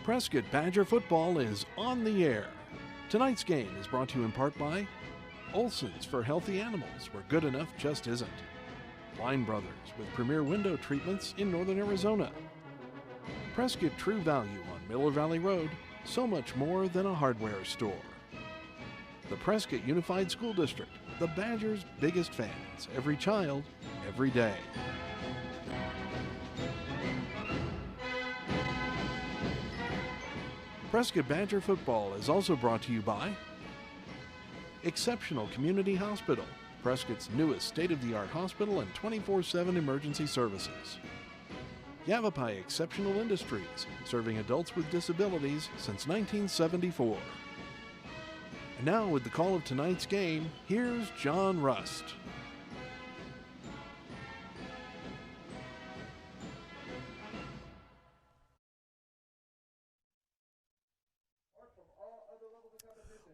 Prescott Badger football is on the air. Tonight's game is brought to you in part by Olson's for healthy animals, where good enough just isn't. Line Brothers with premier window treatments in northern Arizona. Prescott True Value on Miller Valley Road, so much more than a hardware store. The Prescott Unified School District, the Badgers' biggest fans, every child, every day. Prescott Badger football is also brought to you by Exceptional Community Hospital, Prescott's newest state-of-the-art hospital and 24/7 emergency services. Yavapai Exceptional Industries, serving adults with disabilities since 1974. And now with the call of tonight's game, here's John Rust.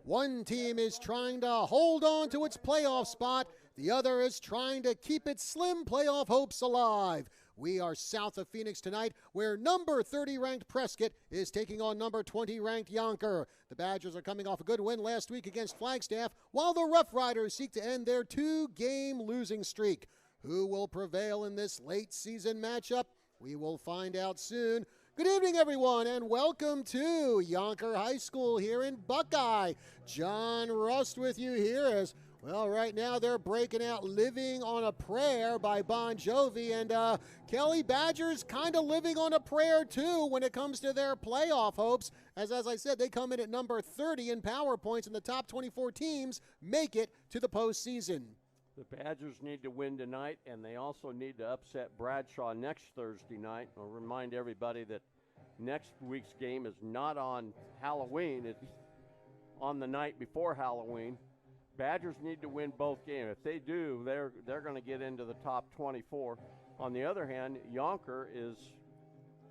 One team is trying to hold on to its playoff spot. The other is trying to keep its slim playoff hopes alive. We are south of Phoenix tonight, where number 30 ranked Prescott is taking on number 20 ranked Youngker. The Badgers are coming off a good win last week against Flagstaff, while the Rough Riders seek to end their two-game losing streak. Who will prevail in this late season matchup? We will find out soon. Good evening, everyone, and welcome to Youngker High School here in Buckeye. John Rust with you here as, well, right now they're breaking out Living on a Prayer by Bon Jovi, and Kelly, Badgers kind of living on a prayer, too, when it comes to their playoff hopes. As I said, they come in at number 30 in power points, and the top 24 teams make it to the postseason. The Badgers need to win tonight, and they also need to upset Bradshaw next Thursday night. I'll remind everybody that next week's game is not on Halloween. It's on the night before Halloween. Badgers need to win both games. If they do, they're going to get into the top 24. On the other hand, Youngker is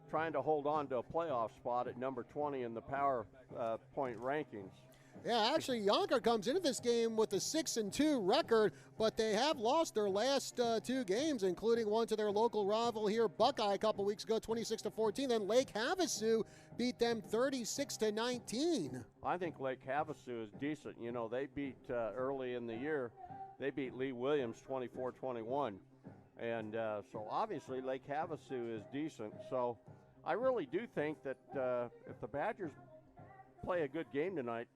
trying to hold on to a playoff spot at number 20 in the power point rankings. Yeah, actually, Youngker comes into this game with a 6-2 record, but they have lost their last two games, including one to their local rival here, Buckeye, a couple weeks ago, 26-14. Then Lake Havasu beat them 36-19. I think Lake Havasu is decent. You know, they beat early in the year, they beat Lee Williams 24-21. And so obviously Lake Havasu is decent. So I really do think that if the Badgers play a good game tonight,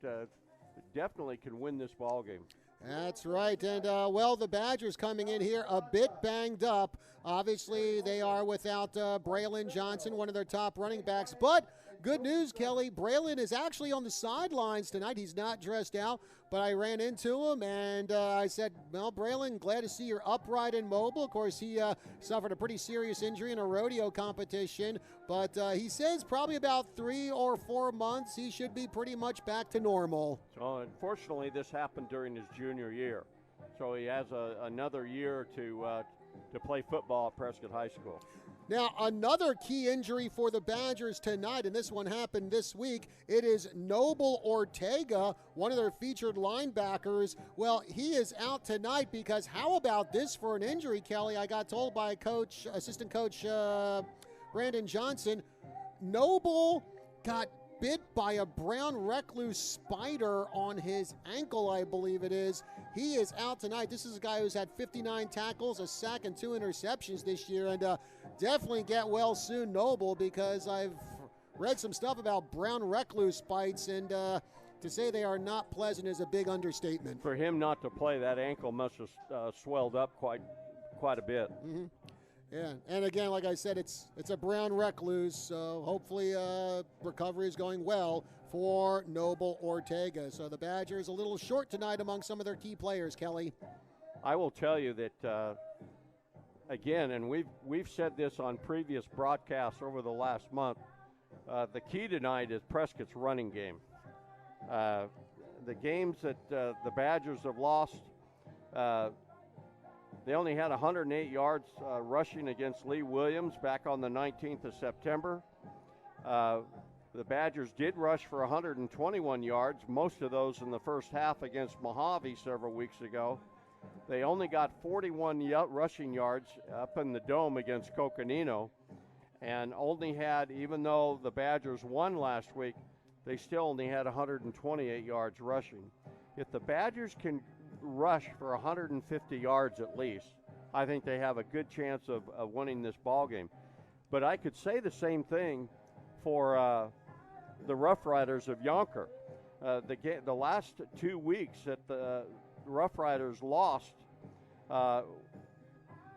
definitely can win this ball game. That's right, and well, the Badgers coming in here a bit banged up. Obviously, they are without Braylon Johnson, one of their top running backs, but good news, Kelly, Braylon is actually on the sidelines tonight. He's not dressed out, but I ran into him, and I said, well, Braylon, glad to see you're upright and mobile. Of course, he suffered a pretty serious injury in a rodeo competition, but he says probably about 3 or 4 months he should be pretty much back to normal. So, unfortunately, this happened during his junior year, so he has another year to play football at Prescott High School. Now, another key injury for the Badgers tonight, and this one happened this week. It is Noble Ortega, one of their featured linebackers. Well, he is out tonight because how about this for an injury, Kelly? I got told by assistant coach Brandon Johnson, Noble got bit by a brown recluse spider on his ankle, I believe it is. He is out tonight. This is a guy who's had 59 tackles, a sack, and 2 interceptions this year, and definitely get well soon, Noble, because I've read some stuff about brown recluse bites, and to say they are not pleasant is a big understatement. For him not to play, that ankle must have swelled up quite a bit. Mm-hmm. Yeah, and again, like I said, it's a brown recluse, so hopefully recovery is going well for Noble Ortega. So the Badgers a little short tonight among some of their key players, Kelly. I will tell you that, again, and we've said this on previous broadcasts over the last month, the key tonight is Prescott's running game. The games that the Badgers have lost, they only had 108 yards rushing against Lee Williams back on the 19th of September. The Badgers did rush for 121 yards, most of those in the first half against Mojave several weeks ago. They only got 41 rushing yards up in the dome against Coconino. and only had, even though the Badgers won last week, they still only had 128 yards rushing. If the Badgers can rush for 150 yards at least, I think they have a good chance of winning this ball game. But I could say the same thing for the Rough Riders of Youngker. The last 2 weeks that the Rough Riders lost,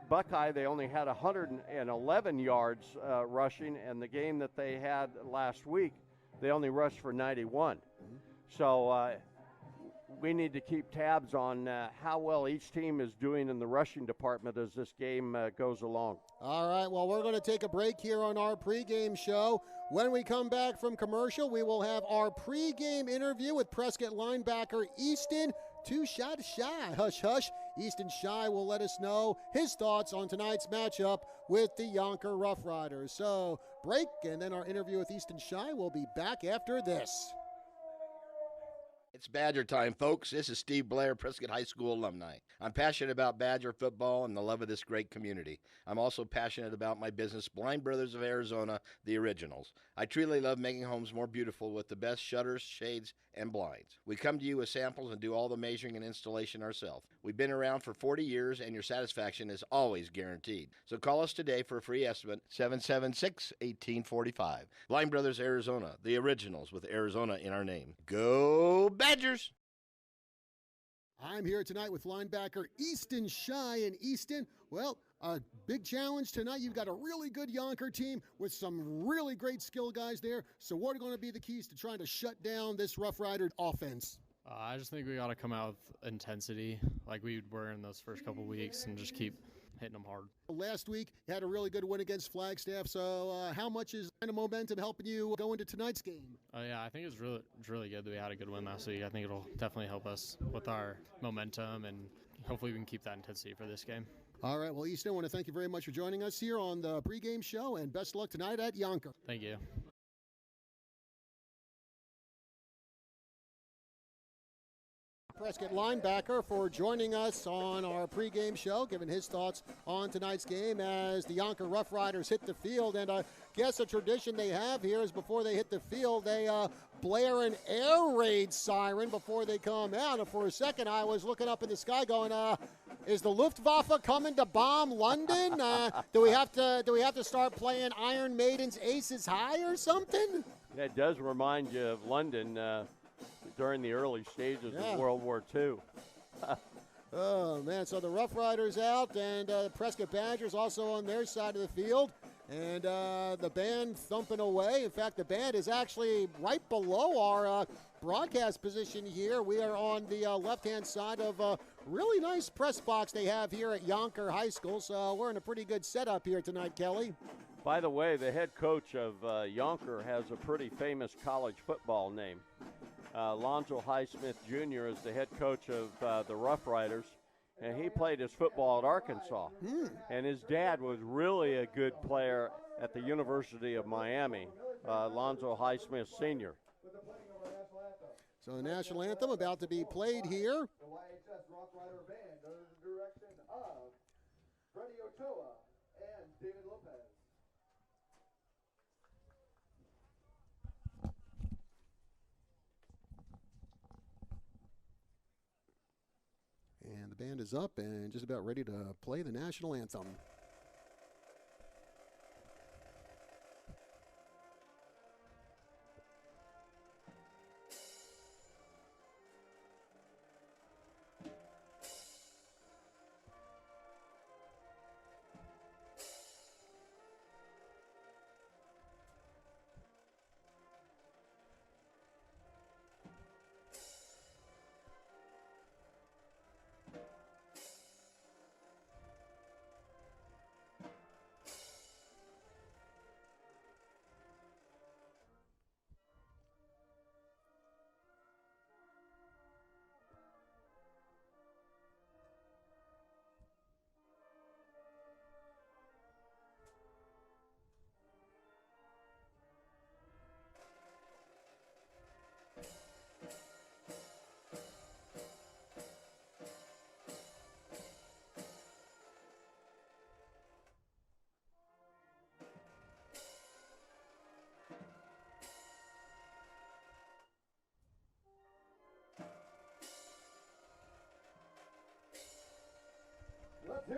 Buckeye, they only had 111 yards rushing, and the game that they had last week, they only rushed for 91. So we need to keep tabs on how well each team is doing in the rushing department as this game goes along. All right, well, we're going to take a break here on our pregame show. When we come back from commercial, we will have our pregame interview with Prescott linebacker Easton Shy. Hush, hush. Easton Shy will let us know his thoughts on tonight's matchup with the Youngker Rough Riders. So, break, and then our interview with Easton Shy will be back after this. It's Badger time, folks. This is Steve Blair, Prescott High School alumni. I'm passionate about Badger football and the love of this great community. I'm also passionate about my business, Blind Brothers of Arizona, the Originals. I truly love making homes more beautiful with the best shutters, shades, and blinds. We come to you with samples and do all the measuring and installation ourselves. We've been around for 40 years, and your satisfaction is always guaranteed. So call us today for a free estimate, 776-1845. Blind Brothers Arizona, the Originals, with Arizona in our name. Go Badgers! I'm here tonight with linebacker Easton Shy. And Easton, well, a big challenge tonight. You've got a really good Youngker team with some really great skill guys there. So what are going to be the keys to trying to shut down this Rough Rider offense? I just think we got to come out with intensity like we were in those first couple weeks and just keep hitting them hard. Last week, you had a really good win against Flagstaff. So how much is kind of momentum helping you go into tonight's game? Yeah, I think it's really good that we had a good win last week. I think it'll definitely help us with our momentum, and hopefully we can keep that intensity for this game. All right. Well, Easton, I want to thank you very much for joining us here on the pregame show, and best of luck tonight at Youngker. Thank you. Prescott linebacker for joining us on our pregame show, giving his thoughts on tonight's game as the Youngker Rough Riders hit the field. And I guess a tradition they have here is before they hit the field, they blare an air raid siren before they come out. And for a second, I was looking up in the sky going, is the Luftwaffe coming to bomb London? Do we have to start playing Iron Maiden's Aces High or something? That does remind you of London during the early stages of World War II. Oh, man. So the Rough Riders out, and the Prescott Badgers also on their side of the field. And the band thumping away. In fact, the band is actually right below our broadcast position here. We are on the left-hand side of a really nice press box they have here at Youngker High School. So we're in a pretty good setup here tonight, Kelly. By the way, the head coach of Youngker has a pretty famous college football name. Lonzo Highsmith Jr. is the head coach of the Rough Riders, and he played his football at Arkansas. And his dad was really a good player at the University of Miami, Lonzo Highsmith Sr. So the national anthem about to be played here. The YHS Rough Rider Band under the direction of Freddie Ochoa and David Lopez. And the band is up and just about ready to play the national anthem.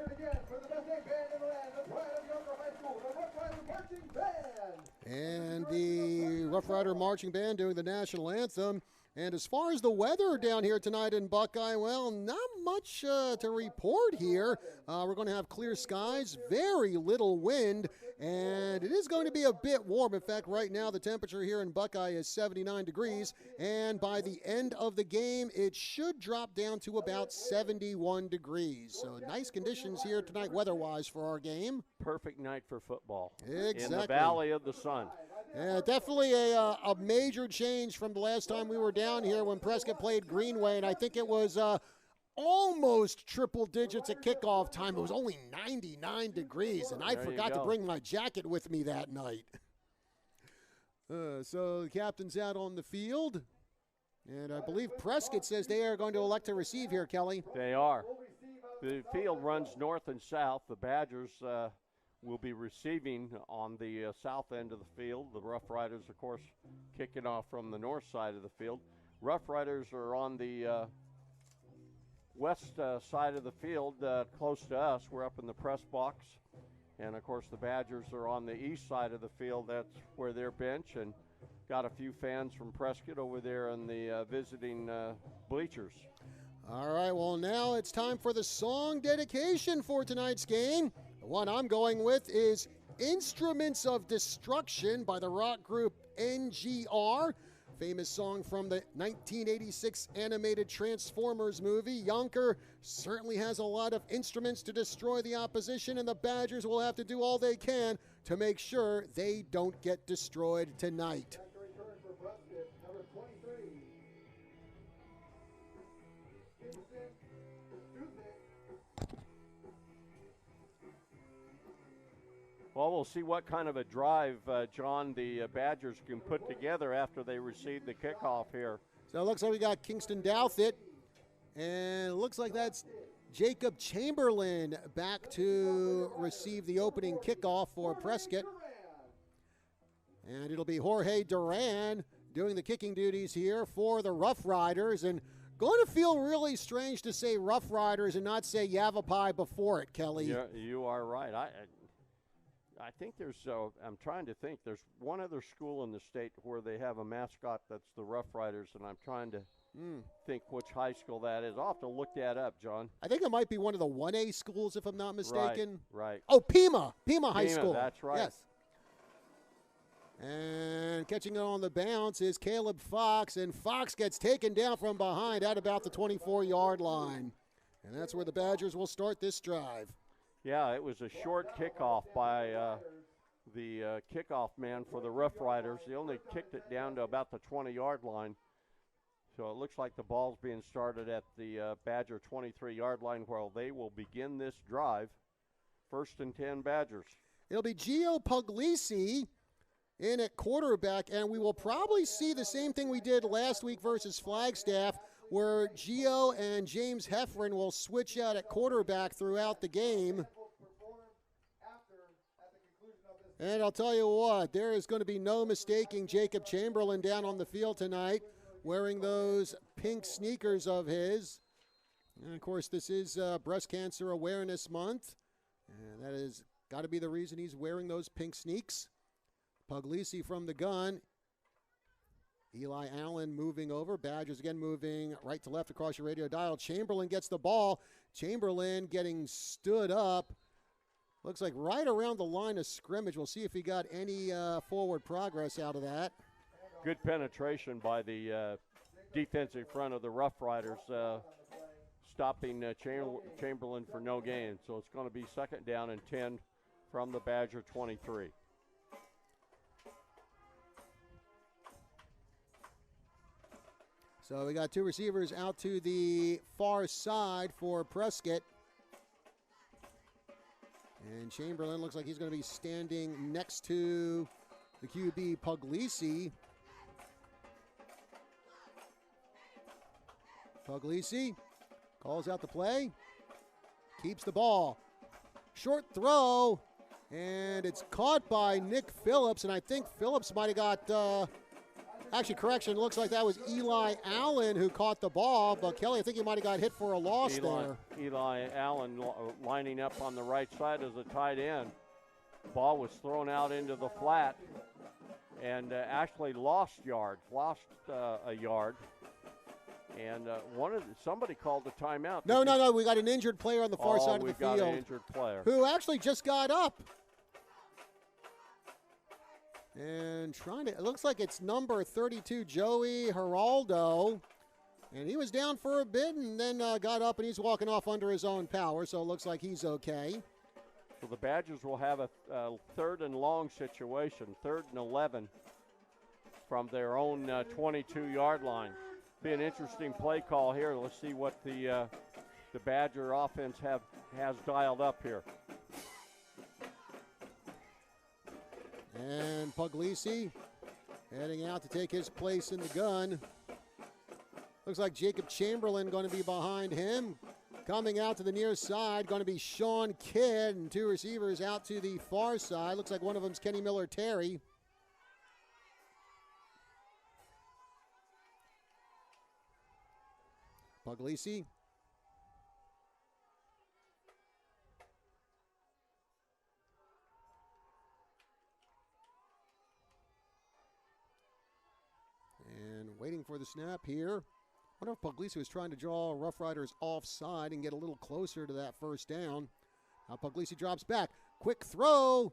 hear it again for the best big band in the land, the pride of Youngker High School, the Rough Rider Marching Band. And the Rough Rider Marching Band doing the national anthem. And as far as the weather down here tonight in Buckeye, well, not much to report here. We're going to have clear skies, very little wind, and it is going to be a bit warm. In fact, right now the temperature here in Buckeye is 79 degrees, and by the end of the game, it should drop down to about 71 degrees. So nice conditions here tonight weather-wise for our game. Perfect night for football. Exactly. In the Valley of the Sun. Yeah, definitely a major change from the last time we were down here when Prescott played Greenway, and I think it was almost triple digits at kickoff time. It was only 99 degrees, and I forgot to bring my jacket with me that night. So the captain's out on the field, and I believe Prescott says they are going to elect to receive here, Kelly. They are. The field runs north and south. The Badgers will be receiving on the south end of the field. The Rough Riders, of course, kicking off from the north side of the field. Rough Riders are on the west side of the field, close to us. We're up in the press box. And, of course, the Badgers are on the east side of the field. That's where their bench, and got a few fans from Prescott over there in the visiting bleachers. All right, well, now it's time for the song dedication for tonight's game. The one I'm going with is Instruments of Destruction by the rock group NGR. Famous song from the 1986 animated Transformers movie. Youngker certainly has a lot of instruments to destroy the opposition, and the Badgers will have to do all they can to make sure they don't get destroyed tonight. Return for Prescott, number 23. Well, we'll see what kind of a drive, John, the Badgers can put together after they receive the kickoff here. So it looks like we got Kingston Douthit, and it looks like that's Jacob Chamberlain back to receive the opening kickoff for Prescott. And it'll be Jorge Duran doing the kicking duties here for the Rough Riders. And going to feel really strange to say Rough Riders and not say Yavapai before it, Kelly. Yeah, you are right. I think there's, I'm trying to think, there's one other school in the state where they have a mascot that's the Rough Riders, and I'm trying to think which high school that is. I'll have to look that up, John. I think it might be one of the 1A schools, if I'm not mistaken. Right. Oh, Pima High School. That's right. Yes. And catching it on the bounce is Caleb Fox, and Fox gets taken down from behind at about the 24-yard line. And that's where the Badgers will start this drive. Yeah, it was a short kickoff by the kickoff man for the Rough Riders. They only kicked it down to about the 20-yard line. So it looks like the ball's being started at the Badger 23-yard line where they will begin this drive. 1st and 10 Badgers. It'll be Gio Puglisi in at quarterback, and we will probably see the same thing we did last week versus Flagstaff, where Gio and James Heffron will switch out at quarterback throughout the game. And I'll tell you what, there is going to be no mistaking Jacob Chamberlain down on the field tonight, wearing those pink sneakers of his. And, of course, this is Breast Cancer Awareness Month, and that has got to be the reason he's wearing those pink sneaks. Puglisi from the gun. Eli Allen moving over. Badgers again moving right to left across your radio dial. Chamberlain gets the ball. Chamberlain getting stood up. Looks like right around the line of scrimmage. We'll see if he got any forward progress out of that. Good penetration by the defensive front of the Rough Riders, stopping Chamberlain for no gain. So it's going to be 2nd down and 10 from the Badger 23. So we got 2 receivers out to the far side for Prescott. And Chamberlain looks like he's going to be standing next to the QB Puglisi. Puglisi calls out the play, keeps the ball. Short throw, and it's caught by Nick Phillips, and I think Phillips might have got Actually, correction, looks like that was Eli Allen who caught the ball, but Kelly, I think he might have got hit for a loss there. Eli Allen lining up on the right side as a tight end. Ball was thrown out into the flat and actually lost a yard. And somebody called the timeout. No. We got an injured player on the far side of the field. We got an injured player. Who actually just got up. And it looks like it's number 32, Joey Geraldo. And he was down for a bit and then got up, and he's walking off under his own power, so it looks like he's okay. So the Badgers will have a third and long situation, 3rd and 11 from their own 22-yard line. Be an interesting play call here. Let's see what the Badger offense has dialed up here. And Puglisi heading out to take his place in the gun. Looks like Jacob Chamberlain going to be behind him. Coming out to the near side, going to be Sean Kidd, and 2 receivers out to the far side. Looks like one of them's Kenny Miller-Terry. Puglisi. And waiting for the snap here. I wonder if Puglisi was trying to draw Rough Riders offside and get a little closer to that first down. Now Puglisi drops back. Quick throw.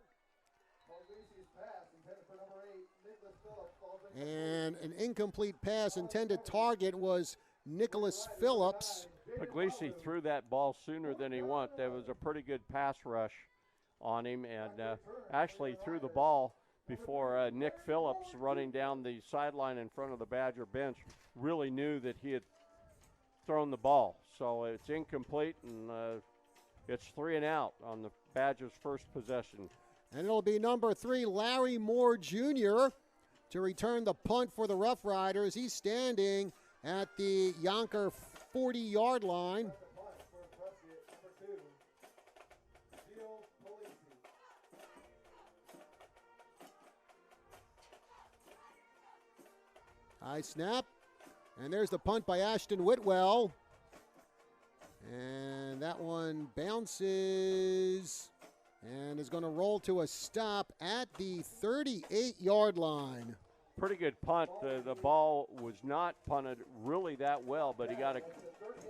And an incomplete pass intended target was Nicholas Phillips. Puglisi threw that ball sooner than he wanted. There was a pretty good pass rush on him, and actually threw the ball before Nick Phillips, running down the sideline in front of the Badger bench, really knew that he had thrown the ball. So it's incomplete, and it's 3 and out on the Badgers' first possession. And it'll be number 3, Larry Moore Jr., to return the punt for the Rough Riders. He's standing at the Youngker 40-yard line. High snap, and there's the punt by Ashton Whitwell. And that one bounces and is going to roll to a stop at the 38-yard line. Pretty good punt. The ball was not punted really that well, but he got a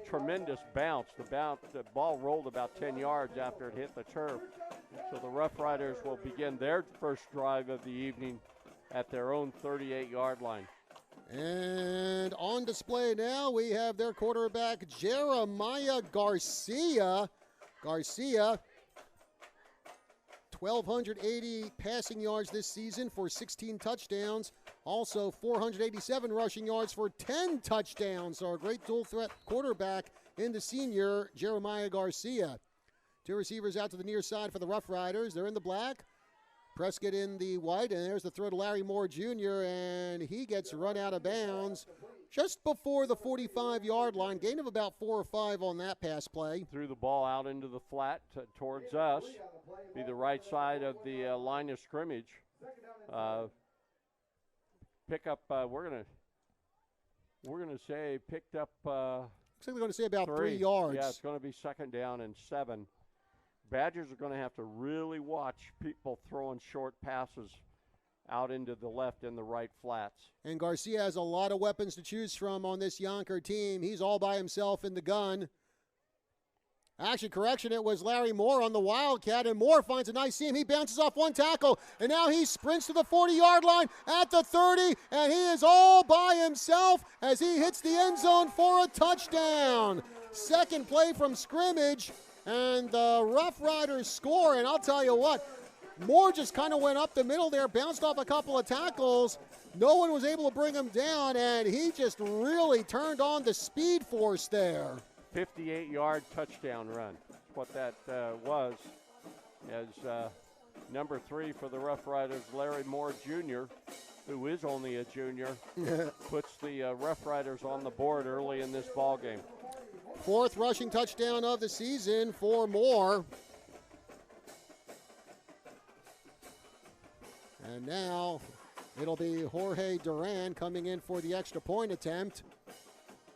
tremendous bounce. The ball rolled about 10 yards after it hit the turf. So the Rough Riders will begin their first drive of the evening at their own 38-yard line. And on display now, we have their quarterback, Jeremiah Garcia. 1,280 passing yards this season for 16 touchdowns. Also 487 rushing yards for 10 touchdowns. So a great dual threat quarterback in the senior, Jeremiah Garcia. 2 receivers out to the near side for the Rough Riders. They're in the black. Prescott in the white, and there's the throw to Larry Moore Jr., and he gets run out of bounds just before the 45-yard line. Gain of about 4 or 5 on that pass play. Threw the ball out into the flat towards us, be the right side of the line of scrimmage. Pick up. We're gonna say picked up. Looks like they're going to say about 3 3 yards. Yeah, it's going to be 2nd down and 7. Badgers are going to have to really watch people throwing short passes out into the left and the right flats. And Garcia has a lot of weapons to choose from on this Youngker team. He's all by himself in the gun. Actually, correction, it was Larry Moore on the Wildcat, and Moore finds a nice seam. He bounces off 1 tackle, and now he sprints to the 40-yard line at the 30, and he is all by himself as he hits the end zone for a touchdown. Second play from scrimmage. And the Rough Riders score, and I'll tell you what, Moore just kind of went up the middle there, bounced off a couple of tackles. No one was able to bring him down, and he just really turned on the speed force there. 58-yard touchdown run. That's what that was. As number 3 for the Rough Riders, Larry Moore Jr., who is only a junior, puts the Rough Riders on the board early in this ball game. 4th rushing touchdown of the season for Moore. And now It'll be Jorge Duran coming in for the extra point attempt.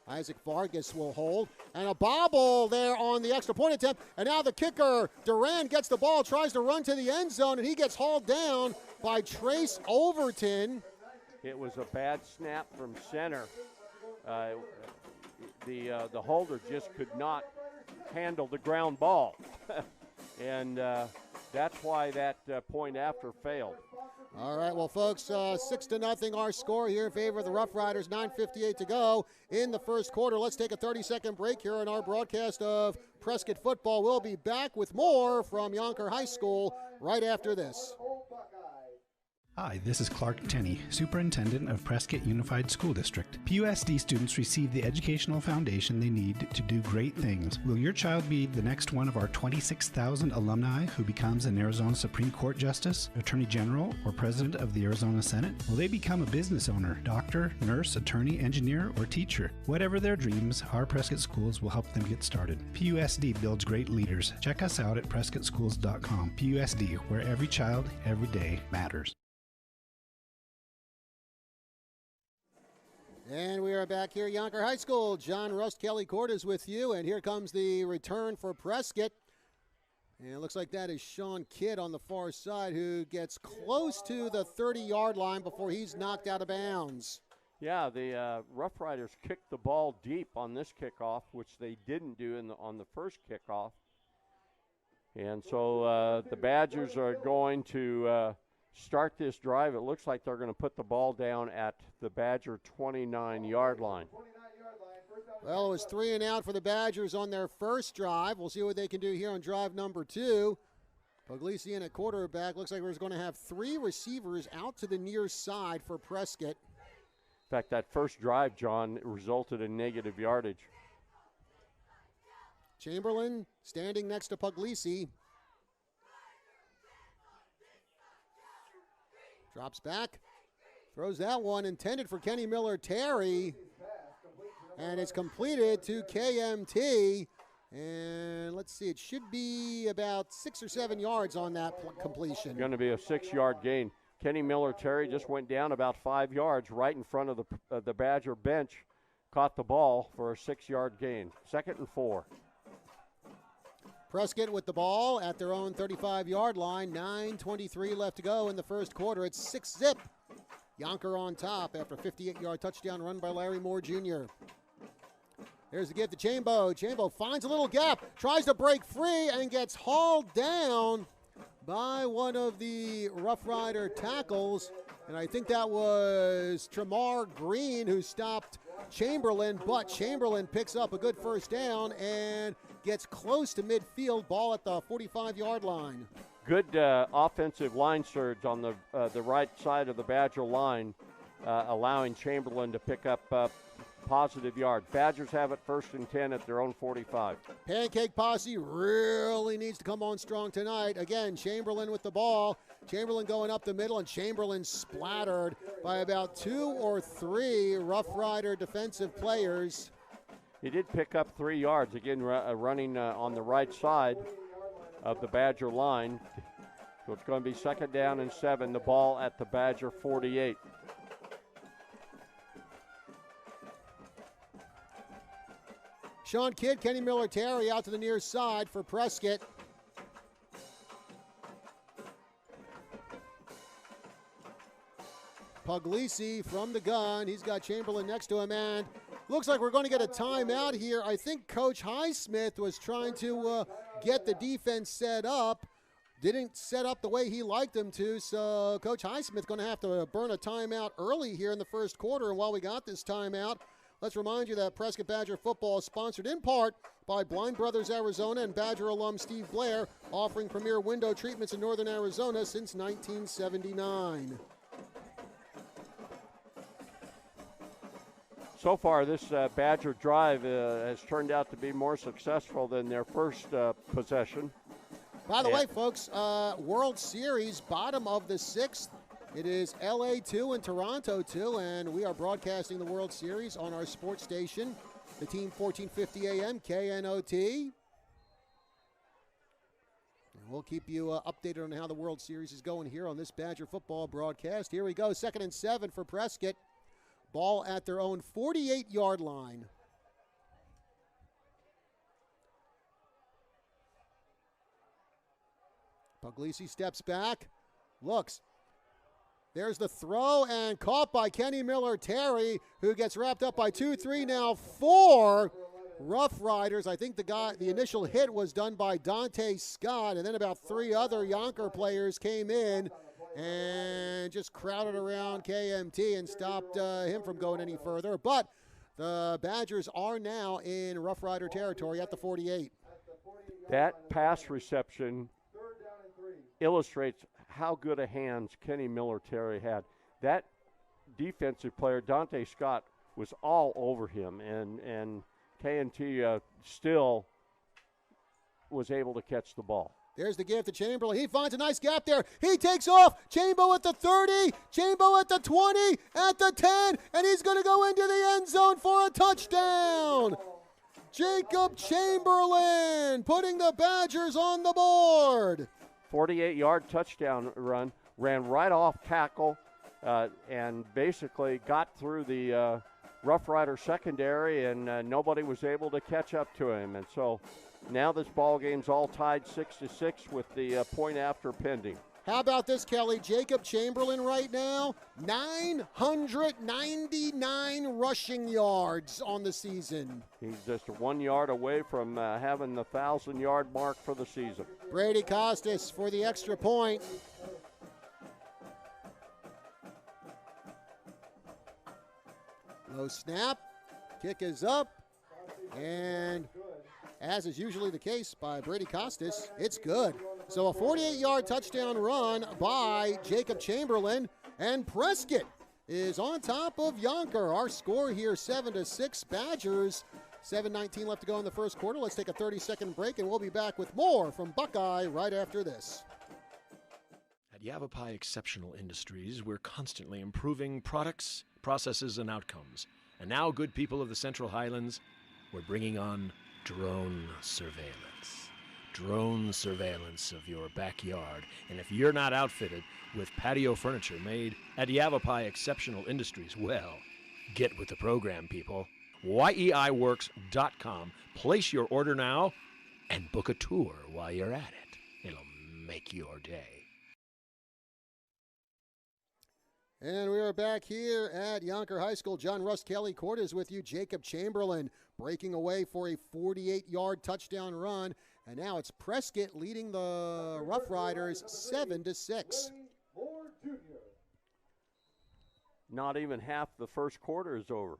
Isaac Vargas will hold. And a bobble there on the extra point attempt. And now the kicker, Duran, gets the ball, tries to run to the end zone, and he gets hauled down by Trace Overton. It was a bad snap from center. The holder just could not handle the ground ball. And that's why that point after failed. All right, well, folks, 6-0 our score here in favor of the Rough Riders. 9:58 to go in the first quarter. Let's take a 30-second break here on our broadcast of Prescott football. We'll be back with more from Youngker High School right after this. Hi, this is Clark Tenney, Superintendent of Prescott Unified School District. PUSD students receive the educational foundation they need to do great things. Will your child be the next one of our 26,000 alumni who becomes an Arizona Supreme Court Justice, Attorney General, or President of the Arizona Senate? Will they become a business owner, doctor, nurse, attorney, engineer, or teacher? Whatever their dreams, our Prescott schools will help them get started. PUSD builds great leaders. Check us out at PrescottSchools.com. PUSD, where every child, every day matters. And we are back here at Youngker High School. John Rust Kelly Court is with you, and here comes the return for Prescott. And it looks like that is Sean Kidd on the far side, who gets close to the 30-yard line before he's knocked out of bounds. Yeah, the Rough Riders kicked the ball deep on this kickoff, which they didn't do on the first kickoff. And so the Badgers are going to start this drive. It looks like they're going to put the ball down at the Badger 29-yard line. Well, it was 3 and out for the Badgers on their first drive. We'll see what they can do here on drive number 2. Puglisi in at quarterback. Looks like we're going to have 3 receivers out to the near side for Prescott. In fact, that first drive, John, resulted in negative yardage. Chamberlain standing next to Puglisi. Drops back, throws that one, intended for Kenny Miller-Terry, and it's completed to KMT. And let's see, it should be about 6 or 7 yards on that completion. Going to be a 6-yard gain. Kenny Miller-Terry just went down about 5 yards right in front of the Badger bench, caught the ball for a 6-yard gain. 2nd and 4. Prescott with the ball at their own 35-yard line. 9:23 left to go in the first quarter. It's 6-zip. Youngker on top after a 58-yard touchdown run by Larry Moore Jr. There's the give to Chambo. Chambo finds a little gap, tries to break free, and gets hauled down by one of the Rough Rider tackles. And I think that was Tremar Green who stopped Chamberlain, but Chamberlain picks up a good first down and gets close to midfield, ball at the 45-yard line. Good offensive line surge on the right side of the Badger line, allowing Chamberlain to pick up positive yard. Badgers have it 1st and 10 at their own 45. Pancake Posse really needs to come on strong tonight. Again, Chamberlain with the ball. Chamberlain going up the middle, and Chamberlain splattered by about 2 or 3 Rough Rider defensive players. He did pick up 3 yards, again running on the right side of the Badger line. So it's going to be 2nd down and 7, the ball at the Badger 48. Sean Kidd, Kenny Miller-Terry out to the near side for Prescott. Puglisi from the gun. He's got Chamberlain next to him, and looks like we're going to get a timeout here. I think Coach Highsmith was trying to get the defense set up. Didn't set up the way he liked them to, so Coach Highsmith going to have to burn a timeout early here in the first quarter. And while we got this timeout, let's remind you that Prescott Badger football is sponsored in part by Blind Brothers Arizona and Badger alum Steve Blair, offering premier window treatments in northern Arizona since 1979. So far, this Badger drive has turned out to be more successful than their first possession. By the way, folks, World Series, bottom of the 6th. It is LA 2 and Toronto 2, and we are broadcasting the World Series on our sports station, the Team 1450 AM, KNOT. We'll keep you updated on how the World Series is going here on this Badger football broadcast. Here we go, 2nd and 7 for Prescott. Ball at their own 48-yard line. Puglisi steps back, looks. There's the throw and caught by Kenny Miller-Terry, who gets wrapped up by 2, 3, now 4 Rough Riders. I think the initial hit was done by Dante Scott, and then about 3 other Youngker players came in and just crowded around KMT and stopped him from going any further. But the Badgers are now in Rough Rider territory at the 48. That pass reception illustrates how good a hands Kenny Miller-Terry had. That defensive player, Dante Scott, was all over him, and KMT still was able to catch the ball. There's the give to Chamberlain. He finds a nice gap there. He takes off. Chambo at the 30. Chambo at the 20, at the 10, and he's going to go into the end zone for a touchdown. Jacob Chamberlain putting the Badgers on the board. 48-yard touchdown run, ran right off tackle and basically got through the Rough Rider secondary, and nobody was able to catch up to him. And so now this ball game's all tied 6-6 with the point after pending. How about this, Kelly? Jacob Chamberlain right now, 999 rushing yards on the season. He's just 1 yard away from having the 1,000-yard mark for the season. Brady Costas for the extra point. Low snap, kick is up, and as is usually the case by Brady Costas, it's good. So a 48-yard touchdown run by Jacob Chamberlain, and Prescott is on top of Youngker. Our score here, 7-6 Badgers. 7:19 left to go in the first quarter. Let's take a 30-second break, and we'll be back with more from Buckeye right after this. At Yavapai Exceptional Industries, we're constantly improving products, processes, and outcomes. And now, good people of the Central Highlands, we're bringing on drone surveillance. Drone surveillance of your backyard. And if you're not outfitted with patio furniture made at Yavapai Exceptional Industries, well, get with the program, people. YEIWorks.com. Place your order now and book a tour while you're at it. It'll make your day. And we are back here at Youngker High School. John Russ Kelly Court is with you. Jacob Chamberlain breaking away for a 48-yard touchdown run. And now it's Prescott leading the Rough Riders 7-6. Not even half the first quarter is over.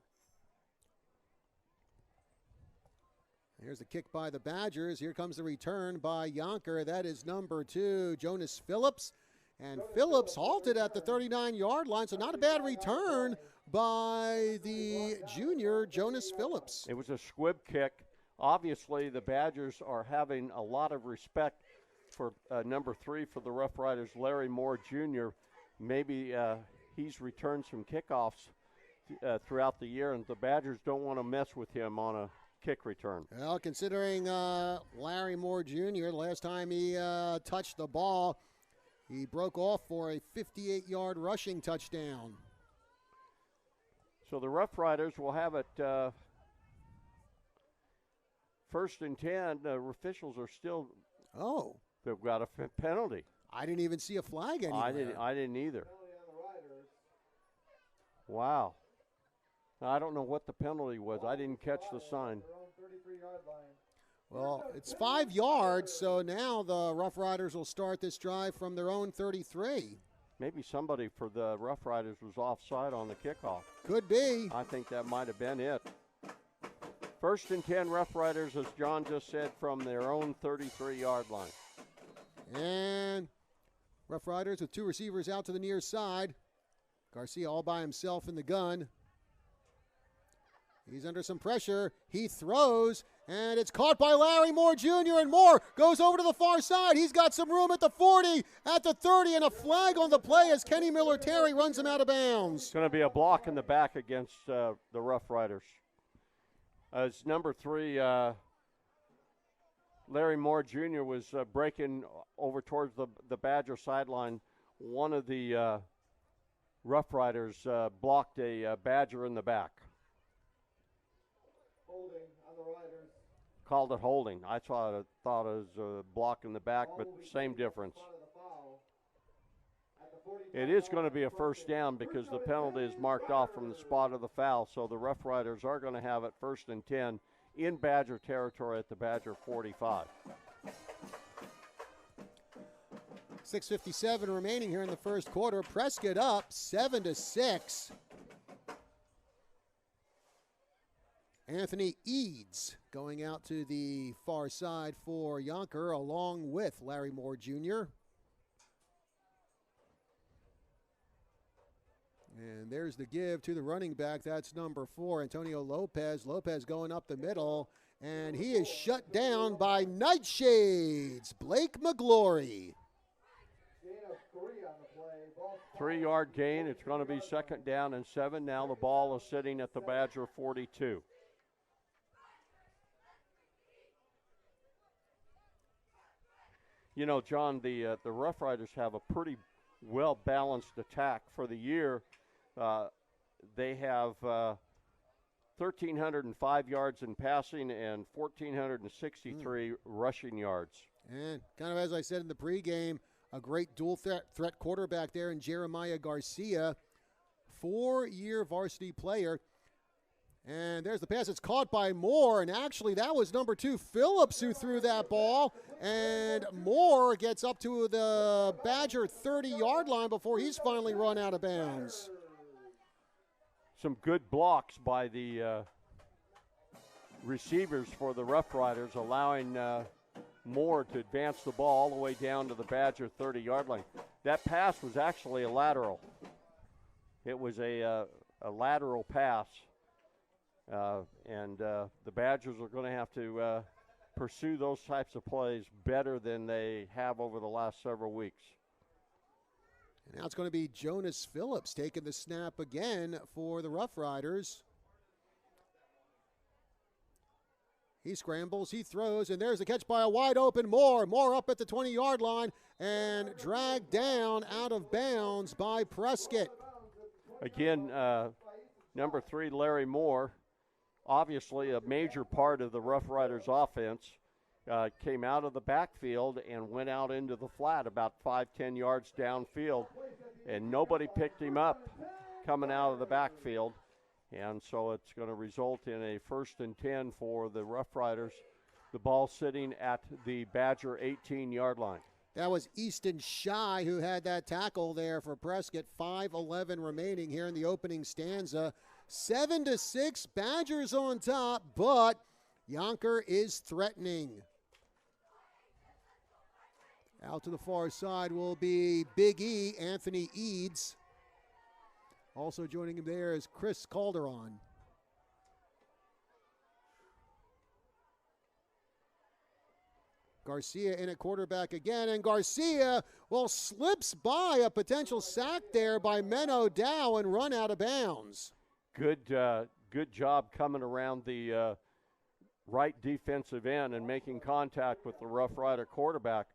Here's the kick by the Badgers. Here comes the return by Youngker. That is number 2, Jonas Phillips. And Phillips halted at the 39-yard line, so not a bad return by the junior, Jonas Phillips. It was a squib kick. Obviously, the Badgers are having a lot of respect for number 3 for the Rough Riders, Larry Moore Jr. Maybe he's returned some kickoffs throughout the year, and the Badgers don't want to mess with him on a kick return. Well, considering Larry Moore Jr., the last time he touched the ball, he broke off for a 58-yard rushing touchdown. So the Rough Riders will have it 1st and 10. The officials are still. Oh. They've got a penalty. I didn't even see a flag anywhere. I didn't either. Wow. I don't know what the penalty was. I didn't catch the sign. Well, it's 5 yards, so now the Rough Riders will start this drive from their own 33. Maybe somebody for the Rough Riders was offside on the kickoff. Could be. I think that might have been it. 1st and 10 Rough Riders, as John just said, from their own 33-yard line. And Rough Riders with 2 receivers out to the near side. Garcia all by himself in the gun. He's under some pressure. He throws, and it's caught by Larry Moore Jr., and Moore goes over to the far side. He's got some room at the 40, at the 30, and a flag on the play as Kenny Miller-Terry runs him out of bounds. It's going to be a block in the back against the Rough Riders. It's number 3, Larry Moore Jr. was breaking over towards the Badger sideline. One of the Rough Riders blocked a Badger in the back. Holding on the Riders. Called it holding. I thought it was a block in the back, but same difference. It is going to be a first down because the penalty is marked off from the spot of the foul, so the Rough Riders are going to have it 1st and 10 in Badger territory at the Badger 45. 6:57 remaining here in the first quarter. Prescott up 7-6. Anthony Eads going out to the far side for Youngker along with Larry Moore Jr. And there's the give to the running back. That's number 4, Antonio Lopez. Lopez going up the middle, and he is shut down by Nightshades, Blake McGlory. 3-yard gain. It's going to be 2nd down and 7. Now the ball is sitting at the Badger 42. You know, John, the Rough Riders have a pretty well-balanced attack for the year. They have 1,305 yards in passing and 1,463 rushing yards. And kind of as I said in the pregame, a great dual threat quarterback there in Jeremiah Garcia, 4-year varsity player. And there's the pass. It's caught by Moore, and actually that was number 2, Phillips, who threw that ball. And Moore gets up to the Badger 30-yard line before he's finally run out of bounds. Some good blocks by the receivers for the Rough Riders, allowing Moore to advance the ball all the way down to the Badger 30-yard line. That pass was actually a lateral. It was a lateral pass. And the Badgers are going to have to pursue those types of plays better than they have over the last several weeks. And now it's going to be Jonas Phillips taking the snap again for the Rough Riders. He scrambles, he throws, and there's a catch by a wide-open Moore. Moore up at the 20-yard line and dragged down out of bounds by Prescott. Again, number 3, Larry Moore, obviously a major part of the Rough Riders offense, came out of the backfield and went out into the flat about 5-10 yards downfield, and nobody picked him up coming out of the backfield. And so it's going to result in a 1st and 10 for the Rough Riders. The ball sitting at the Badger 18-yard line. That was Easton Shy who had that tackle there for Prescott. 5:11 remaining here in the opening stanza. 7-6, Badgers on top, but Youngker is threatening. Out to the far side will be Big E, Anthony Eads. Also joining him there is Chris Calderon. Garcia in at quarterback again, and Garcia, well, slips by a potential sack there by Menno Dow and run out of bounds. Good job coming around the right defensive end and making contact with the Rough Rider quarterback.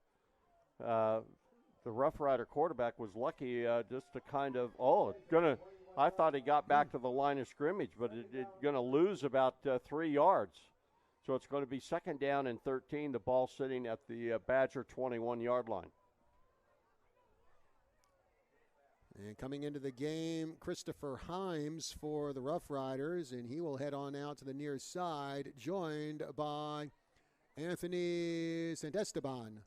The Rough Rider quarterback was lucky just to kind of, I thought he got back to the line of scrimmage, but it's going to lose about 3 yards. So it's going to be 2nd down and 13, the ball sitting at the Badger 21-yard line. And coming into the game, Christopher Himes for the Rough Riders, and he will head on out to the near side, joined by Anthony Santesteban.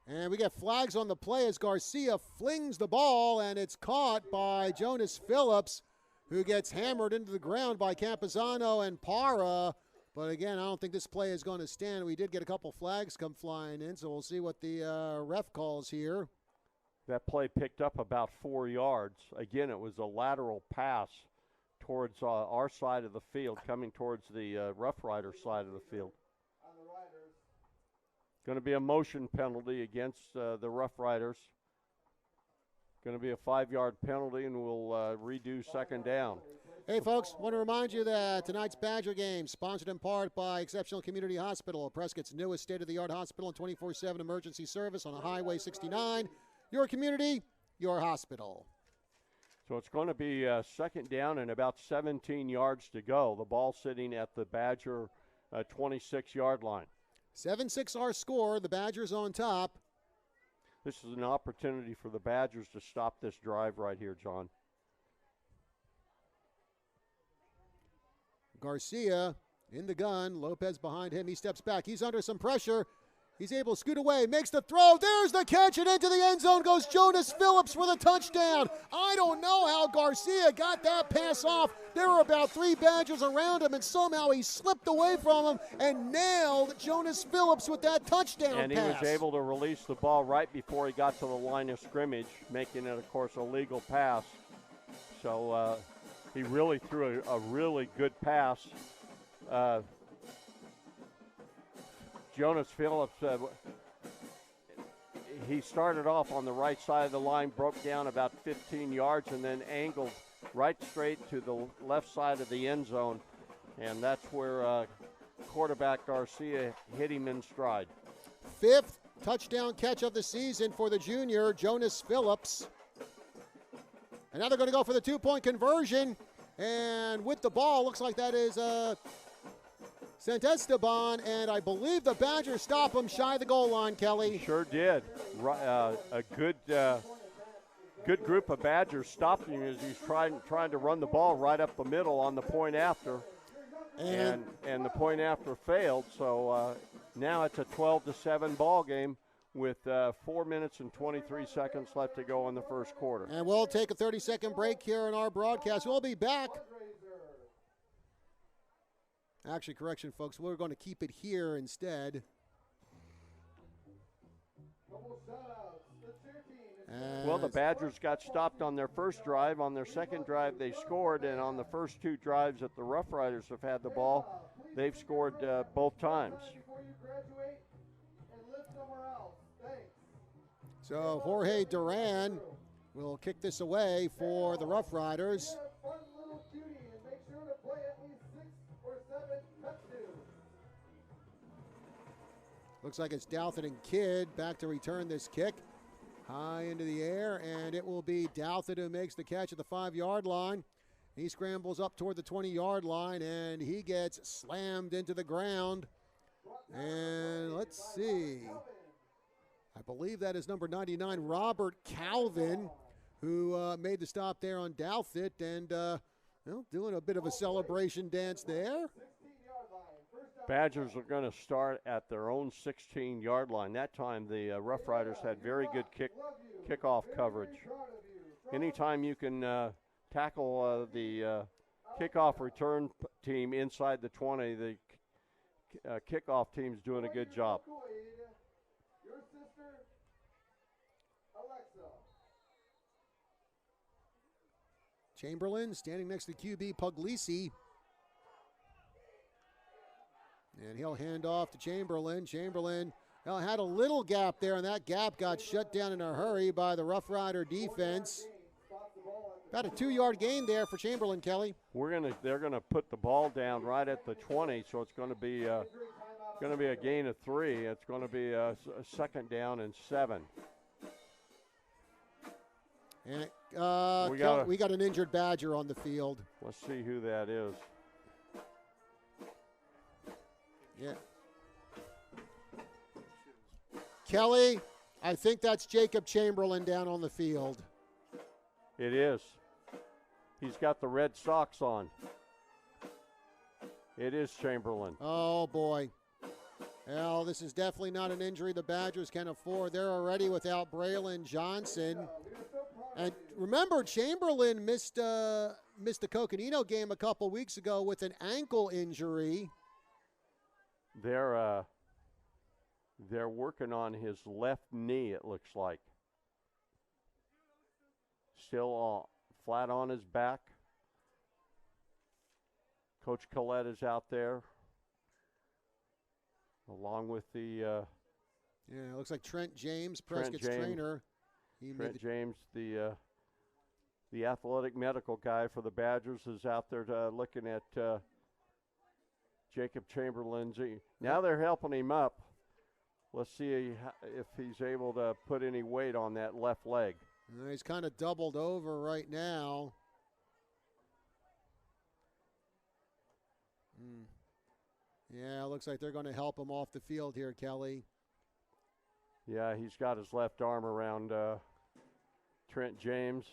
And we get flags on the play as Garcia flings the ball, and it's caught by Jonas Phillips, who gets hammered into the ground by Campuzano and Parra. But again, I don't think this play is going to stand. We did get a couple flags come flying in, so we'll see what the ref calls here. That play picked up about 4 yards. Again, it was a lateral pass towards our side of the field, coming towards the Rough Rider side of the field. Going to be a motion penalty against the Rough Riders. Going to be a 5-yard penalty, and we'll redo 2nd down. Hey, folks, want to remind you that tonight's Badger game, sponsored in part by Exceptional Community Hospital, Prescott's newest state-of-the-art hospital and 24/7 emergency service on Highway 69. Your community, your hospital. So it's going to be second down and about 17 yards to go. The ball sitting at the Badger 26-yard line. 7-6 our score. The Badgers on top. This is an opportunity for the Badgers to stop this drive right here, John. Garcia in the gun. Lopez behind him. He steps back. He's under some pressure. He's able to scoot away. Makes the throw. There's the catch, and into the end zone goes Jonas Phillips for the touchdown. I don't know how Garcia got that pass off. There were about 3 Badgers around him, and somehow he slipped away from him and nailed Jonas Phillips with that touchdown pass. And he was able to release the ball right before he got to the line of scrimmage, making it, of course, a legal pass. So he really threw a really good pass. Jonas Phillips, he started off on the right side of the line, broke down about 15 yards, and then angled right straight to the left side of the end zone. And that's where quarterback Garcia hit him in stride. 5th touchdown catch of the season for the junior, Jonas Phillips. And now they're going to go for the 2-point conversion. And with the ball, looks like that is Sant Esteban, and I believe the Badgers stop him shy of the goal line, Kelly. Sure did. A good group of Badgers stopped him as he's trying to run the ball right up the middle on the point after. And the point after failed, so now it's a 12-7 ball game with 4 minutes and 23 seconds left to go in the first quarter. And we'll take a 30-second break here in our broadcast. We'll be back. Actually, correction, folks, we're going to keep it here instead. Well, the Badgers got stopped on their first drive. On their second drive, they scored, and on the first 2 drives that the Rough Riders have had the ball, they've scored both times. So Jorge Duran will kick this away for the Rough Riders. Looks like it's Douthit and Kidd back to return this kick. High into the air, and it will be Douthit who makes the catch at the 5-yard line. He scrambles up toward the 20-yard line, and he gets slammed into the ground. And let's see. I believe that is number 99, Robert Calvin, who made the stop there on Douthit, and doing a bit of a celebration dance there. Badgers are going to start at their own 16-yard line. That time the Rough Riders had very good kickoff coverage. Anytime you can tackle the kickoff return team inside the 20, the kickoff team's doing a good job. Chamberlain standing next to QB Puglisi. And he'll hand off to Chamberlain. Chamberlain had a little gap there, and that gap got shut down in a hurry by the Rough Rider defense. About a 2-yard gain there for Chamberlain, Kelly. They're gonna put the ball down right at the 20, so it's gonna be a gain of 3. It's gonna be a second down and 7. And we got an injured Badger on the field. Let's see who that is. Yeah. Kelly, I think that's Jacob Chamberlain down on the field. It is. He's got the red socks on. It is Chamberlain. Oh, boy. Well, this is definitely not an injury the Badgers can afford. They're already without Braylon Johnson. And remember, Chamberlain missed the Coconino game a couple weeks ago with an ankle injury. They're working on his left knee, it looks like. Still flat on his back. Coach Collette is out there, along with the... it looks like Trent James, Prescott's trainer. Trent James, the the athletic medical guy for the Badgers, is out there looking at Jacob Chamberlain's. Now they're helping him up. Let's see if he's able to put any weight on that left leg. He's kind of doubled over right now. Yeah, looks like they're going to help him off the field here, Kelly. Yeah, he's got his left arm around Trent James.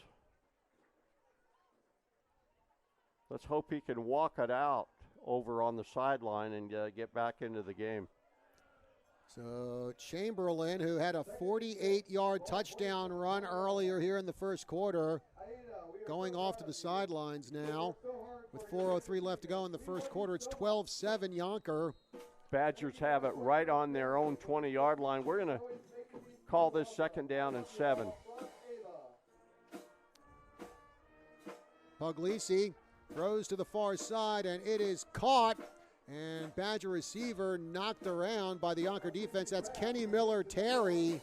Let's hope he can walk it out over on the sideline and get back into the game. So Chamberlain, who had a 48-yard touchdown run earlier here in the first quarter, going off to the sidelines now with 4:03 left to go in the first quarter. It's 12-7 Youngker. Badgers have it right on their own 20-yard line. We're going to call this 2nd down and 7. Puglisi throws to the far side, and it is caught. And Badger receiver knocked around by the Youngker defense. That's Kenny Miller-Terry.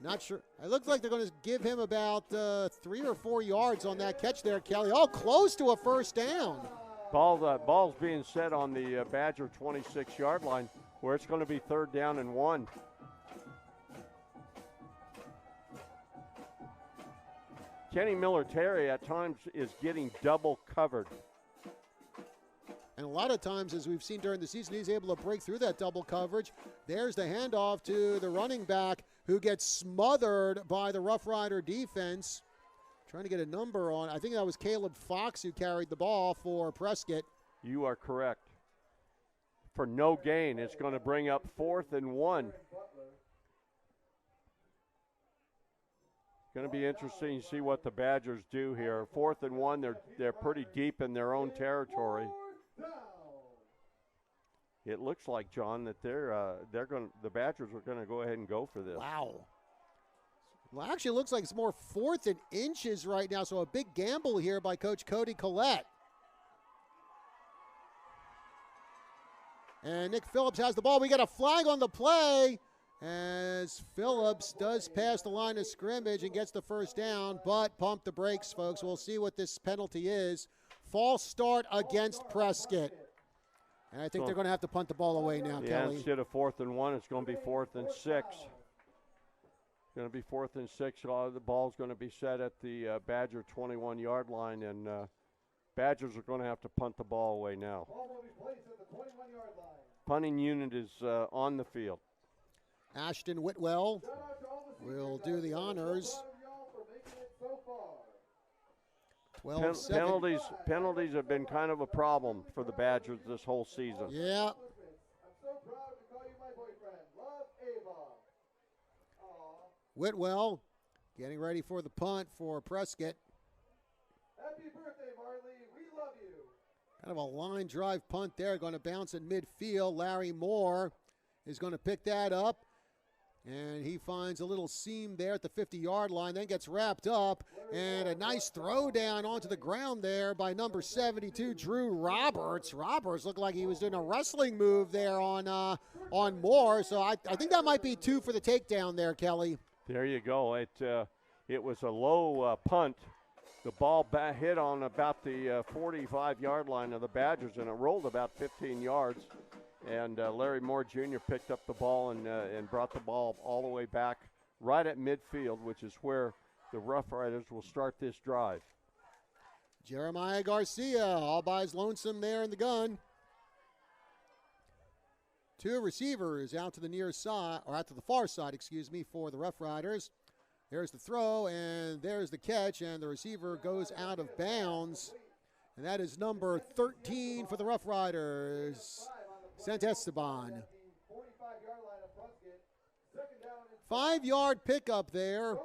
Not sure. It looks like they're going to give him about 3 or 4 yards on that catch there, Kelly. Oh, close to a first down. Ball's being set on the Badger 26-yard line, where it's going to be 3rd down and 1. Kenny Miller-Terry at times is getting double covered. And a lot of times, as we've seen during the season, he's able to break through that double coverage. There's the handoff to the running back, who gets smothered by the Rough Rider defense. Trying to get a number on. I think that was Caleb Fox who carried the ball for Prescott. You are correct. For no gain, it's going to bring up 4th and 1. Going to be interesting to see what the Badgers do here. 4th and 1, they're pretty deep in their own territory. It looks like, John, that the Badgers are going to go ahead and go for this. Wow. Well, actually, it looks like it's more 4th and inches right now, so a big gamble here by Coach Cody Collette. And Nick Phillips has the ball. We got a flag on the play as Phillips does pass the line of scrimmage and gets the first down, but pump the brakes, folks. We'll see what this penalty is. False start against Prescott. And I think they're going to have to punt the ball away now, Kelly. Instead of 4th and 1, it's going to be 4th and 6. It's going to be 4th and 6. The ball's going to be set at the Badger 21-yard line, and Badgers are going to have to punt the ball away now. Punting unit is on the field. Ashton Whitwell will do the honors. 12-7. Penalties have been kind of a problem for the Badgers this whole season. Yeah. I'm so proud to call you my boyfriend. Love, Ava. Whitwell getting ready for the punt for Prescott. Happy birthday, Marley. We love you. Kind of a line drive punt there, going to bounce in midfield. Larry Moore is going to pick that up. And he finds a little seam there at the 50-yard line, then gets wrapped up, and a nice throw down onto the ground there by number 72, Drew Roberts. Roberts looked like he was doing a wrestling move there on Moore, so I think that might be 2 for the takedown there, Kelly. There you go. It was a low punt. The ball hit on about the 45-yard line of the Badgers, and it rolled about 15 yards. And Larry Moore Jr. picked up the ball and brought the ball all the way back right at midfield, which is where the Rough Riders will start this drive. Jeremiah Garcia all by his lonesome there in the gun. 2 receivers out to the near side, or out to the far side, for the Rough Riders. There's the throw, and there's the catch, and the receiver goes out of bounds. And that is number 13 for the Rough Riders, Sant Esteban. 5-yard pickup there,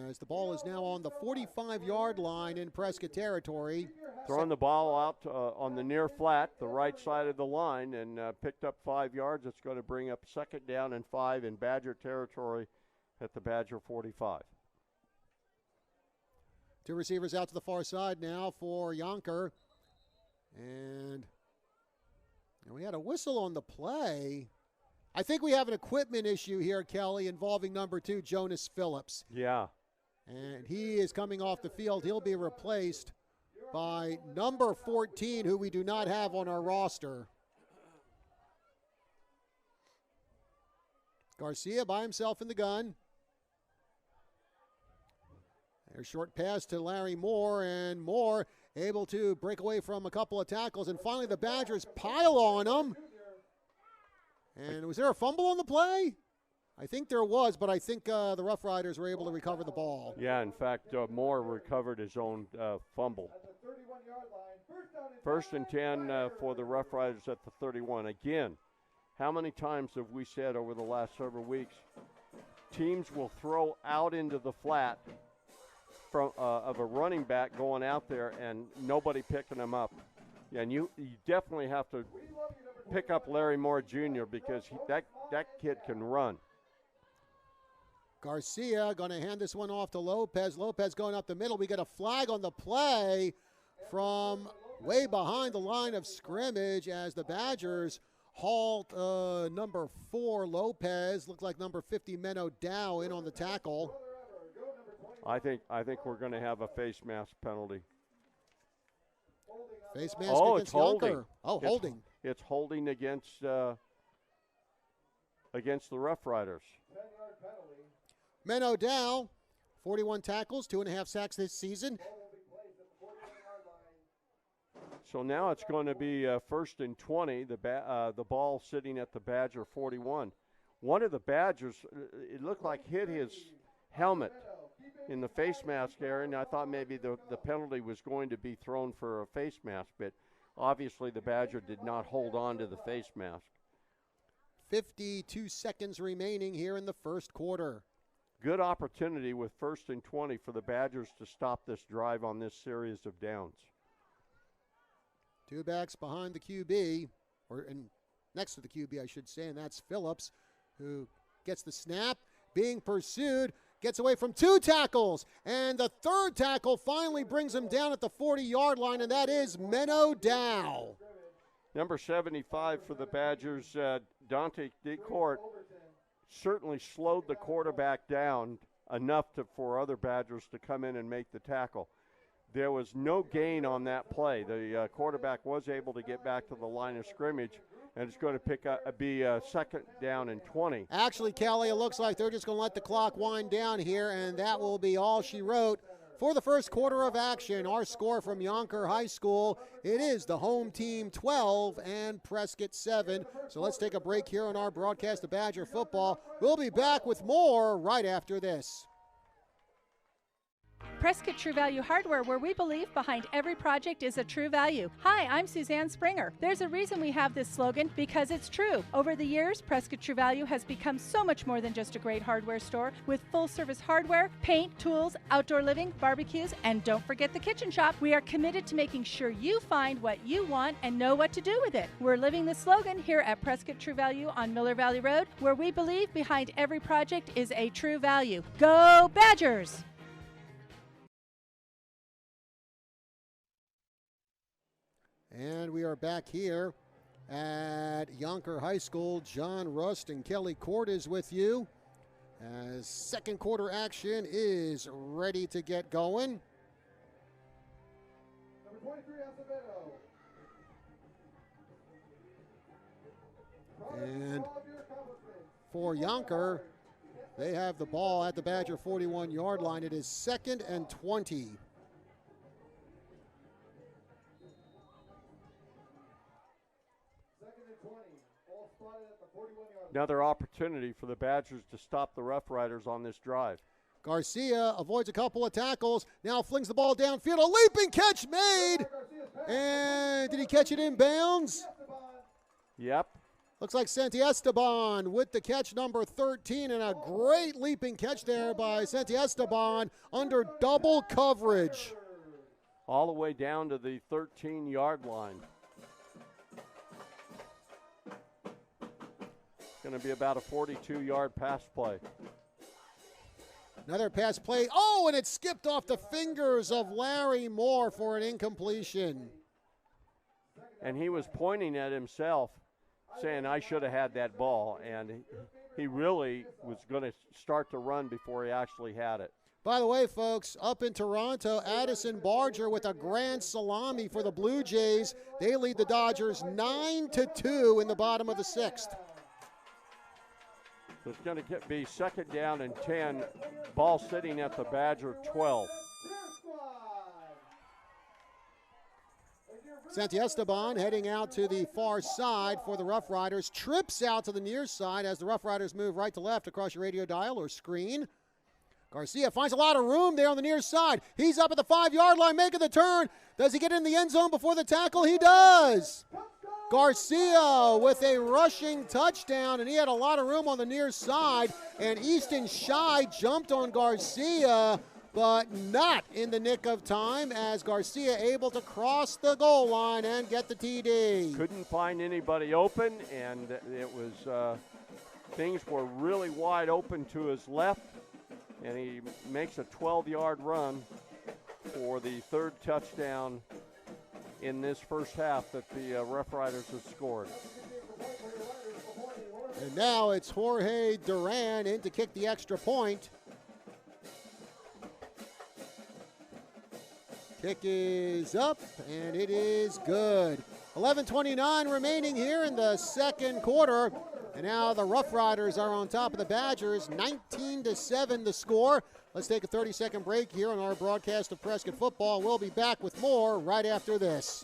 as the ball is now on the 45-yard line in Prescott territory. Throwing the ball out on the near flat, the right side of the line, and picked up 5 yards. It's going to bring up 2nd down and 5 in Badger territory at the Badger 45. 2 receivers out to the far side now for Youngker. And we had a whistle on the play. I think we have an equipment issue here, Kelly, involving number 2, Jonas Phillips. Yeah. And he is coming off the field. He'll be replaced by number 14, who we do not have on our roster. Garcia by himself in the gun. There's a short pass to Larry Moore, and Moore able to break away from a couple of tackles, and finally the Badgers pile on him. And was there a fumble on the play? I think there was, but I think the Rough Riders were able to recover the ball. Yeah, in fact, Moore recovered his own fumble. First and 10 for the Rough Riders at the 31. Again, how many times have we said over the last several weeks, teams will throw out into the flat from of a running back going out there and nobody picking them up. Yeah, and you definitely have to pick up Larry Moore Jr. because that kid can run. Garcia going to hand this one off to Lopez. Lopez going up the middle. We get a flag on the play from way behind the line of scrimmage as the Badgers halt number 4 Lopez. Looked like number 50 Menno Dow in on the tackle. I think we're going to have a face mask penalty. Face mask against Youngker. Holding. It's holding against the Rough Riders. Menno Dow, 41 tackles, 2.5 sacks this season. So now it's going to be first and 20. The ball sitting at the Badger 41. One of the Badgers, it looked like hit his helmet in the face mask area, and I thought maybe the penalty was going to be thrown for a face mask, but obviously the Badger did not hold on to the face mask. 52 seconds remaining here in the first quarter. Good opportunity with first and 20 for the Badgers to stop this drive on this series of downs. 2 backs behind the QB, and next to the QB, I should say, and that's Phillips, who gets the snap, being pursued, gets away from 2 tackles, and the 3rd tackle finally brings him down at the 40-yard line, and that is Menno Dow. Number 75 for the Badgers, Dante DeCourt, certainly slowed the quarterback down enough for other Badgers to come in and make the tackle. There was no gain on that play. The quarterback was able to get back to the line of scrimmage, and it's going to be a second down and 20. Actually, Kelly, it looks like they're just going to let the clock wind down here, and that will be all she wrote for the first quarter of action. Our score from Youngker High School, it is the home team 12 and Prescott 7. So let's take a break here on our broadcast of Badger football. We'll be back with more right after this. Prescott True Value Hardware, where we believe behind every project is a true value. Hi, I'm Suzanne Springer. There's a reason we have this slogan, because it's true. Over the years, Prescott True Value has become so much more than just a great hardware store with full-service hardware, paint, tools, outdoor living, barbecues, and don't forget the kitchen shop. We are committed to making sure you find what you want and know what to do with it. We're living the slogan here at Prescott True Value on Miller Valley Road, where we believe behind every project is a true value. Go Badgers! And we are back here at Youngker High School. John Rust and Kelly Court is with you as second quarter action is ready to get going. Number 23, Acevedo. And for Youngker, they have the ball at the Badger 41-yard line. It is 2nd and 20. Another opportunity for the Badgers to stop the Rough Riders on this drive. Garcia avoids a couple of tackles, now flings the ball downfield. A leaping catch made! And did he catch it in bounds? Yep. Looks like Santiesteban with the catch, number 13, and a great leaping catch there by Santiesteban under double coverage. All the way down to the 13-yard line. Going to be about a 42-yard pass play. Another pass play. Oh, and it skipped off the fingers of Larry Moore for an incompletion. And he was pointing at himself, saying, I should have had that ball. And he really was going to start to run before he actually had it. By the way, folks, up in Toronto, Addison Barger with a grand salami for the Blue Jays. They lead the Dodgers 9-2 in the bottom of the 6th. So it's going to be second down and 10. Ball sitting at the Badger 12. Santi Esteban heading out to the far side for the Rough Riders. Trips out to the near side as the Rough Riders move right to left across your radio dial or screen. Garcia finds a lot of room there on the near side. He's up at the 5-yard line making the turn. Does he get in the end zone before the tackle? He does. Garcia with a rushing touchdown, and he had a lot of room on the near side. And Easton Shy jumped on Garcia, but not in the nick of time as Garcia able to cross the goal line and get the TD. Couldn't find anybody open, and it was things were really wide open to his left. And he makes a 12-yard run for the third touchdown in this first half that the Rough Riders have scored. And now it's Jorge Duran in to kick the extra point. Kick is up, and it is good. 11:29 remaining here in the second quarter. And now the Rough Riders are on top of the Badgers, 19-7 the score. Let's take a 30-second break here on our broadcast of Prescott football. We'll be back with more right after this.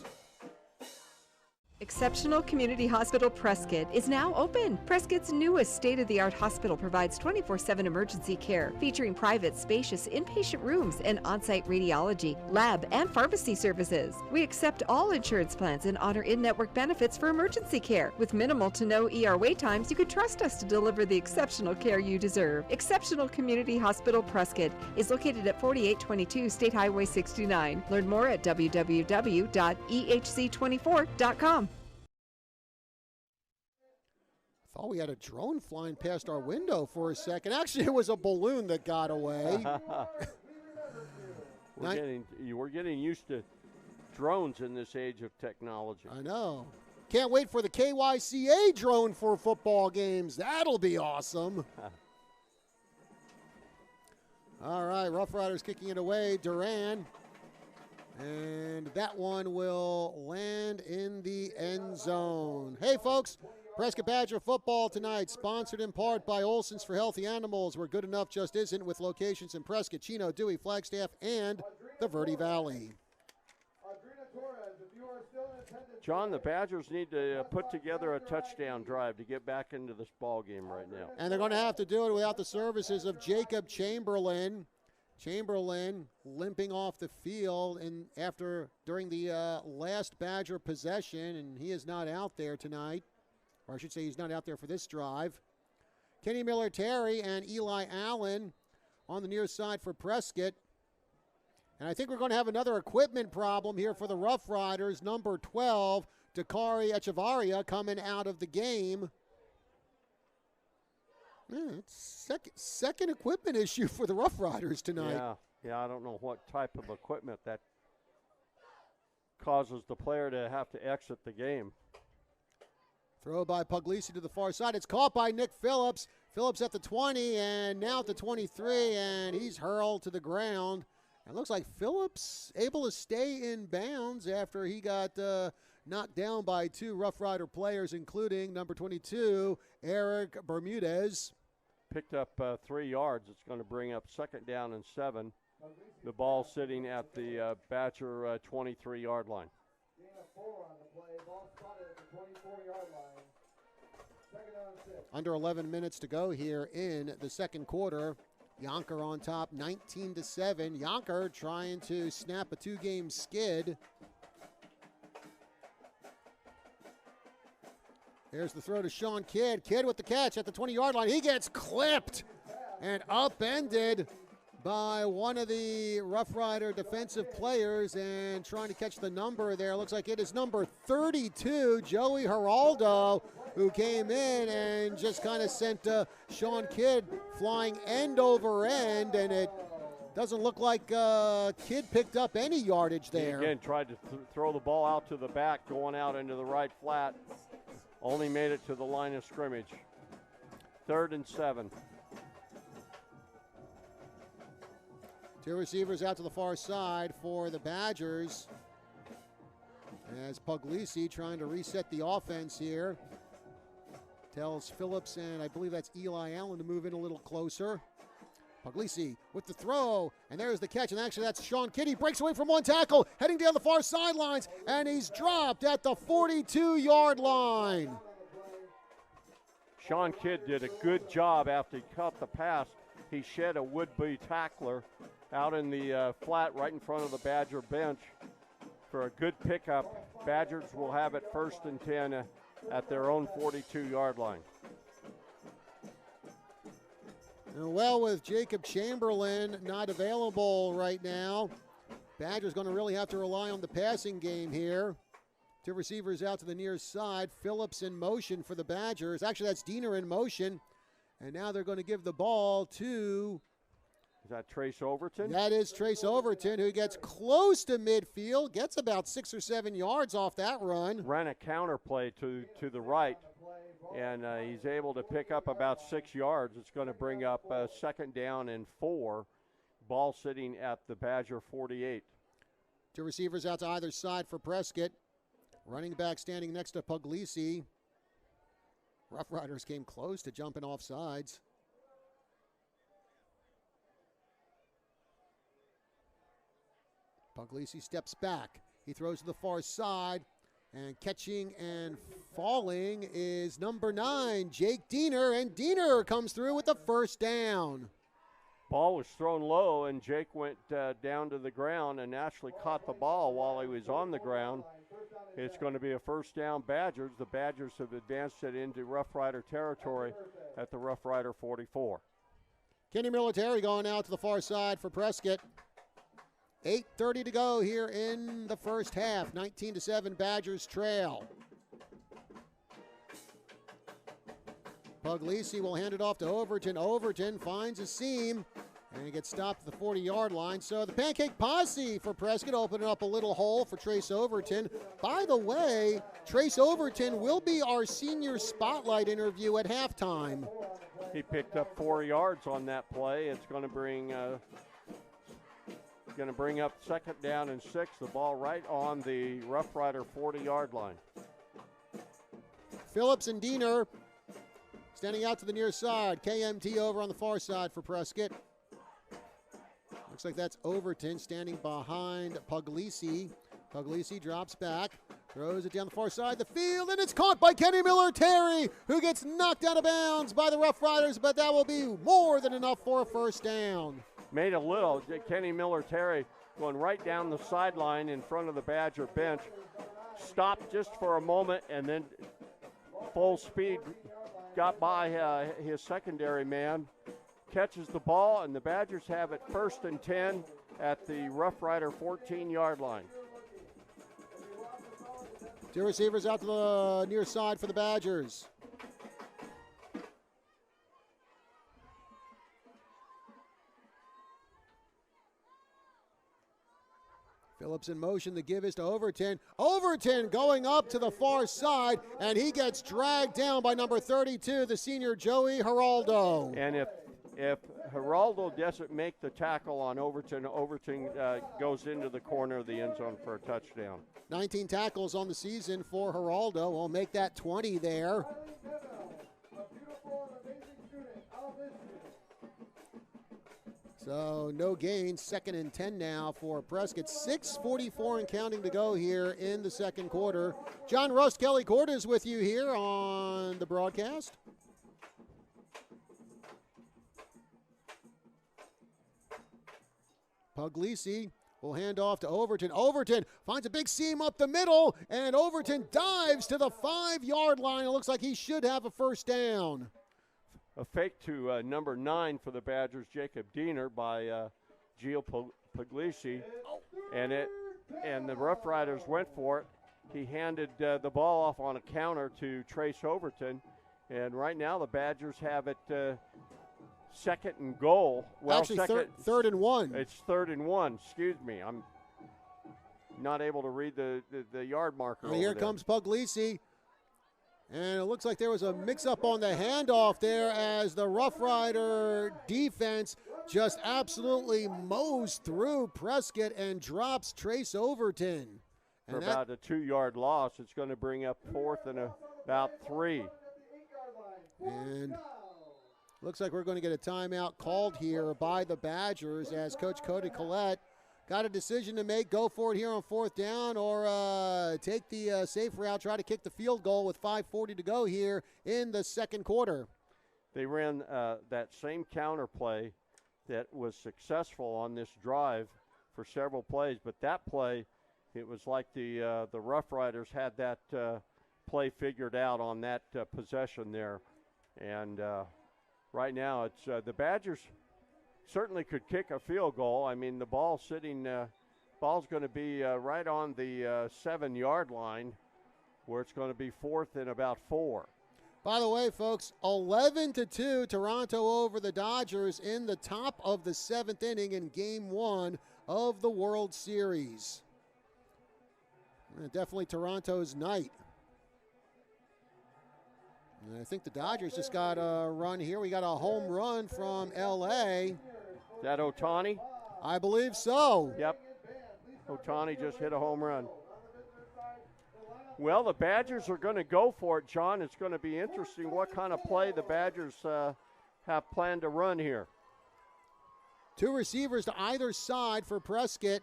Exceptional Community Hospital Prescott is now open. Prescott's newest state-of-the-art hospital provides 24/7 emergency care, featuring private, spacious inpatient rooms and on-site radiology, lab, and pharmacy services. We accept all insurance plans and honor in-network benefits for emergency care. With minimal to no ER wait times, you can trust us to deliver the exceptional care you deserve. Exceptional Community Hospital Prescott is located at 4822 State Highway 69. Learn more at www.ehc24.com. Thought we had a drone flying past our window for a second. Actually, it was a balloon that got away. We're getting used to drones in this age of technology. I know. Can't wait for the KYCA drone for football games. That'll be awesome. All right, Rough Riders kicking it away. Duran. And that one will land in the end zone. Hey, folks. Prescott Badger football tonight, sponsored in part by Olson's for Healthy Animals, where good enough just isn't, with locations in Prescott, Chino, Dewey, Flagstaff, and the Verde Valley. John, the Badgers need to put together a touchdown drive to get back into this ball game right now. And they're going to have to do it without the services of Jacob Chamberlain. Chamberlain limping off the field during the last Badger possession, and he is not out there tonight. Or I should say he's not out there for this drive. Kenny Miller-Terry and Eli Allen on the near side for Prescott. And I think we're going to have another equipment problem here for the Rough Riders. Number 12, Dakari Echevarria coming out of the game. Yeah, it's second equipment issue for the Rough Riders tonight. Yeah, I don't know what type of equipment that causes the player to have to exit the game. Throw by Puglisi to the far side. It's caught by Nick Phillips. Phillips at the 20 and now at the 23, and he's hurled to the ground. It looks like Phillips able to stay in bounds after he got knocked down by two Rough Rider players, including number 22, Eric Bermudez. Picked up 3 yards. It's going to bring up second down and 7. The ball sitting at the Badger 23-yard line. Under 11 minutes to go here in the second quarter. Youngker on top, 19-7. Youngker trying to snap a 2-game skid. Here's the throw to Sean Kidd. Kidd with the catch at the 20-yard line. He gets clipped and upended by one of the Rough Rider defensive players, and trying to catch the number there. Looks like it is number 32, Joey Geraldo, who came in and just kind of sent Sean Kidd flying end over end, and it doesn't look like Kidd picked up any yardage there. He again tried to throw the ball out to the back, going out into the right flat. Only made it to the line of scrimmage. 3rd and 7. Two receivers out to the far side for the Badgers. As Puglisi trying to reset the offense here. Tells Phillips and I believe that's Eli Allen to move in a little closer. Puglisi with the throw, and there's the catch, and actually that's Sean Kidd. He breaks away from one tackle, heading down the far sidelines, and he's dropped at the 42-yard line. Sean Kidd did a good job after he caught the pass. He shed a would-be tackler out in the flat right in front of the Badger bench for a good pickup. Badgers will have it 1st and 10 at their own 42-yard line. Well, with Jacob Chamberlain not available right now, Badgers going to really have to rely on the passing game here. Two receivers out to the near side. Phillips in motion for the Badgers. Actually, that's Diener in motion. And now they're going to give the ball to... Is that Trace Overton? That is Trace Overton, who gets close to midfield, gets about 6 or 7 yards off that run. Ran a counter play to the right, and he's able to pick up about 6 yards. It's going to bring up 2nd down and 4. Ball sitting at the Badger 48. Two receivers out to either side for Prescott. Running back standing next to Puglisi. Rough Riders came close to jumping off sides. Puglisi steps back. He throws to the far side. And catching and falling is number 9, Jake Diener. And Diener comes through with the 1st down. Ball was thrown low, and Jake went down to the ground and actually caught the ball while he was on the ground. It's going to be a 1st down Badgers. The Badgers have advanced it into Rough Rider territory at the Rough Rider 44. Kenny Military going out to the far side for Prescott. 8:30 to go here in the first half. 19-7 Badgers trail. Puglisi will hand it off to Overton. Overton finds a seam and he gets stopped at the 40-yard line. So the pancake posse for Prescott opening up a little hole for Trace Overton. By the way, Trace Overton will be our senior spotlight interview at halftime. He picked up 4 yards on that play. It's going to bring up 2nd down and 6. The ball right on the Rough Rider 40-yard line. Phillips and Diener standing out to the near side. KMT over on the far side for Prescott. Looks like that's Overton standing behind Puglisi. Puglisi drops back, throws it down the far side of the field, and it's caught by Kenny Miller-Terry, who gets knocked out of bounds by the Rough Riders, but that will be more than enough for a 1st down. Made a little. Kenny Miller-Terry going right down the sideline in front of the Badger bench. Stopped just for a moment and then full speed got by his secondary man. Catches the ball, and the Badgers have it 1st and 10 at the Rough Rider 14-yard line. Two receivers out to the near side for the Badgers. Phillips in motion. The give is to Overton. Overton going up to the far side, and he gets dragged down by number 32, the senior Joey Geraldo. And if Geraldo doesn't make the tackle on Overton, Overton goes into the corner of the end zone for a touchdown. 19 tackles on the season for Geraldo. We'll make that 20 there. So no gain, 2nd and 10 now for Prescott. 6:44 and counting to go here in the 2nd quarter. John Rust, Kelly Corda is with you here on the broadcast. Puglisi will hand off to Overton. Overton finds a big seam up the middle, and Overton dives to the 5-yard line. It looks like he should have a 1st down. A fake to number 9 for the Badgers, Jacob Diener, by Gio Puglisi, and the Rough Riders went for it. He handed the ball off on a counter to Trace Overton, and right now the Badgers have it 2nd and goal. Well, actually, 3rd and 1. It's 3rd and 1. Excuse me, I'm not able to read the yard marker. Well, here comes Puglisi. And it looks like there was a mix-up on the handoff there as the Rough Rider defense just absolutely mows through Prescott and drops Trace Overton. For about a 2-yard loss, it's going to bring up 4th and about 3. And looks like we're going to get a timeout called here by the Badgers as Coach Cody Collette got a decision to make. Go for it here on 4th down or take the safe route, try to kick the field goal with 5:40 to go here in the second quarter. They ran that same counter play that was successful on this drive for several plays, but that play, it was like the Rough Riders had that play figured out on that possession there. And right now it's the Badgers certainly could kick a field goal. I mean, the ball's going to be right on the 7-yard line where it's going to be 4th and about 4. By the way, folks, 11-2, Toronto over the Dodgers in the top of the 7th inning in Game 1 of the World Series. Definitely Toronto's night. And I think the Dodgers just got a run here. We got a home run from L.A. Is that Otani? I believe so. Yep. Otani just hit a home run. Well, the Badgers are going to go for it, John. It's going to be interesting what kind of play the Badgers have planned to run here. 2 receivers to either side for Prescott.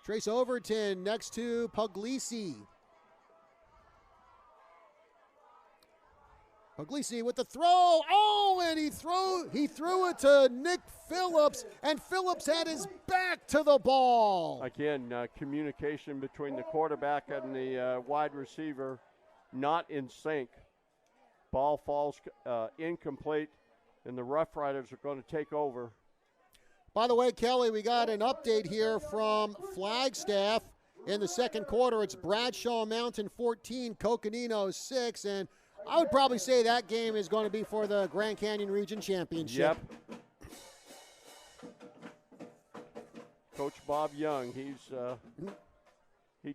Trace Overton next to Puglisi. Puglisi with the throw. Oh, and he threw it to Nick Phillips, and Phillips had his back to the ball. Again, communication between the quarterback and the wide receiver not in sync. Ball falls incomplete, and the Rough Riders are going to take over. By the way, Kelly, we got an update here from Flagstaff. In the second quarter, it's Bradshaw Mountain 14, Coconino 6, and I would probably say that game is going to be for the Grand Canyon Region Championship. Yep. Coach Bob Young, he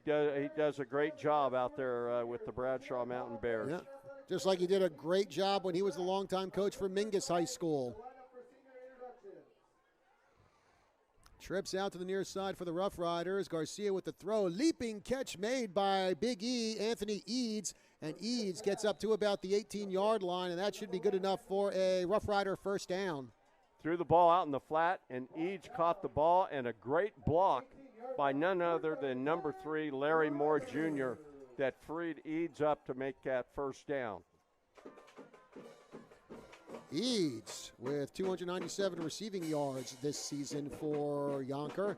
does a great job out there with the Bradshaw Mountain Bears. Yeah. Just like he did a great job when he was the longtime coach for Mingus High School. Trips out to the near side for the Rough Riders. Garcia with the throw. Leaping catch made by Big E, Anthony Eads. And Eads gets up to about the 18-yard line, and that should be good enough for a Rough Rider first down. Threw the ball out in the flat, and Eads caught the ball, and a great block by none other than number 3, Larry Moore Jr., that freed Eads up to make that first down. Eads with 297 receiving yards this season for Youngker.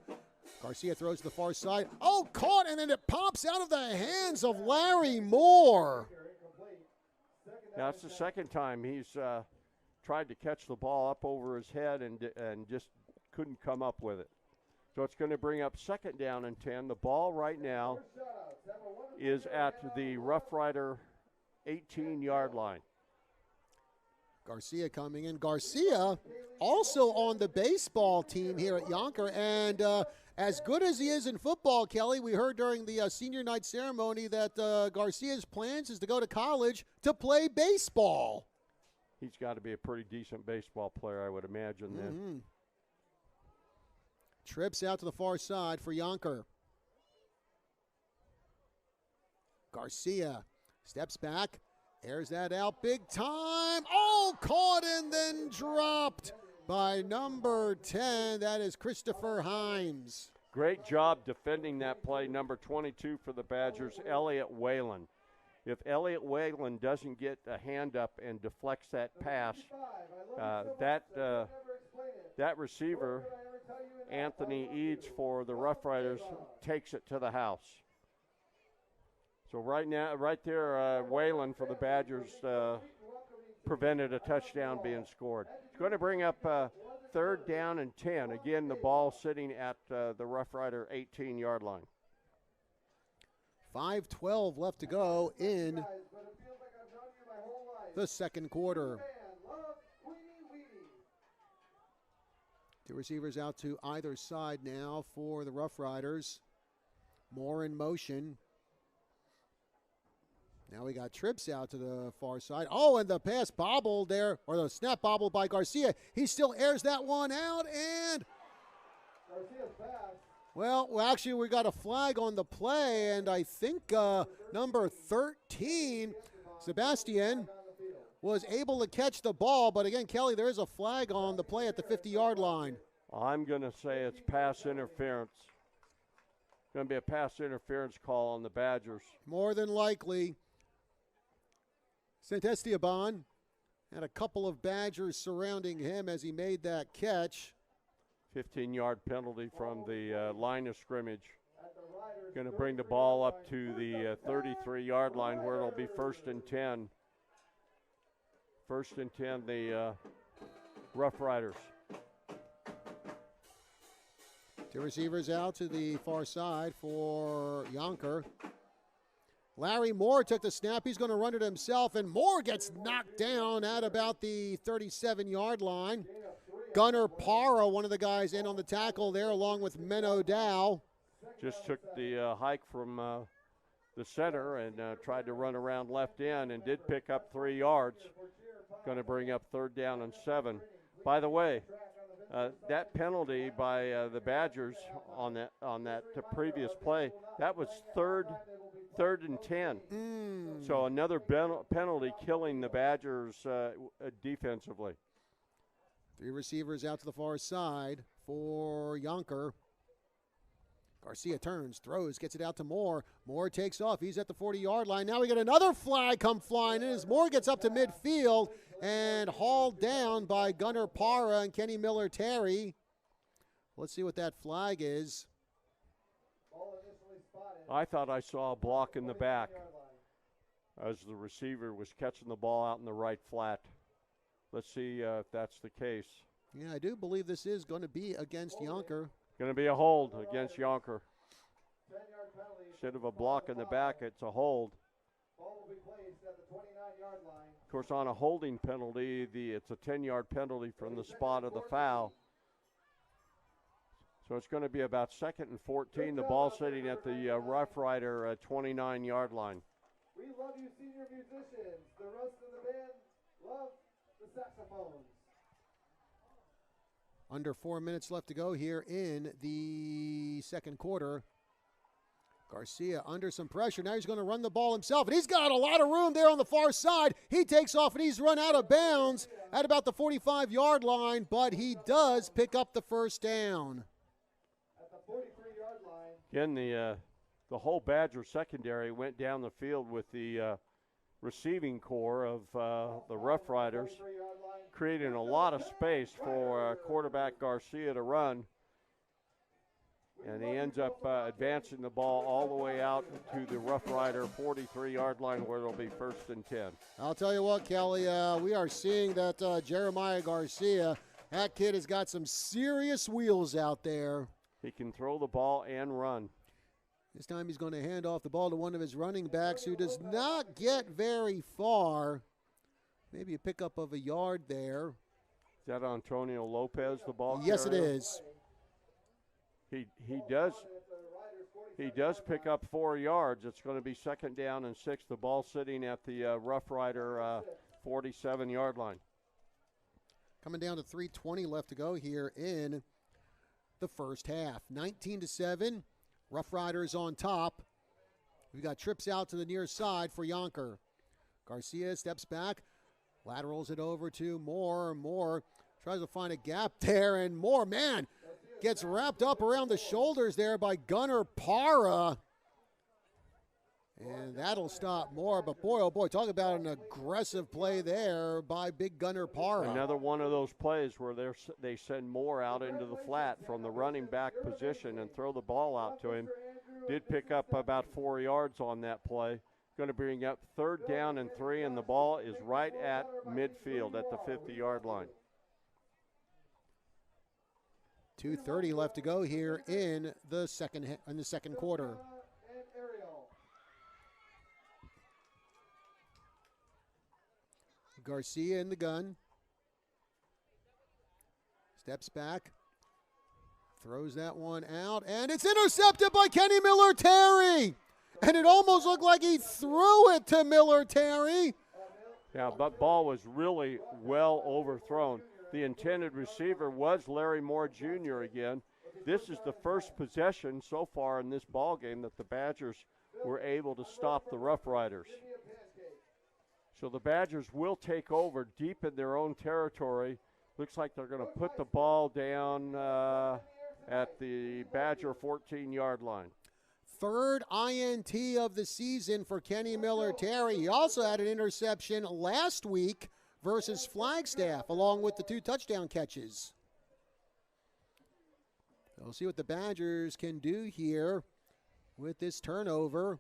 Garcia throws to the far side. Oh, caught, and then it pops out of the hands of Larry Moore. Now, it's the second time he's tried to catch the ball up over his head and just couldn't come up with it. So it's going to bring up 2nd down and 10. The ball right now is at the Rough Rider 18-yard line. Garcia coming in. Garcia also on the baseball team here at Youngker, and as good as he is in football, Kelly, we heard during the senior night ceremony that Garcia's plans is to go to college to play baseball. He's got to be a pretty decent baseball player, I would imagine then. Mm-hmm. Trips out to the far side for Youngker. Garcia steps back, airs that out big time. Oh, caught and then dropped by number 10. That is Christopher Himes. Great job defending that play, number 22 for the Badgers, Elliott Whalen. If Elliott Whalen doesn't get a hand up and deflects that pass, that receiver, Anthony Eads for the Rough Riders, takes it to the house. So right there, Whalen for the Badgers prevented a touchdown being scored. It's going to bring up 3rd down and 10. Again, the ball sitting at the Rough Rider 18-yard line. 5:12 left to go in the second quarter. 2 receivers out to either side now for the Rough Riders. Moore in motion. Now we got trips out to the far side. Oh, and the pass bobbled there, or the snap bobbled by Garcia. He still airs that one out, and well, actually, we got a flag on the play, and I think number 13, Sebastian, was able to catch the ball. But again, Kelly, there is a flag on the play at the 50-yard line. I'm going to say it's pass interference. Going to be a pass interference call on the Badgers. More than likely. Saint Esteban had a couple of Badgers surrounding him as he made that catch. 15-yard penalty from the line of scrimmage. Going to bring the ball up to the 33-yard line where it'll be 1st and 10. 1st and 10, the Rough Riders. Two receivers out to the far side for Youngker. Larry Moore took the snap. He's going to run it himself, and Moore gets knocked down at about the 37-yard line. Gunnar Parra, one of the guys in on the tackle there, along with Menno Dow. Just took the hike from the center and tried to run around left end and did pick up 3 yards. Going to bring up 3rd down and 7. By the way, that penalty by the Badgers on that previous play, that was third and 10. So another penalty killing the Badgers defensively. 3 receivers out to the far side for Youngker. Garcia turns, throws, gets it out to Moore. Moore takes off. He's at the 40-yard line. Now we get another flag come flying in as Moore gets up to midfield and hauled down by Gunnar Parra and Kenny Miller-Terry. Let's see what that flag is. I thought I saw a block in the back as the receiver was catching the ball out in the right flat. Let's see if that's the case. Yeah, I do believe this is going to be against Youngker. Going to be a hold against Youngker. Instead of a block in the back, it's a hold. Of course, on a holding penalty, it's a 10-yard penalty from the spot of the foul. So it's going to be about 2nd and 14. The ball sitting at the Rough Rider 29-yard line. We love you, senior musicians. The rest of the band love the saxophones. Under 4 minutes left to go here in the second quarter. Garcia under some pressure. Now he's going to run the ball himself, and he's got a lot of room there on the far side. He takes off, and he's run out of bounds at about the 45-yard line, but he does pick up the 1st down. At the 43-yard line. Again, the whole Badger secondary went down the field with the receiving core of the Rough Riders, creating a lot of space for quarterback Garcia to run. And he ends up advancing the ball all the way out to the Rough Rider 43-yard line where it'll be 1st and 10. I'll tell you what, Kelly, we are seeing that Jeremiah Garcia, that kid has got some serious wheels out there. He can throw the ball and run. This time he's going to hand off the ball to one of his running backs who does not get very far. Maybe a pickup of a yard there. Is that Antonio Lopez, the ball carrier? Yes, it is. He does pick up 4 yards. It's going to be 2nd down and 6. The ball sitting at the Rough Rider 47-yard line. Coming down to 3:20 left to go here in the first half. 19-7. Rough Riders on top. We've got trips out to the near side for Youngker. Garcia steps back, laterals it over to Moore. Moore tries to find a gap there, and Moore, man, gets wrapped up around the shoulders there by Gunnar Parra. And that'll stop Moore. But boy, oh boy, talk about an aggressive play there by big Gunnar Parra. Another one of those plays where they send Moore out into the flat from the running back position and throw the ball out to him. Did pick up about 4 yards on that play. Going to bring up 3rd down and 3, and the ball is right at midfield at the 50-yard line. 2:30 left to go here in the second quarter. Garcia in the gun. Steps back. Throws that one out, and it's intercepted by Kenny Miller-Terry. and it almost looked like he threw it to Miller Terry. Yeah, but ball was really well overthrown. The intended receiver was Larry Moore Jr. again. This is the first possession so far in this ball game that the Badgers were able to stop the Rough Riders. So the Badgers will take over deep in their own territory. Looks like they're going to put the ball down at the Badger 14-yard line. Third INT of the season for Kenny Miller Terry. He also had an interception last week versus Flagstaff, along with the 2 touchdown catches. We'll see what the Badgers can do here with this turnover.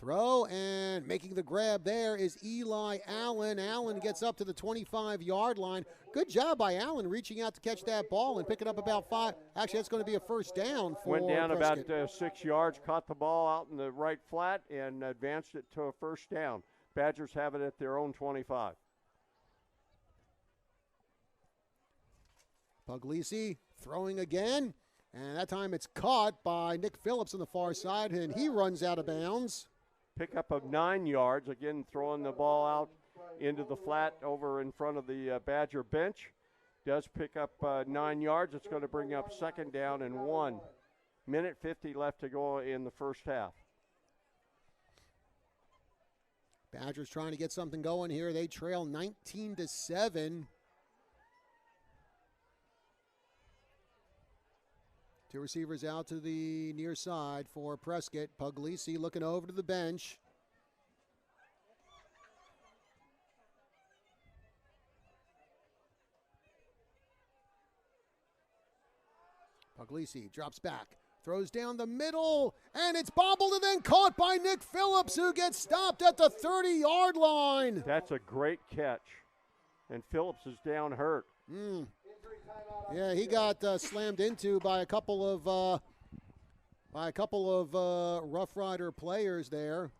Throw, and making the grab there is Eli Allen. Allen gets up to the 25-yard line. Good job by Allen reaching out to catch that ball and picking up about 5. Actually, that's going to be a first down for Went down Prescott. about 6 yards, caught the ball out in the right flat, and advanced it to a first down. Badgers have it at their own 25. Puglisi throwing again, and that time it's caught by Nick Phillips on the far side, and he runs out of bounds. Pickup of 9 yards, again throwing the ball out into the flat over in front of the Badger bench. Does pick up 9 yards. It's going to bring up second down and 1. Minute 50 left to go in the first half. Badgers trying to get something going here. They trail 19-7. 2 receivers out to the near side for Prescott. Puglisi looking over to the bench. Puglisi drops back, throws down the middle, and it's bobbled and then caught by Nick Phillips, who gets stopped at the 30-yard line. That's a great catch, and Phillips is down hurt. Yeah, he got slammed into by a couple of Rough Rider players there.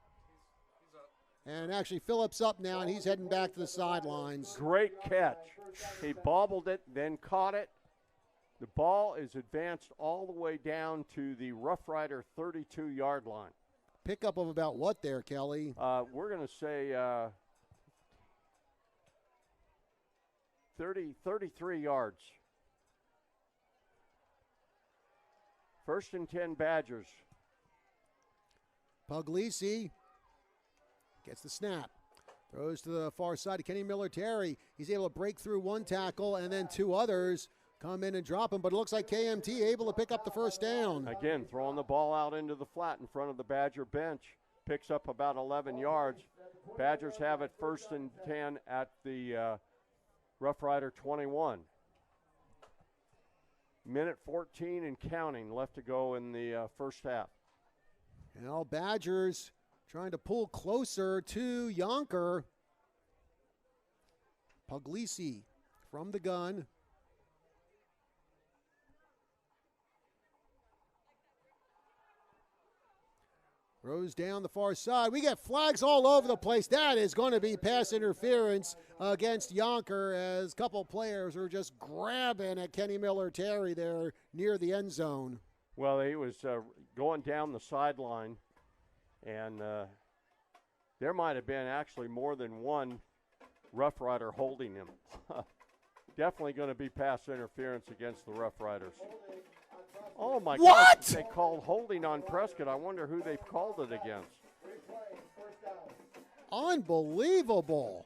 And actually, Phillips up now, and he's heading back to the sidelines. Great catch. He bobbled it, then caught it. The ball is advanced all the way down to the Rough Rider 32-yard line. Pickup of about what there, Kelly? We're going to say 33 yards. First and 10 Badgers. Puglisi gets the snap. Throws to the far side to Kenny Miller Terry. He's able to break through 1 tackle, and then 2 others come in and drop him. But it looks like KMT able to pick up the first down. Again, throwing the ball out into the flat in front of the Badger bench. Picks up about 11 yards. Badgers have it first and 10 at the Rough Rider 21. Minute 14 and counting left to go in the first half. Now Badgers trying to pull closer to Youngker. Puglisi from the gun. Throws down the far side. We get flags all over the place. That is going to be pass interference against Youngker, as a couple players are just grabbing at Kenny Miller Terry there near the end zone. Well, he was going down the sideline, and there might have been actually more than one Rough Rider holding him. Definitely going to be pass interference against the Rough Riders. Oh, my what? gosh, they called holding on Prescott. I wonder who they called it against. Unbelievable.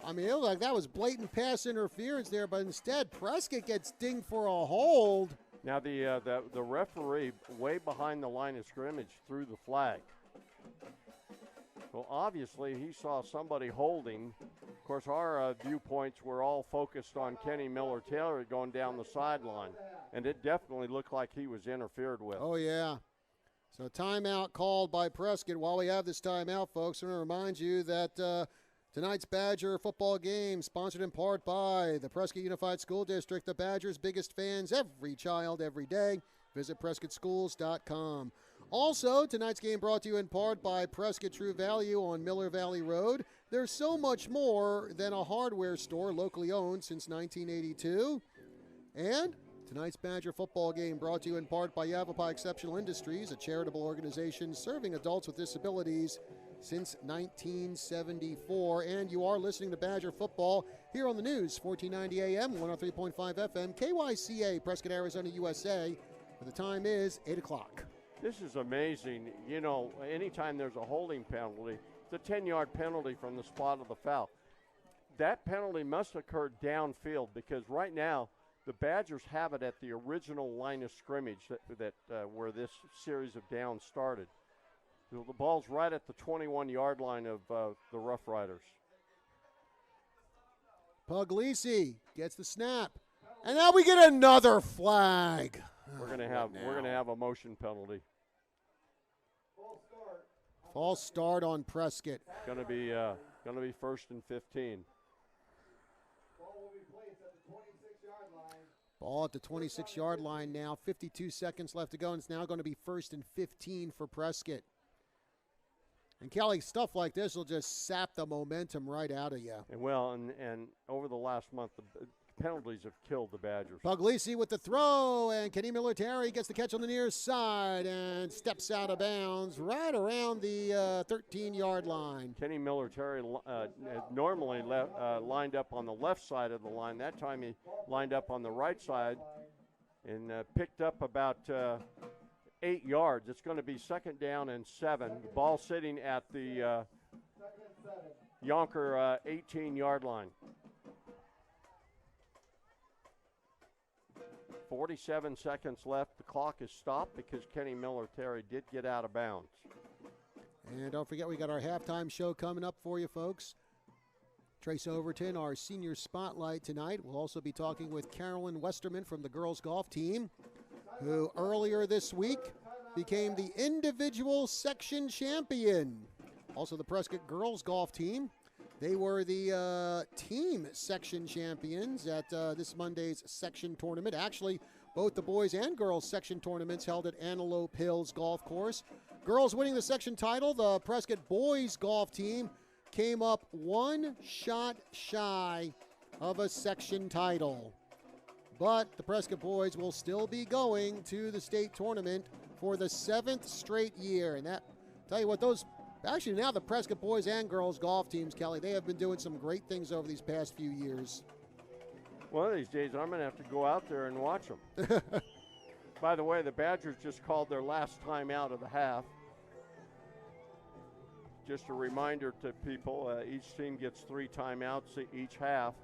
I mean, it looked like that was blatant pass interference there, but instead Prescott gets dinged for a hold. Now the referee way behind the line of scrimmage threw the flag. Well, obviously he saw somebody holding. Of course, our viewpoints were all focused on Kenny Miller Taylor going down the sideline, and it definitely looked like he was interfered with. Oh, yeah. So timeout called by Prescott. While we have this timeout, folks, I want to remind you that tonight's Badger football game sponsored in part by the Prescott Unified School District, the Badgers' biggest fans, every child, every day. Visit PrescottSchools.com. Also, tonight's game brought to you in part by Prescott True Value on Miller Valley Road. There's so much more than a hardware store locally owned since 1982. And tonight's Badger football game brought to you in part by Yavapai Exceptional Industries, a charitable organization serving adults with disabilities since 1974. And you are listening to Badger football here on the news, 1490 AM, 103.5 FM, KYCA, Prescott, Arizona, USA, where the time is 8 o'clock. This is amazing. You know, anytime there's a holding penalty, it's a 10-yard penalty from the spot of the foul. That penalty must occur downfield because right now the Badgers have it at the original line of scrimmage that where this series of downs started. The ball's right at the 21-yard line of the Rough Riders. Puglisi gets the snap, and now we get another flag. We're gonna have a motion penalty. False start on Prescott. Gonna be first and 15. Ball at the 26-yard line now. 52 seconds left to go, and it's now going to be first and 15 for Prescott. And Kelly, stuff like this will just sap the momentum right out of you. And over the last month, the penalties have killed the Badgers. Puglisi with the throw, and Kenny Military gets the catch on the near side and steps out of bounds right around the 13-yard line. Kenny Military normally lined up on the left side of the line. That time he lined up on the right side and picked up about 8 yards. It's going to be second down and 7. The ball sitting at the Youngker 18-yard line. 47 seconds left. The clock is stopped because Kenny Military did get out of bounds. And don't forget, we got our halftime show coming up for you, folks. Trace Overton, our senior spotlight tonight. We'll also be talking with Carolyn Westerman from the girls golf team, who earlier this week became the individual section champion. Also the Prescott girls golf team. They were the team section champions at this Monday's section tournament. Actually, both the boys and girls section tournaments held at Antelope Hills Golf Course. Girls winning the section title, the Prescott boys golf team came up one shot shy of a section title. But the Prescott boys will still be going to the state tournament for the 7th straight year. And that, tell you what, actually, now the Prescott boys and girls golf teams, Kelly, they have been doing some great things over these past few years. One of these days, I'm going to have to go out there and watch them. By the way, the Badgers just called their last time out of the half. Just a reminder to people, each team gets 3 timeouts each half.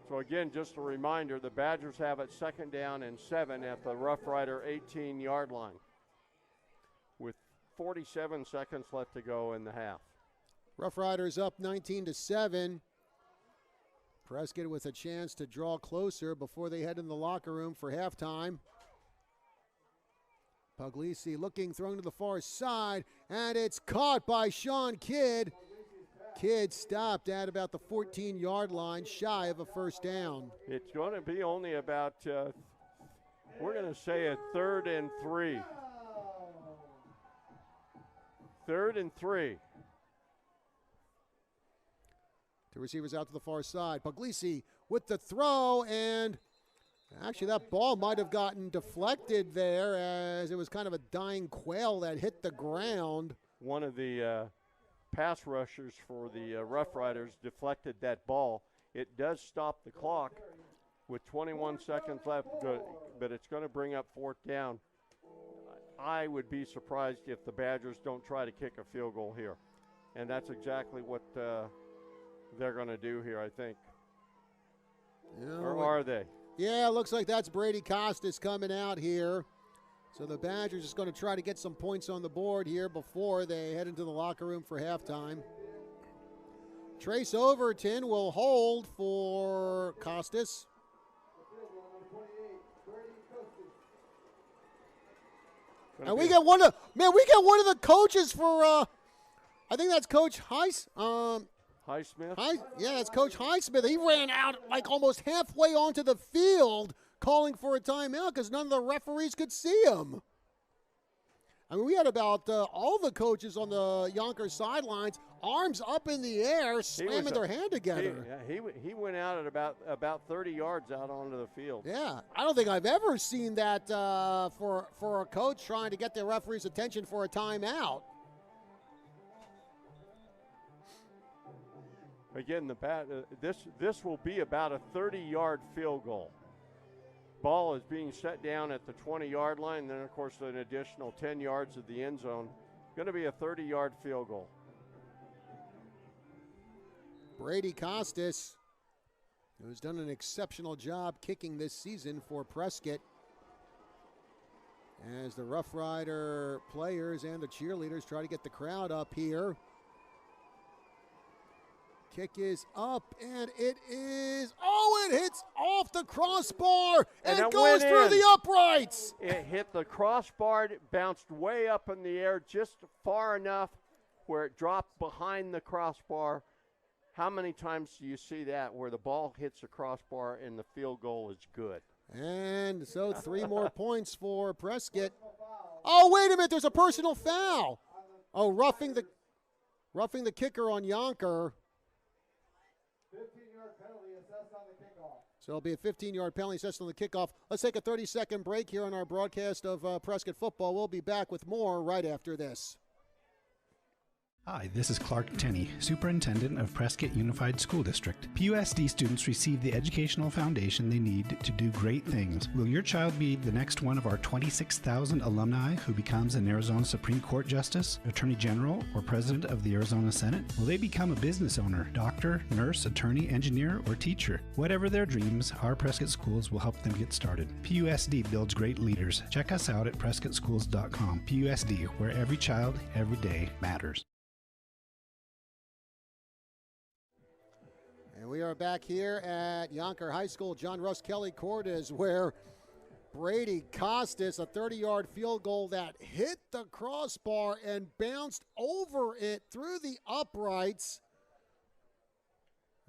So again, just a reminder, the Badgers have it second down and 7 at the Rough Rider 18-yard line, with 47 seconds left to go in the half. Rough Riders up 19-7. Prescott with a chance to draw closer before they head in the locker room for halftime. Puglisi looking, thrown to the far side, and it's caught by Sean Kidd. Kidd stopped at about the 14-yard line, shy of a first down. It's going to be only about, we're going to say a 3rd and 3. 3rd and 3. Two receivers out to the far side. Puglisi with the throw, and actually that ball might have gotten deflected there as it was kind of a dying quail that hit the ground. One of the pass rushers for the Rough Riders deflected that ball. It does stop the clock with 21 seconds left, but it's going to bring up 4th down. I would be surprised if the Badgers don't try to kick a field goal here. And that's exactly what they're going to do here, I think. Or are they? Yeah, it looks like that's Brady Costas coming out here. So the Badgers just going to try to get some points on the board here before they head into the locker room for halftime. Trace Overton will hold for Costas. And we get one of the coaches for I think that's Coach Highsmith. Yeah, that's Coach Highsmith. He ran out like almost halfway onto the field calling for a timeout because none of the referees could see him. I mean, we had about all the coaches on the Yonkers sidelines, arms up in the air, slamming their hand together. He went out at about 30 yards out onto the field. Yeah, I don't think I've ever seen that for a coach trying to get the referee's attention for a timeout. Again, this will be about a 30-yard field goal. Ball is being set down at the 20-yard line, and then, of course, an additional 10 yards of the end zone. Going to be a 30-yard field goal. Brady Costas, who's done an exceptional job kicking this season for Prescott, as the Rough Rider players and the cheerleaders try to get the crowd up here. Kick is up, and it is, it hits off the crossbar and goes through the uprights. It hit the crossbar, it bounced way up in the air just far enough where it dropped behind the crossbar. How many times do you see that where the ball hits the crossbar and the field goal is good? And so 3 more points for Prescott. Oh, wait a minute, there's a personal foul. Oh, roughing the kicker on Youngker. 15-yard penalty assessed on the kickoff. So it'll be a 15-yard penalty assessed on the kickoff. Let's take a 30-second break here on our broadcast of Prescott football. We'll be back with more right after this. Hi, this is Clark Tenney, Superintendent of Prescott Unified School District. PUSD students receive the educational foundation they need to do great things. Will your child be the next one of our 26,000 alumni who becomes an Arizona Supreme Court Justice, Attorney General, or President of the Arizona Senate? Will they become a business owner, doctor, nurse, attorney, engineer, or teacher? Whatever their dreams, our Prescott schools will help them get started. PUSD builds great leaders. Check us out at PrescottSchools.com. PUSD, where every child, every day matters. And we are back here at Youngker High School, John Russ Kelly Court, is where Brady Costas, a 30-yard field goal that hit the crossbar and bounced over it through the uprights.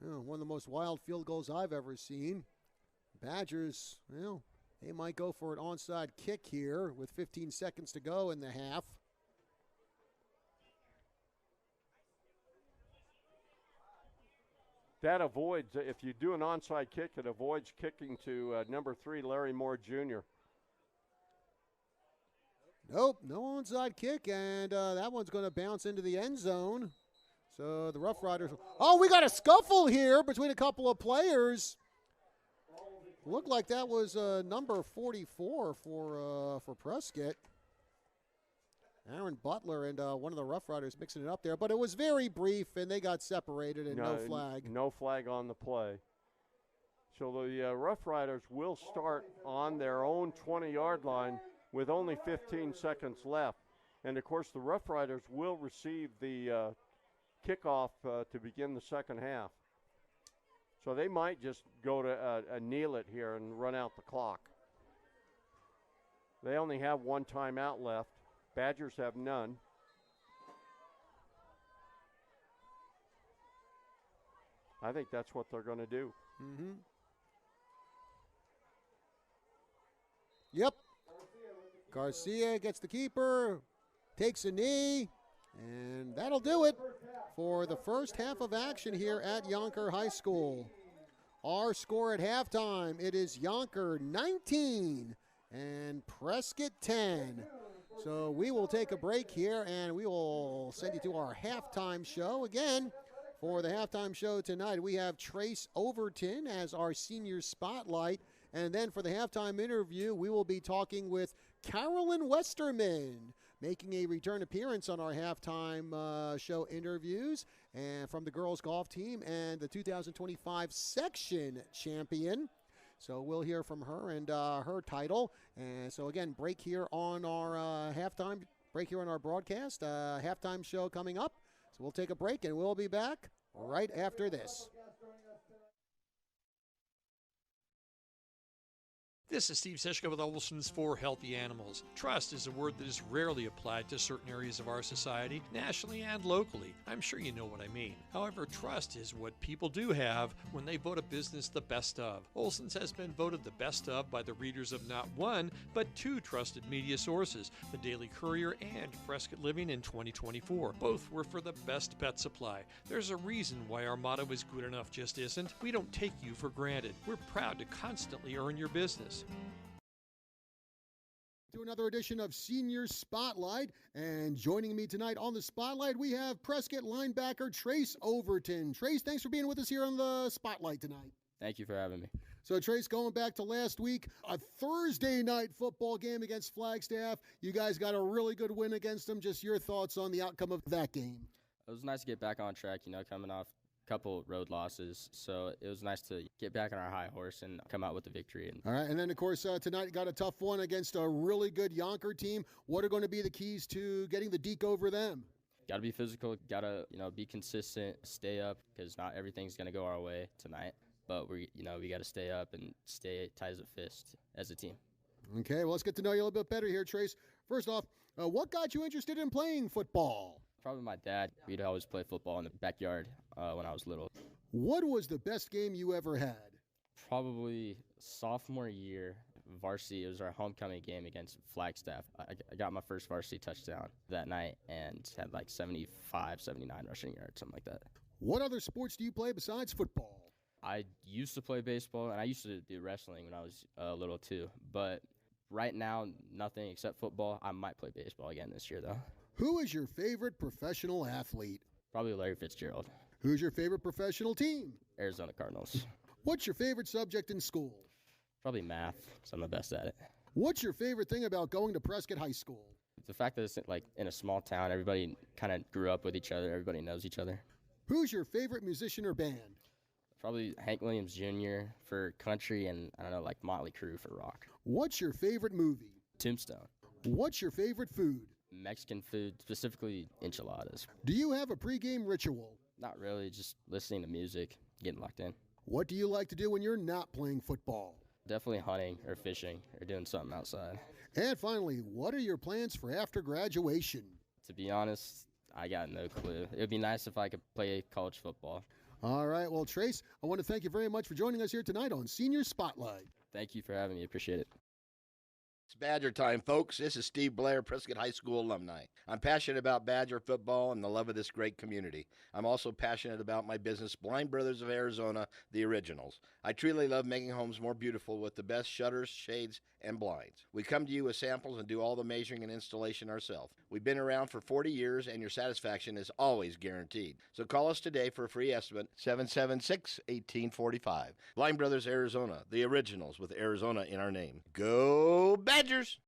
One of the most wild field goals I've ever seen. Badgers, they might go for an onside kick here with 15 seconds to go in the half. That avoids, if you do an onside kick, it avoids kicking to number 3, Larry Moore Jr. Nope, no onside kick, and that one's going to bounce into the end zone. So the Rough Riders, we got a scuffle here between a couple of players. Looked like that was number 44 for Prescott. Aaron Butler and one of the Rough Riders mixing it up there. But it was very brief, and they got separated and no flag. No flag on the play. So the Rough Riders will start on their own 20-yard line with only 15 seconds left. And, of course, the Rough Riders will receive the kickoff to begin the second half. So they might just go to kneel it here and run out the clock. They only have one timeout left. Badgers have none. I think that's what they're going to do. Mm-hmm. Yep. Garcia gets the keeper, takes a knee, and that'll do it for the first half of action here at Youngker High School. Our score at halftime, it is Youngker 19 and Prescott 10. So we will take a break here, and we will send you to our halftime show. Again, for the halftime show tonight, we have Trace Overton as our senior spotlight. And then for the halftime interview, we will be talking with Carolyn Westerman, making a return appearance on our halftime show interviews, and from the girls golf team and the 2025 section champion. So we'll hear from her and her title. And so, again, break here on our break here on our broadcast. Halftime show coming up. So we'll take a break, and we'll be back right after this. This is Steve Sishka with Olson's for Healthy Animals. Trust is a word that is rarely applied to certain areas of our society, nationally and locally. I'm sure you know what I mean. However, trust is what people do have when they vote a business the best of. Olson's has been voted the best of by the readers of not one, but two trusted media sources, the Daily Courier and Prescott Living in 2024. Both were for the best pet supply. There's a reason why our motto is good enough just isn't. We don't take you for granted. We're proud to constantly earn your business. To another edition of Senior Spotlight, and joining me tonight on the Spotlight, we have Prescott linebacker Trace Overton. Trace, thanks for being with us here on the Spotlight tonight. Thank you for having me. So, Trace, going back to last week, a Thursday night football game against Flagstaff. You guys got a really good win against them. Just your thoughts on the outcome of that game. It was nice to get back on track, coming off couple road losses, so it was nice to get back on our high horse and come out with the victory. All right, and then of course tonight got a tough one against a really good Youngker team. What are going to be the keys to getting the deke over them? Got to be physical, got to be consistent, stay up, because not everything's going to go our way tonight, but we got to stay up and stay tight as a fist as a team. Okay, well, let's get to know you a little bit better here, Trace. First off, what got you interested in playing football? Probably my dad. We'd always play football in the backyard when I was little. What was the best game you ever had? Probably sophomore year, varsity. It was our homecoming game against Flagstaff. I got my first varsity touchdown that night and had like 75, 79 rushing yards, something like that. What other sports do you play besides football? I used to play baseball, and I used to do wrestling when I was little too. But right now, nothing except football. I might play baseball again this year, though. Who is your favorite professional athlete? Probably Larry Fitzgerald. Who's your favorite professional team? Arizona Cardinals. What's your favorite subject in school? Probably math, because I'm the best at it. What's your favorite thing about going to Prescott High School? The fact that it's like in a small town, everybody kind of grew up with each other, everybody knows each other. Who's your favorite musician or band? Probably Hank Williams Jr. for country and, like Motley Crue for rock. What's your favorite movie? Tombstone. What's your favorite food? Mexican food, specifically enchiladas. Do you have a pregame ritual? Not really, just listening to music, getting locked in. What do you like to do when you're not playing football? Definitely hunting or fishing or doing something outside. And finally, what are your plans for after graduation? To be honest, I got no clue. It would be nice if I could play college football. All right, well, Trace, I want to thank you very much for joining us here tonight on Senior Spotlight. Thank you for having me. Appreciate it. It's Badger time, folks. This is Steve Blair, Prescott High School alumni. I'm passionate about Badger football and the love of this great community. I'm also passionate about my business, Blind Brothers of Arizona, the Originals. I truly love making homes more beautiful with the best shutters, shades, and blinds. We come to you with samples and do all the measuring and installation ourselves. We've been around for 40 years, and your satisfaction is always guaranteed. So call us today for a free estimate, 776-1845. Blind Brothers Arizona, the Originals, with Arizona in our name. Go Badgers!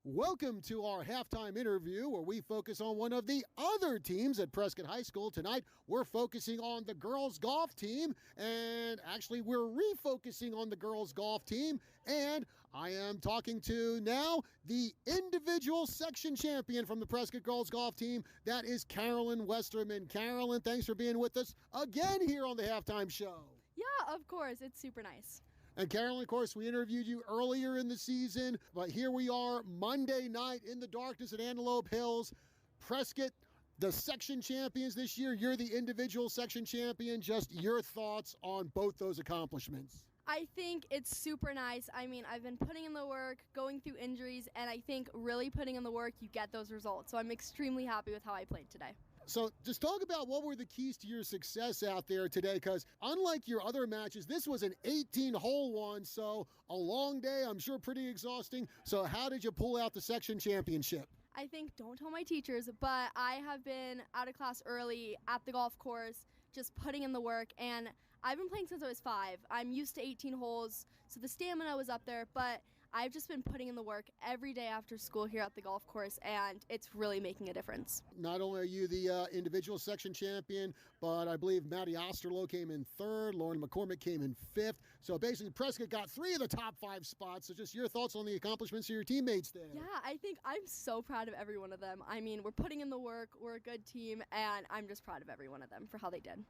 Welcome to our halftime interview where we focus on one of the other teams at Prescott High School. Tonight, we're focusing on the girls golf team, and actually we're refocusing on the girls golf team, and I am talking to now the individual section champion from the Prescott girls golf team. That is Carolyn Westerman. Carolyn, thanks for being with us again here on the halftime show. Yeah, of course. It's super nice. And Carolyn, of course, we interviewed you earlier in the season, but here we are Monday night in the darkness at Antelope Hills. Prescott, the section champions this year. You're the individual section champion. Just your thoughts on both those accomplishments. I think it's super nice. I mean, I've been putting in the work, going through injuries, and I think really putting in the work, you get those results. So I'm extremely happy with how I played today. So just talk about what were the keys to your success out there today, because unlike your other matches, this was an 18-hole one, so a long day, I'm sure pretty exhausting. So how did you pull out the section championship? I think, don't tell my teachers, but I have been out of class early at the golf course, just putting in the work, and I've been playing since I was 5. I'm used to 18 holes, so the stamina was up there, but I've just been putting in the work every day after school here at the golf course, and it's really making a difference. Not only are you the individual section champion, but I believe Maddie Osterloh came in 3rd, Lauren McCormick came in 5th. So basically, Prescott got 3 of the top 5 spots. So just your thoughts on the accomplishments of your teammates there. Yeah, I think I'm so proud of every one of them. I mean, we're putting in the work, we're a good team, and I'm just proud of every one of them for how they did.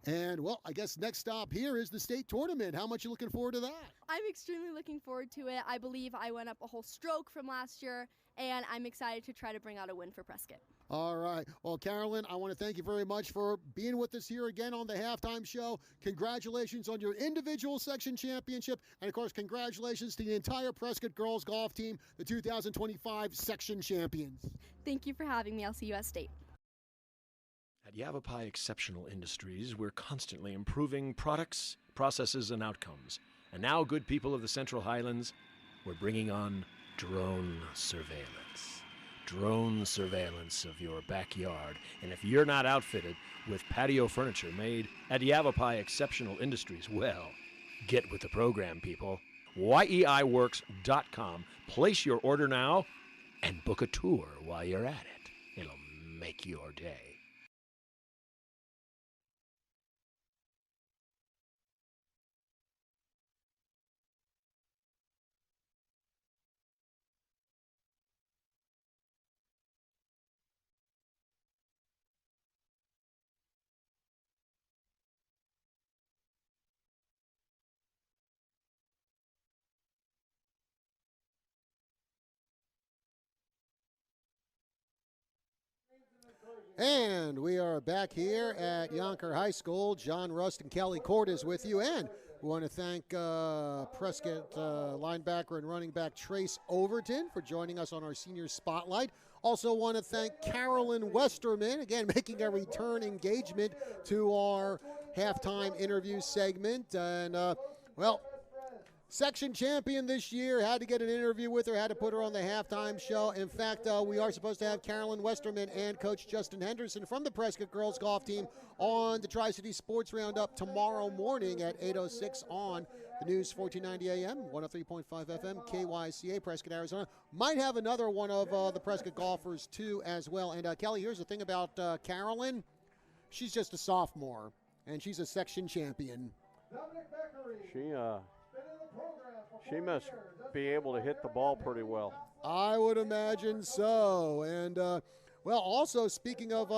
And, well, I guess next stop here is the state tournament. How much are you looking forward to that? I'm extremely looking forward to it. I believe I went up a whole stroke from last year, and I'm excited to try to bring out a win for Prescott. All right. Well, Carolyn, I want to thank you very much for being with us here again on the halftime show. Congratulations on your individual section championship. And, of course, congratulations to the entire Prescott girls golf team, the 2025 section champions. Thank you for having me. I'll see you at state. At Yavapai Exceptional Industries, we're constantly improving products, processes, and outcomes. And now, good people of the Central Highlands, we're bringing on drone surveillance. Drone surveillance of your backyard. And if you're not outfitted with patio furniture made at Yavapai Exceptional Industries, well, get with the program, people. YEIWorks.com. Place your order now and book a tour while you're at it. It'll make your day. And we are back here at Youngker High School. John Rust and Kelly Court is with you. And we want to thank Prescott linebacker and running back Trace Overton for joining us on our senior spotlight. Also want to thank Carolyn Westerman, again, making a return engagement to our halftime interview segment. And, well, section champion this year, had to get an interview with her, had to put her on the halftime show. In fact, we are supposed to have Carolyn Westerman and Coach Justin Henderson from the Prescott girls golf team on the Tri-City Sports Roundup tomorrow morning at 8:06 on the News 1490 AM, 103.5 FM, KYCA, Prescott, Arizona. Might have another one of the Prescott golfers, too, as well. And, Kelly, here's the thing about Carolyn. She's just a sophomore, and she's a section champion. She must be able to hit the ball pretty well. I would imagine so. And, well, also speaking of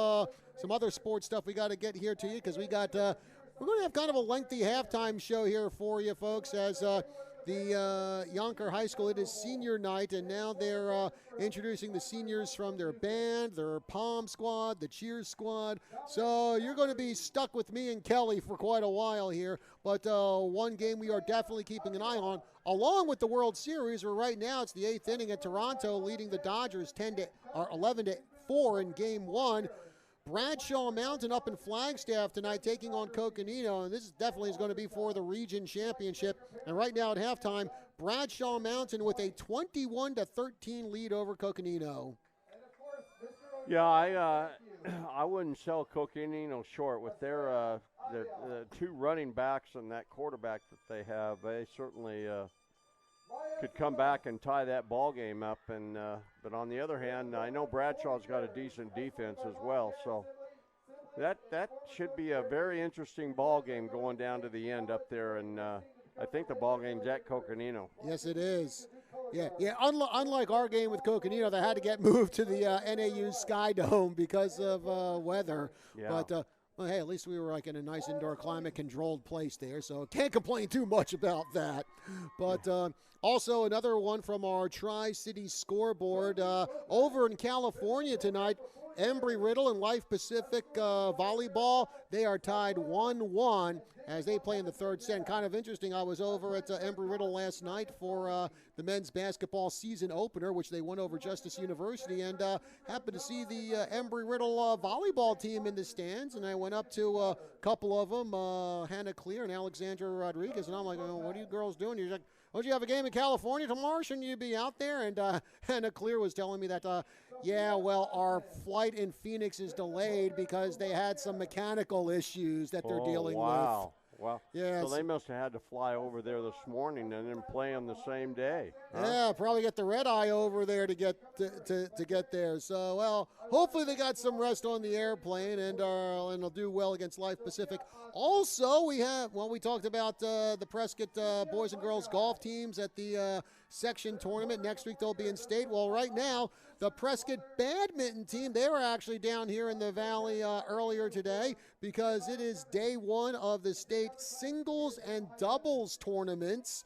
some other sports stuff, we got to get here to you because we're going to have kind of a lengthy halftime show here for you folks as the Youngker High School, it is senior night, and now they're introducing the seniors from their band, their pom squad, the cheer squad. So you're going to be stuck with me and Kelly for quite a while here. But one game we are definitely keeping an eye on, along with the World Series, where right now it's the 8th inning at Toronto, leading the Dodgers 11-4 in Game 1. Bradshaw Mountain up in Flagstaff tonight taking on Coconino, and this is definitely going to be for the region championship. And right now at halftime, Bradshaw Mountain with a 21-13 lead over Coconino. Yeah, I wouldn't sell Coconino short with their two running backs and that quarterback that they have. They certainly could come back and tie that ball game up, and but on the other hand, I know Bradshaw's got a decent defense as well, so that should be a very interesting ball game going down to the end up there, and I think the ball game's at Coconino. Yes, it is. Yeah. Unlike our game with Coconino, that had to get moved to the NAU Sky Dome because of weather. Yeah. But well, hey, at least we were like in a nice indoor climate-controlled place there, so can't complain too much about that. But also another one from our Tri-City scoreboard over in California tonight. Embry-Riddle and Life Pacific volleyball, they are tied 1-1 as they play in the third set. And kind of interesting, I was over at Embry-Riddle last night for the men's basketball season opener, which they won over Justice University, and happened to see the Embry-Riddle volleyball team in the stands, and I went up to a couple of them, Hannah Clear and Alexandra Rodriguez, and I'm like, oh, what are you girls doing? You're like, don't you have a game in California tomorrow? Shouldn't you be out there? And Hannah Clear was telling me that, yeah, well, our flight in Phoenix is delayed because they had some mechanical issues that they're dealing with. Wow. Yes. So they must have had to fly over there this morning and then play on the same day. Huh? Yeah, probably get the red eye over there to get to get there. So, well, hopefully they got some rest on the airplane and they'll do well against Life Pacific. Also, we talked about the Prescott boys and girls golf teams at the section tournament. Next week they'll be in state. Well, right now, the Prescott badminton team, they were actually down here in the Valley earlier today because it is day one of the state singles and doubles tournaments.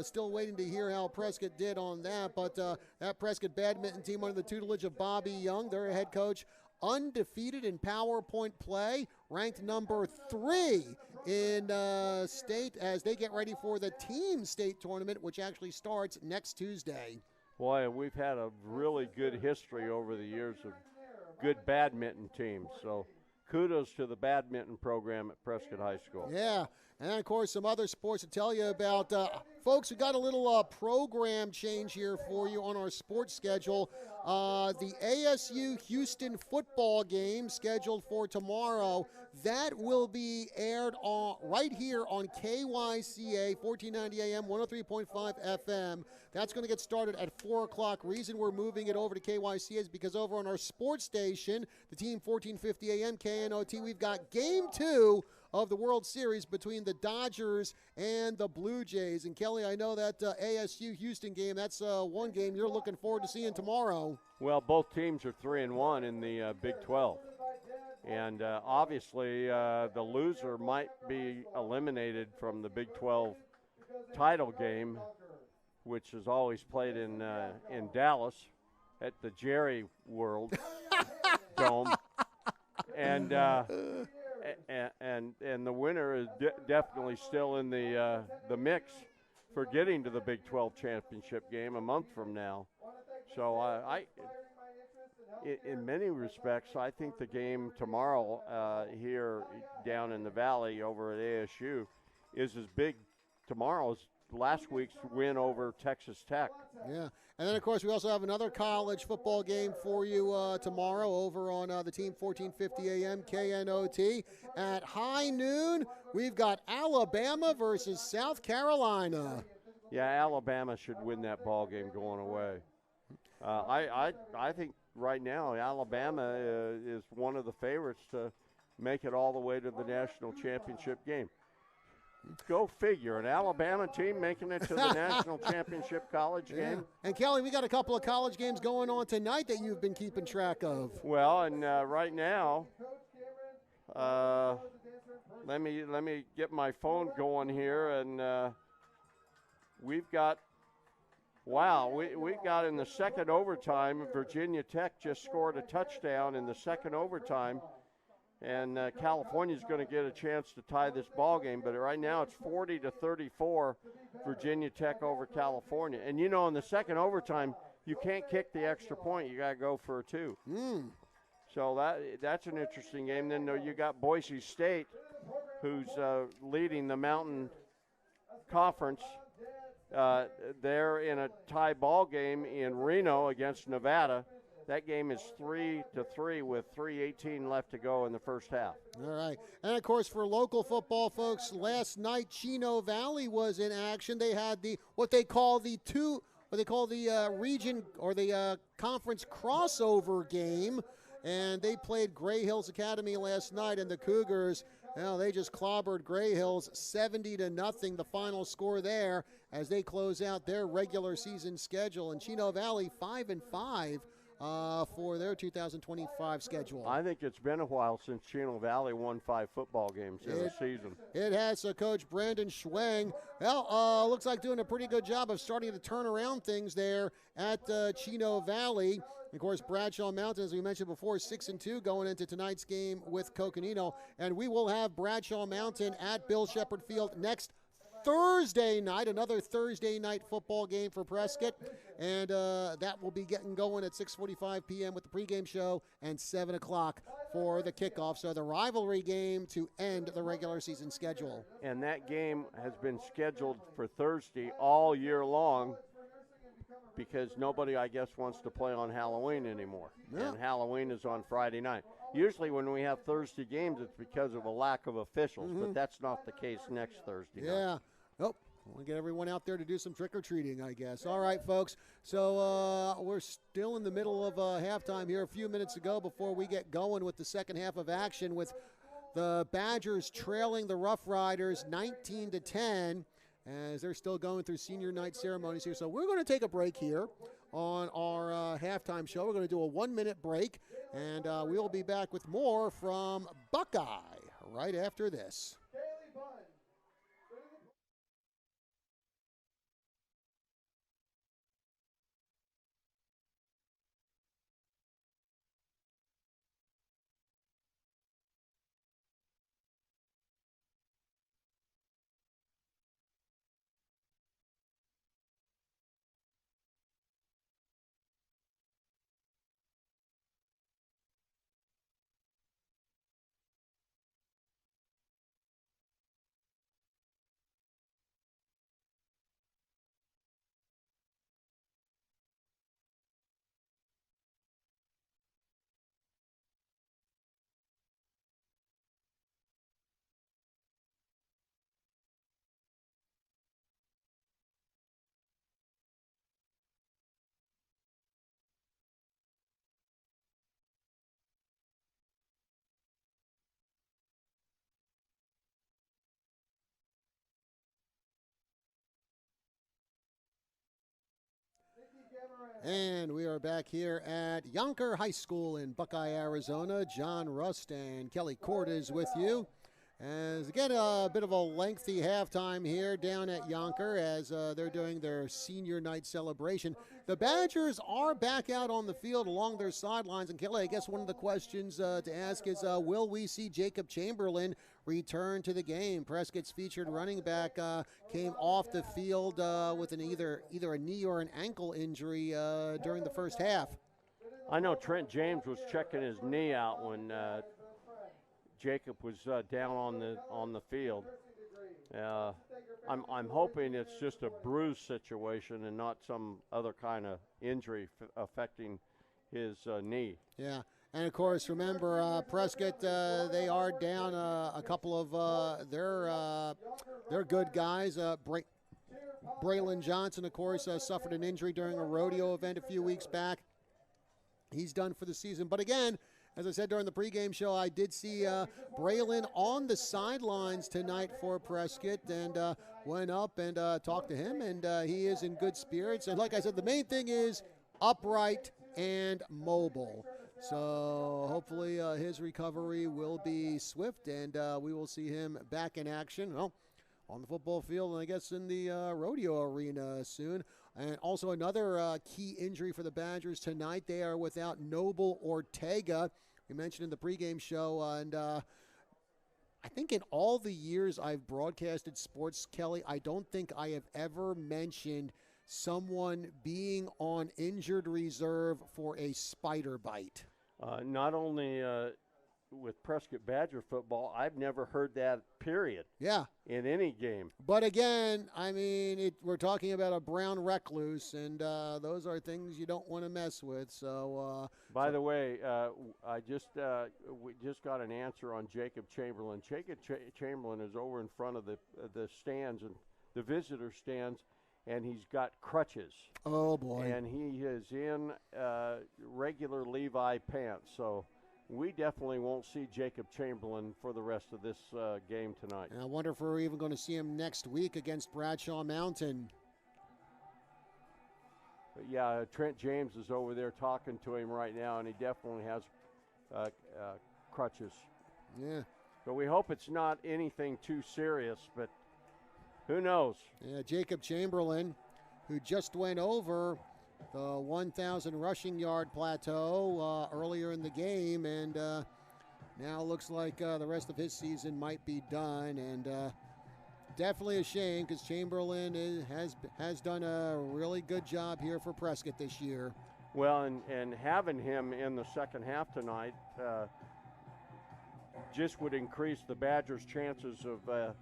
Still waiting to hear how Prescott did on that, but that Prescott badminton team under the tutelage of Bobby Young, their head coach, undefeated in PowerPoint play, ranked number 3 in state as they get ready for the team state tournament, which actually starts next Tuesday. Boy, we've had a really good history over the years of good badminton teams, so kudos to the badminton program at Prescott High School. Yeah, and of course some other sports to tell you about. Folks, we got a little program change here for you on our sports schedule. The ASU Houston football game scheduled for tomorrow, that will be aired right here on KYCA, 1490 AM, 103.5 FM. That's going to get started at 4 o'clock. Reason we're moving it over to KYCA is because over on our sports station, the team 1450 AM, KNOT, we've got Game 2 of the World Series between the Dodgers and the Blue Jays. And Kelly, I know that ASU Houston game, that's one game you're looking forward to seeing tomorrow. Well, both teams are 3-1 in the Big 12. And obviously the loser might be eliminated from the Big 12 title game, which is always played in Dallas at the Jerry World Dome. And the winner is definitely still in the mix for getting to the Big 12 championship game a month from now. So in many respects, I think the game tomorrow here down in the Valley over at ASU is as big tomorrow as last week's win over Texas Tech. Yeah. And then, of course, we also have another college football game for you tomorrow over on the team 1450 AM KNOT. At high noon, we've got Alabama versus South Carolina. Yeah, Alabama should win that ball game going away. I think right now Alabama is one of the favorites to make it all the way to the national championship game. Go figure. An Alabama team making it to the national championship college game. And, Kelly, we got a couple of college games going on tonight that you've been keeping track of. Well, and right now, let me get my phone going here, and we've got, we've got in the second overtime, Virginia Tech just scored a touchdown in the second overtime. And California's going to get a chance to tie this ball game, but right now it's 40-34, Virginia Tech over California. And you know, in the second overtime, you can't kick the extra point; you got to go for a 2. So that's an interesting game. Then you got Boise State, who's leading the Mountain Conference. They're in a tie ball game in Reno against Nevada. That game is 3-3 with 3:18 left to go in the first half. All right. And, of course, for local football folks, last night Chino Valley was in action. They had what they call the region or the conference crossover game, and they played Gray Hills Academy last night, and the Cougars, they just clobbered Gray Hills 70-0, the final score there as they close out their regular season schedule. And Chino Valley 5-5. For their 2025 schedule. I think it's been a while since Chino Valley won 5 football games in a season. It has. Coach Brandon Schwang, looks like doing a pretty good job of starting to turn around things there at Chino Valley. Of course, Bradshaw Mountain, as we mentioned before, 6-2 going into tonight's game with Coconino. And we will have Bradshaw Mountain at Bill Shepherd Field next Thursday night, another Thursday night football game for Prescott, and that will be getting going at 6:45 p.m. with the pregame show and 7 o'clock for the kickoff. So the rivalry game to end the regular season schedule. And that game has been scheduled for Thursday all year long because nobody, I guess, wants to play on Halloween anymore. Yeah. And Halloween is on Friday night. Usually when we have Thursday games, it's because of a lack of officials, but that's not the case next Thursday night. Yeah. Oh, we'll get everyone out there to do some trick-or-treating, I guess. All right, folks. So we're still in the middle of halftime here a few minutes ago before we get going with the second half of action with the Badgers trailing the Rough Riders 19-10. as they're still going through senior night ceremonies here. So we're going to take a break here on our halftime show. We're going to do a 1-minute break, and we'll be back with more from Buckeye right after this. And we are back here at Youngker High School in Buckeye, Arizona. John Rust and Kelly Court is with you. As again, a bit of a lengthy halftime here down at Youngker as they're doing their senior night celebration. The Badgers are back out on the field along their sidelines. And Kelly, I guess one of the questions to ask is, will we see Jacob Chamberlain return to the game? Prescott's featured running back came off the field with an either a knee or an ankle injury during the first half. I know Trent James was checking his knee out when Jacob was down on the field. I'm hoping it's just a bruise situation and not some other kind of injury affecting his knee. Yeah, and of course, remember Prescott. They are down a couple of their good guys. Braylon Johnson, of course, suffered an injury during a rodeo event a few weeks back. He's done for the season, but again, as I said during the pregame show, I did see Braylon on the sidelines tonight for Prescott and went up and talked to him, and he is in good spirits. And like I said, the main thing is upright and mobile. So hopefully his recovery will be swift, and we will see him back in action. Well, on the football field, and I guess in the rodeo arena soon. And also another key injury for the Badgers tonight. They are without Noble Ortega. We mentioned in the pregame show, and I think in all the years I've broadcasted sports, Kelly, I don't think I have ever mentioned someone being on injured reserve for a spider bite. Not only with Prescott Badger football, I've never heard that, period. Yeah. In any game. But again, I mean, we're talking about a brown recluse, and those are things you don't want to mess with. So. By the way, we just got an answer on Jacob Chamberlain. Jacob Chamberlain is over in front of the stands and the visitor stands, and he's got crutches. Oh boy. And he is in regular Levi pants. So. We definitely won't see Jacob Chamberlain for the rest of this game tonight. And I wonder if we're even going to see him next week against Bradshaw Mountain. But yeah, Trent James is over there talking to him right now, and he definitely has crutches. Yeah. So we hope it's not anything too serious, but who knows? Yeah, Jacob Chamberlain, who just went over the 1,000 rushing yard plateau earlier in the game, and now looks like the rest of his season might be done, and definitely a shame because Chamberlain has done a really good job here for Prescott this year. Well, and having him in the second half tonight just would increase the Badgers' chances of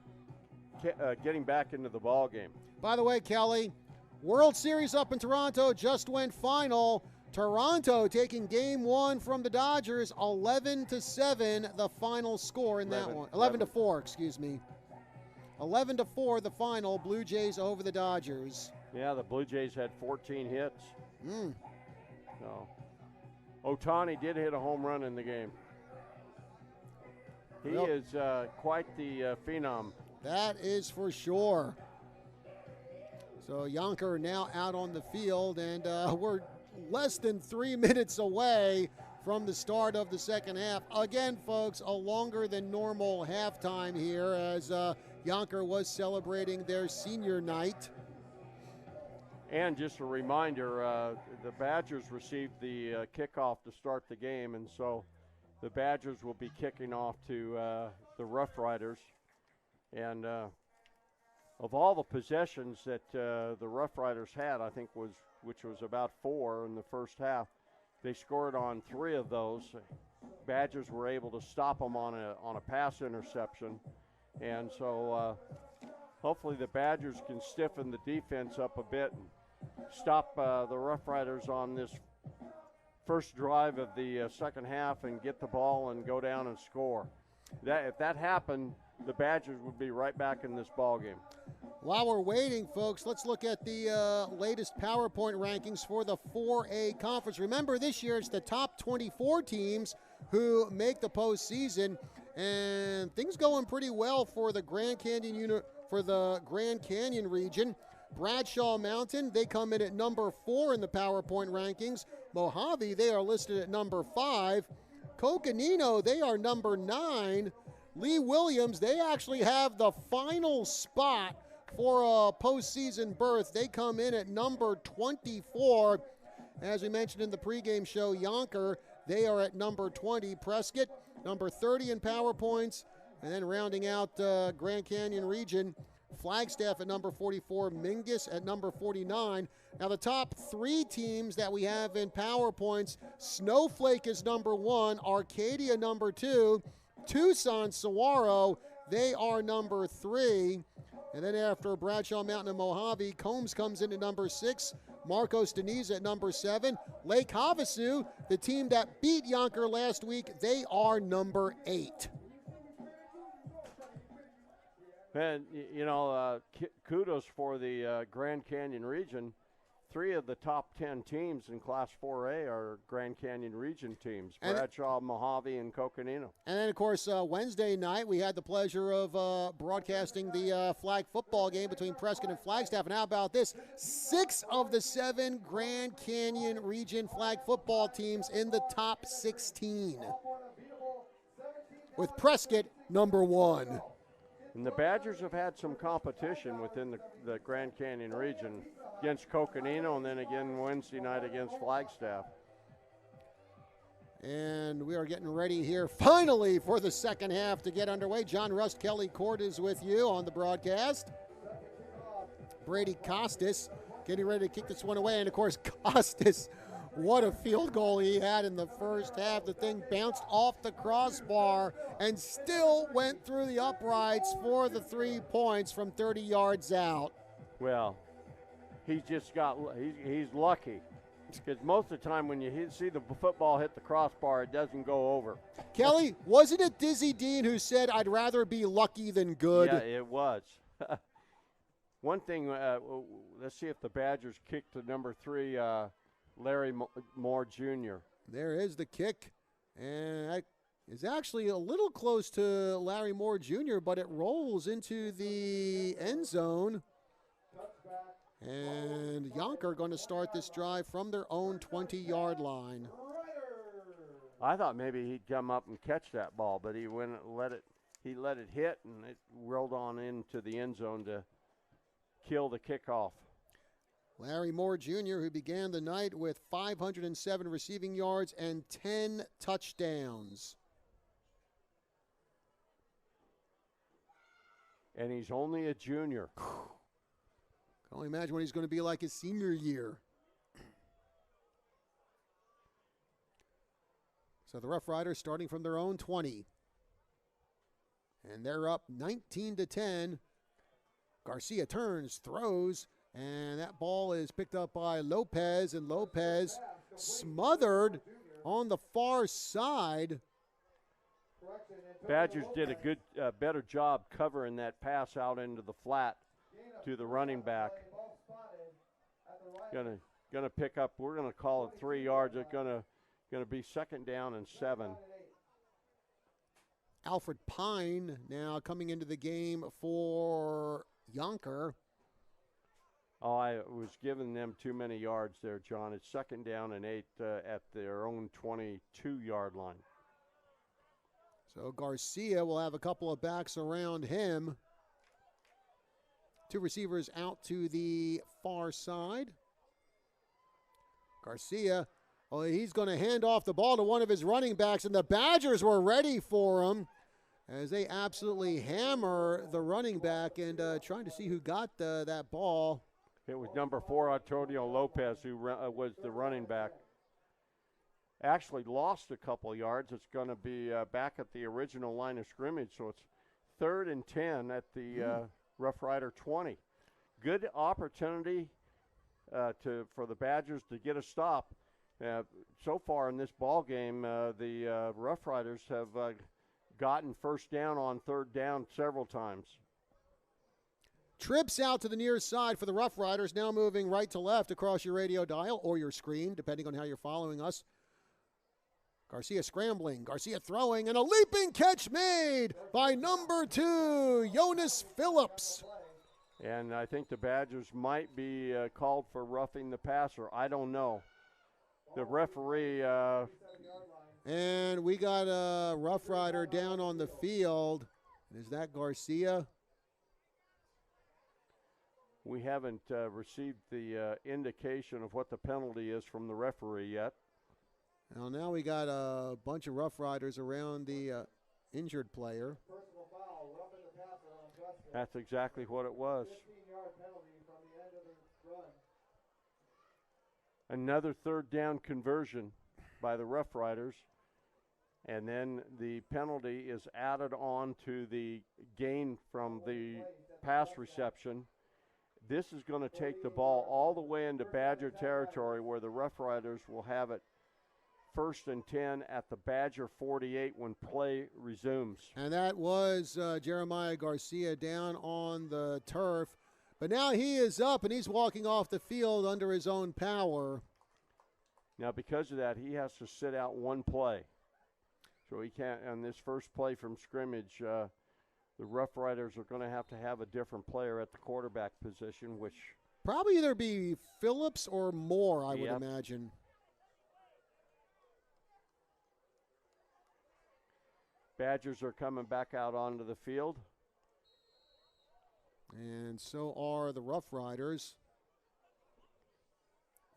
getting back into the ball game. By the way, Kelly, World Series up in Toronto just went final. Toronto taking game one from the Dodgers, 11-7, the final score in that one. 11-4, excuse me. 11-4, the final. Blue Jays over the Dodgers. Yeah, the Blue Jays had 14 hits. So, Ohtani did hit a home run in the game. He is quite the phenom. That is for sure. So Youngker now out on the field, and we're less than 3 minutes away from the start of the second half. Again, folks, a longer than normal halftime here as Youngker was celebrating their senior night. And just a reminder, the Badgers received the kickoff to start the game, and so the Badgers will be kicking off to the Rough Riders. And of all the possessions that the Rough Riders had, I think which was about 4 in the first half, they scored on 3 of those. Badgers were able to stop them on a pass interception, and so hopefully the Badgers can stiffen the defense up a bit and stop the Rough Riders on this first drive of the second half and get the ball and go down and score. If that happened, the Badgers would be right back in this ball game. While we're waiting, folks, let's look at the latest PowerPoint rankings for the 4A conference. Remember, this year it's the top 24 teams who make the postseason, and things going pretty well for the Grand Canyon region. Bradshaw Mountain, they come in at number 4 in the PowerPoint rankings. Mojave, they are listed at number 5. Coconino, they are number 9. Lee Williams, they actually have the final spot for a postseason berth. They come in at number 24. As we mentioned in the pregame show, Youngker, they are at number 20. Prescott, number 30 in PowerPoints. And then rounding out Grand Canyon region, Flagstaff at number 44, Mingus at number 49. Now the top 3 teams that we have in PowerPoints, Snowflake is number 1, Arcadia number 2, Tucson Saguaro, they are number 3. And then after Bradshaw Mountain and Mojave, Combs comes in at number 6, Marcos Deniz at number 7. Lake Havasu, the team that beat Youngker last week, they are number 8. And, kudos for the Grand Canyon region. 3 of the top 10 teams in Class 4A are Grand Canyon region teams, Bradshaw, Mojave, and Coconino. And then, of course, Wednesday night, we had the pleasure of broadcasting the flag football game between Prescott and Flagstaff. And how about this? 6 of the 7 Grand Canyon region flag football teams in the top 16, with Prescott number 1. And the Badgers have had some competition within the Grand Canyon region against Coconino and then again Wednesday night against Flagstaff. And we are getting ready here finally for the second half to get underway. John Rust, Kelly Court is with you on the broadcast. Brady Costas getting ready to kick this one away. And, of course, Costas, what a field goal he had in the first half. The thing bounced off the crossbar and still went through the uprights for the 3 points from 30 yards out. Well, he's lucky, because most of the time when you see the football hit the crossbar, it doesn't go over. Kelly, wasn't it Dizzy Dean who said, "I'd rather be lucky than good"? Yeah, it was. One thing, let's see if the Badgers kick to number 3, Larry Moore Jr. There is the kick, and that is actually a little close to Larry Moore Jr., but it rolls into the end zone. And Youngker going to start this drive from their own 20-yard line. I thought maybe he'd come up and catch that ball, but he let it hit, and it rolled on into the end zone to kill the kickoff. Larry Moore Jr., who began the night with 507 receiving yards and 10 touchdowns. And he's only a junior. Can only imagine what he's going to be like his senior year. So the Rough Riders starting from their own 20. And they're up 19-10. Garcia turns, throws, and that ball is picked up by Lopez, and Lopez smothered on the far side. Badgers did a better job covering that pass out into the flat to the running back. Gonna pick up. We're gonna call it 3 yards. It's gonna be 2nd down and 7. Alfred Pine now coming into the game for Youngker. Oh, I was giving them too many yards there, John. It's 2nd down and 8 at their own 22-yard line. So Garcia will have a couple of backs around him. 2 receivers out to the far side. Garcia, oh, he's going to hand off the ball to one of his running backs, and the Badgers were ready for him as they absolutely hammer the running back and trying to see who got that ball. It was number 4, Antonio Lopez, who was the running back. Actually lost a couple yards. It's going to be back at the original line of scrimmage, so it's 3rd and 10 at the Rough Rider 20. Good opportunity for the Badgers to get a stop. So far in this ball game, the Rough Riders have gotten first down on 3rd down several times. Trips out to the near side for the Rough Riders, now moving right to left across your radio dial or your screen, depending on how you're following us. Garcia scrambling, Garcia throwing, and a leaping catch made by number 2, Jonas Phillips. And I think the Badgers might be called for roughing the passer. I don't know. The referee. And we got a Rough Rider down on the field. Is that Garcia? We haven't received the indication of what the penalty is from the referee yet. Well, now we got a bunch of Rough Riders around the injured player. That's exactly what it was. Another 3rd down conversion by the Rough Riders. And then the penalty is added on to the gain from the pass reception. This is going to take the ball all the way into Badger territory where the Rough Riders will have it 1st and 10 at the Badger 48 when play resumes. And that was Jeremiah Garcia down on the turf. But now he is up and he's walking off the field under his own power. Now because of that, he has to sit out one play. So he can't, on this first play from scrimmage, the Rough Riders are going to have a different player at the quarterback position, which probably either be Phillips or Moore, I would imagine. Badgers are coming back out onto the field. And so are the Rough Riders.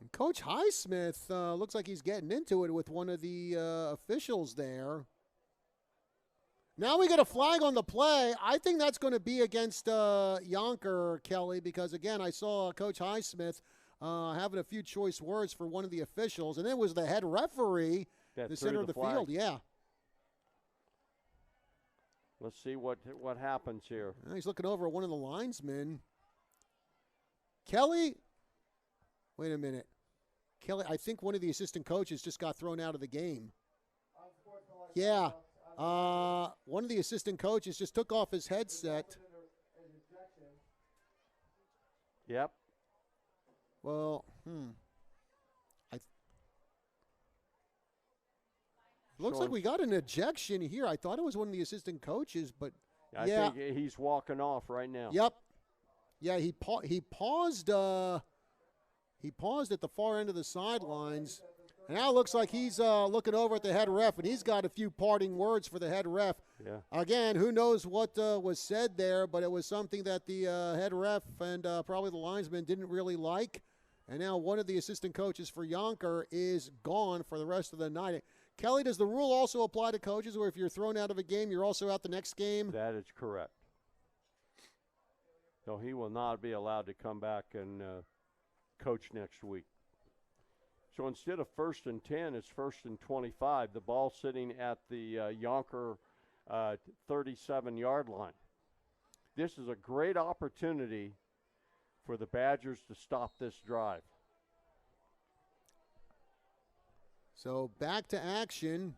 And Coach Highsmith looks like he's getting into it with one of the officials there. Now we get a flag on the play. I think that's going to be against Youngker, Kelly, because, again, I saw Coach Highsmith having a few choice words for one of the officials, and it was the head referee in the center of the field. Yeah. Let's see what happens here. Now he's looking over at one of the linesmen. Kelly, wait a minute. Kelly, I think one of the assistant coaches just got thrown out of the game. Yeah. One of the assistant coaches just took off his headset. Yep. Well, looks like we got an ejection here. I thought it was one of the assistant coaches, but I think he's walking off right now. Yep. Yeah, he paused. He paused at the far end of the sidelines. And now it looks like he's looking over at the head ref, and he's got a few parting words for the head ref. Yeah. Again, who knows what was said there, but it was something that the head ref and probably the linesman didn't really like. And now one of the assistant coaches for Youngker is gone for the rest of the night. Kelly, does the rule also apply to coaches where if you're thrown out of a game, you're also out the next game? That is correct. So he will not be allowed to come back and coach next week. So instead of 1st and 10, it's 1st and 25. The ball sitting at the Youngker 37-yard line. This is a great opportunity for the Badgers to stop this drive. So back to action.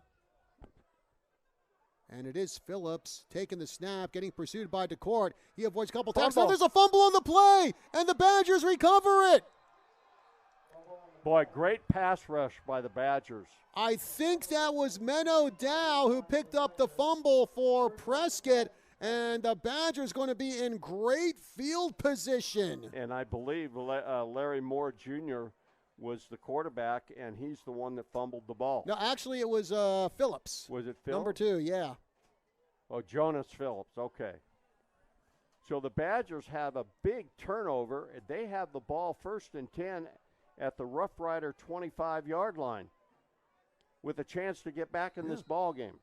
And it is Phillips taking the snap, getting pursued by DeCourt. He avoids a couple times. Now there's a fumble on the play, and the Badgers recover it. Boy, great pass rush by the Badgers. I think that was Menno Dow who picked up the fumble for Prescott. and the Badgers going to be in great field position. And I believe Larry Moore Jr. was the quarterback, and he's the one that fumbled the ball. No, actually it was Phillips. Was it Phillips? Number 2, yeah. Oh, Jonas Phillips, okay. So the Badgers have a big turnover. They have the ball 1st and 10 at the Rough Rider 25-yard line with a chance to get back in this ball game.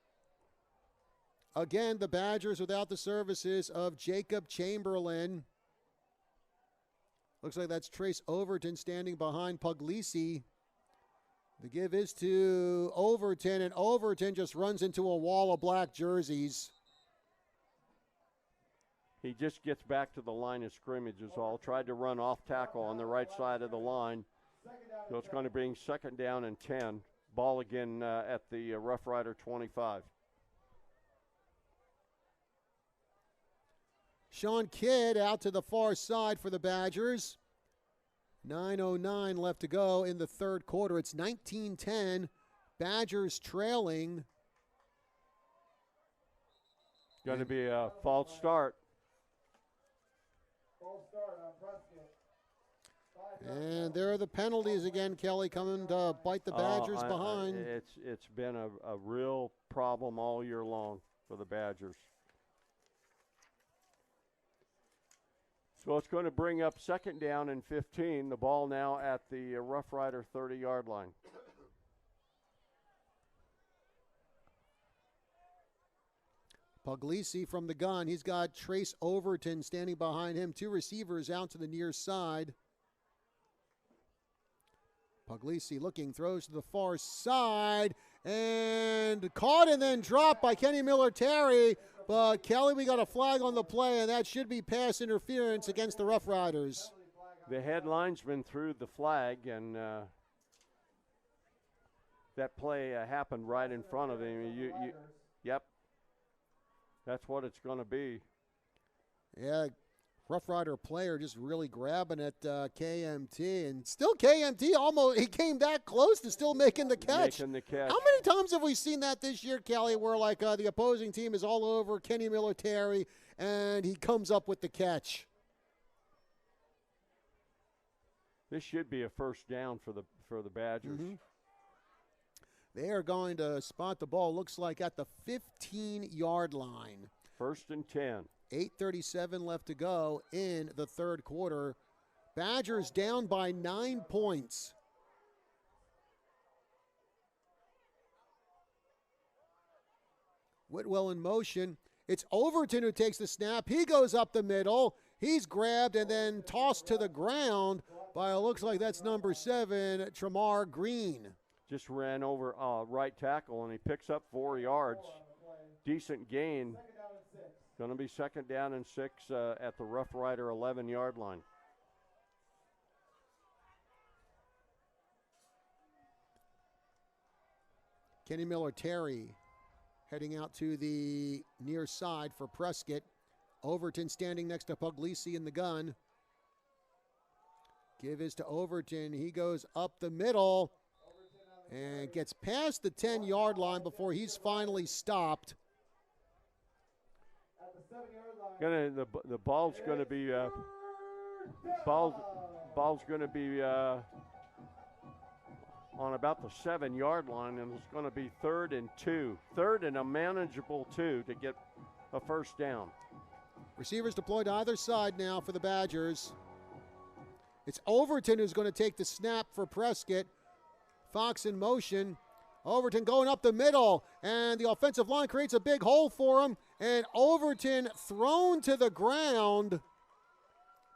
Again, the Badgers without the services of Jacob Chamberlain. Looks like that's Trace Overton standing behind Puglisi. The give is to Overton, and Overton just runs into a wall of black jerseys. He just gets back to the line of scrimmage is all. Tried to run off tackle on the right side of the line. So it's going to bring 2nd down and 10. Ball again at the Rough Rider 25. Sean Kidd out to the far side for the Badgers. 9:09 left to go in the 3rd quarter. It's 19-10. Badgers trailing. Going to be a false start. And there are the penalties again, Kelly, coming to bite the Badgers behind. It's been a real problem all year long for the Badgers. So it's going to bring up 2nd down and 15. The ball now at the Rough Rider 30-yard line. Puglisi from the gun. He's got Trace Overton standing behind him. 2 receivers out to the near side. Puglisi looking, throws to the far side, and caught and then dropped by Kenny Miller-Terry. But, Kelly, we got a flag on the play, and that should be pass interference against the Rough Riders. The head linesman threw the flag, and that play happened right in front of him. Yep. That's what it's going to be. Yeah, Rough Rider player just really grabbing at KMT. And still KMT almost, he came that close to still making the catch. Making the catch. How many times have we seen that this year, Kelly, where like the opposing team is all over Kenny Miller-Terry and he comes up with the catch? This should be a 1st down for the Badgers. Mm-hmm. They are going to spot the ball, looks like at the 15-yard line. 1st and 10. 8:37 left to go in the 3rd quarter. Badgers down by 9 points. Whitwell in motion. It's Overton who takes the snap. He goes up the middle. He's grabbed and then tossed to the ground by, it looks like that's number 7, Tremar Green. Just ran over right tackle, and he picks up 4 yards. Decent gain. Going to be 2nd down and 6 at the Rough Rider 11-yard line. Kenny Miller-Terry heading out to the near side for Prescott. Overton standing next to Puglisi in the gun. Give is to Overton. He goes up the middle and gets past the 10-yard line before he's finally stopped. The ball's going to be ball's going to be on about the 7-yard line, and it's going to be 3rd and 2. 3rd and a manageable 2 to get a 1st down. Receivers deployed to either side now for the Badgers. It's Overton who's going to take the snap for Prescott. Fox in motion. Overton going up the middle, and the offensive line creates a big hole for him, and Overton thrown to the ground.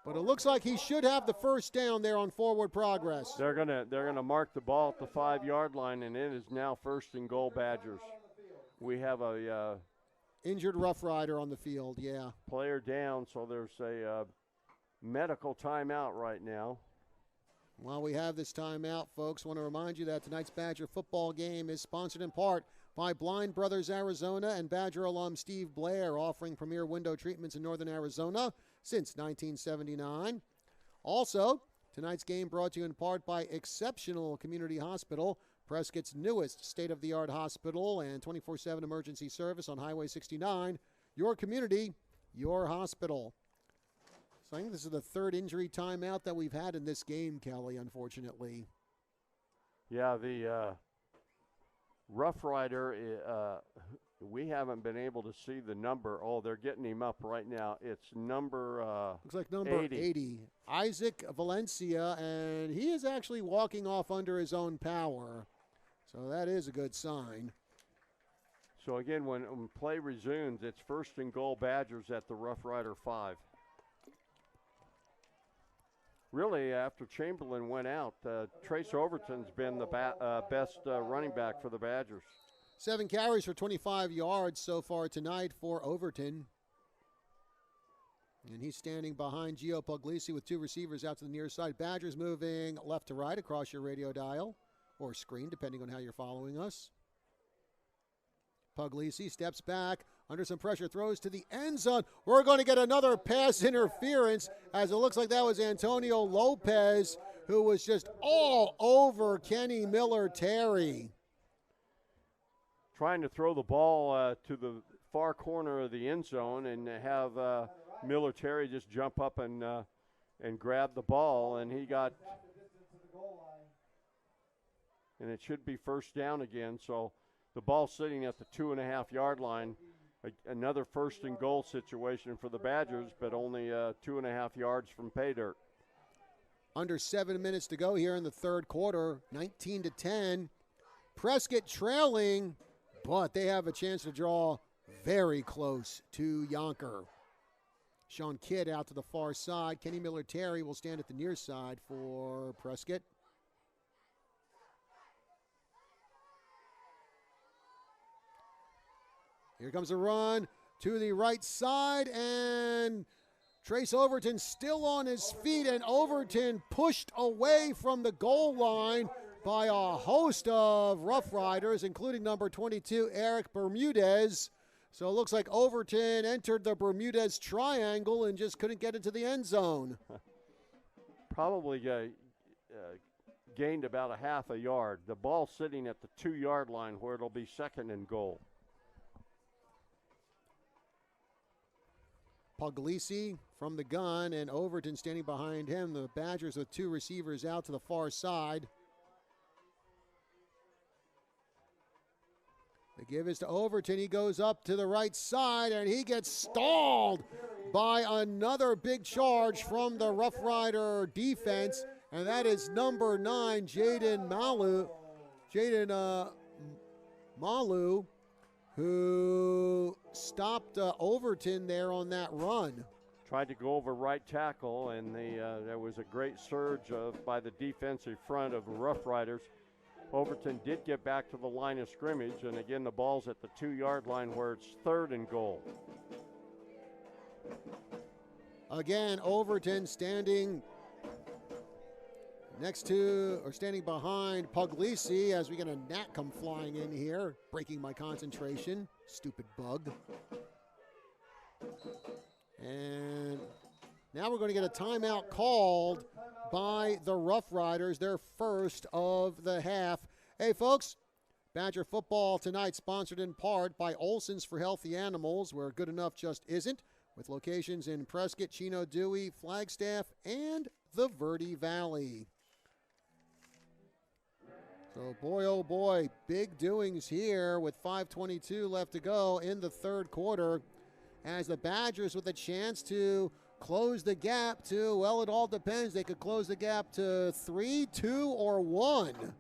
But it looks like he should have the 1st down there on forward progress. They're gonna mark the ball at the 5-yard line, and it is now 1st and goal Badgers. We have a injured Rough Rider on the field, yeah. Player down, so there's a medical timeout right now. While we have this timeout, folks, want to remind you that tonight's Badger football game is sponsored in part by Blind Brothers Arizona and Badger alum Steve Blair, offering premier window treatments in northern Arizona since 1979. Also, tonight's game brought to you in part by Exceptional Community Hospital, Prescott's newest state-of-the-art hospital and 24/7 emergency service on Highway 69. your community, your hospital. So I think this is the third injury timeout that we've had in this game, Kelly, unfortunately. Yeah, the Rough Rider, we haven't been able to see the number. Oh, they're getting him up right now. It's number looks like number 80. Isaac Valencia, and he is actually walking off under his own power. So that is a good sign. So again, when play resumes, it's 1st and goal Badgers at the Rough Rider 5. Really, after Chamberlain went out, Trace Overton's been the best running back for the Badgers. 7 carries for 25 yards so far tonight for Overton. And he's standing behind Gio Puglisi with 2 receivers out to the near side. Badgers moving left to right across your radio dial or screen, depending on how you're following us. Puglisi steps back under some pressure, throws to the end zone. We're going to get another pass interference, as it looks like that was Antonio Lopez, who was just all over Kenny Miller-Terry. Trying to throw the ball to the far corner of the end zone and have Miller-Terry just jump up and grab the ball, and he got, and it should be 1st down again. So the ball sitting at the 2.5-yard line. Another 1st and goal situation for the Badgers, but only 2.5 yards from pay dirt. Under 7 minutes to go here in the third quarter, 19-10. Prescott trailing, but they have a chance to draw very close to Youngker. Sean Kidd out to the far side. Kenny Miller-Terry will stand at the near side for Prescott. Here comes a run to the right side, and Trace Overton still on his feet, and Overton pushed away from the goal line by a host of Rough Riders, including number 22, Eric Bermudez. So it looks like Overton entered the Bermudez triangle and just couldn't get into the end zone. Probably gained about a half a yard. The ball sitting at the 2-yard line where it'll be 2nd and goal. Puglisi from the gun, and Overton standing behind him. The Badgers with 2 receivers out to the far side. The give is to Overton. He goes up to the right side, and he gets stalled by another big charge from the Rough Rider defense, and that is number 9, Jaden Malu, who stopped Overton there on that run. Tried to go over right tackle, and there was a great surge by the defensive front of the Rough Riders. Overton did get back to the line of scrimmage, and again the ball's at the 2-yard line where it's 3rd and goal. Again, Overton standing next to, or standing behind Puglisi as we get a gnat come flying in here, breaking my concentration. Stupid bug. And now we're going to get a timeout called by the Rough Riders, their first of the half. Hey, folks, Badger football tonight sponsored in part by Olson's for Healthy Animals, where good enough just isn't, with locations in Prescott, Chino Dewey, Flagstaff, and the Verde Valley. So, boy, oh boy, big doings here with 5:22 left to go in the third quarter, as the Badgers with a chance to close the gap to, well, it all depends. They could close the gap to 3, 2, or 1.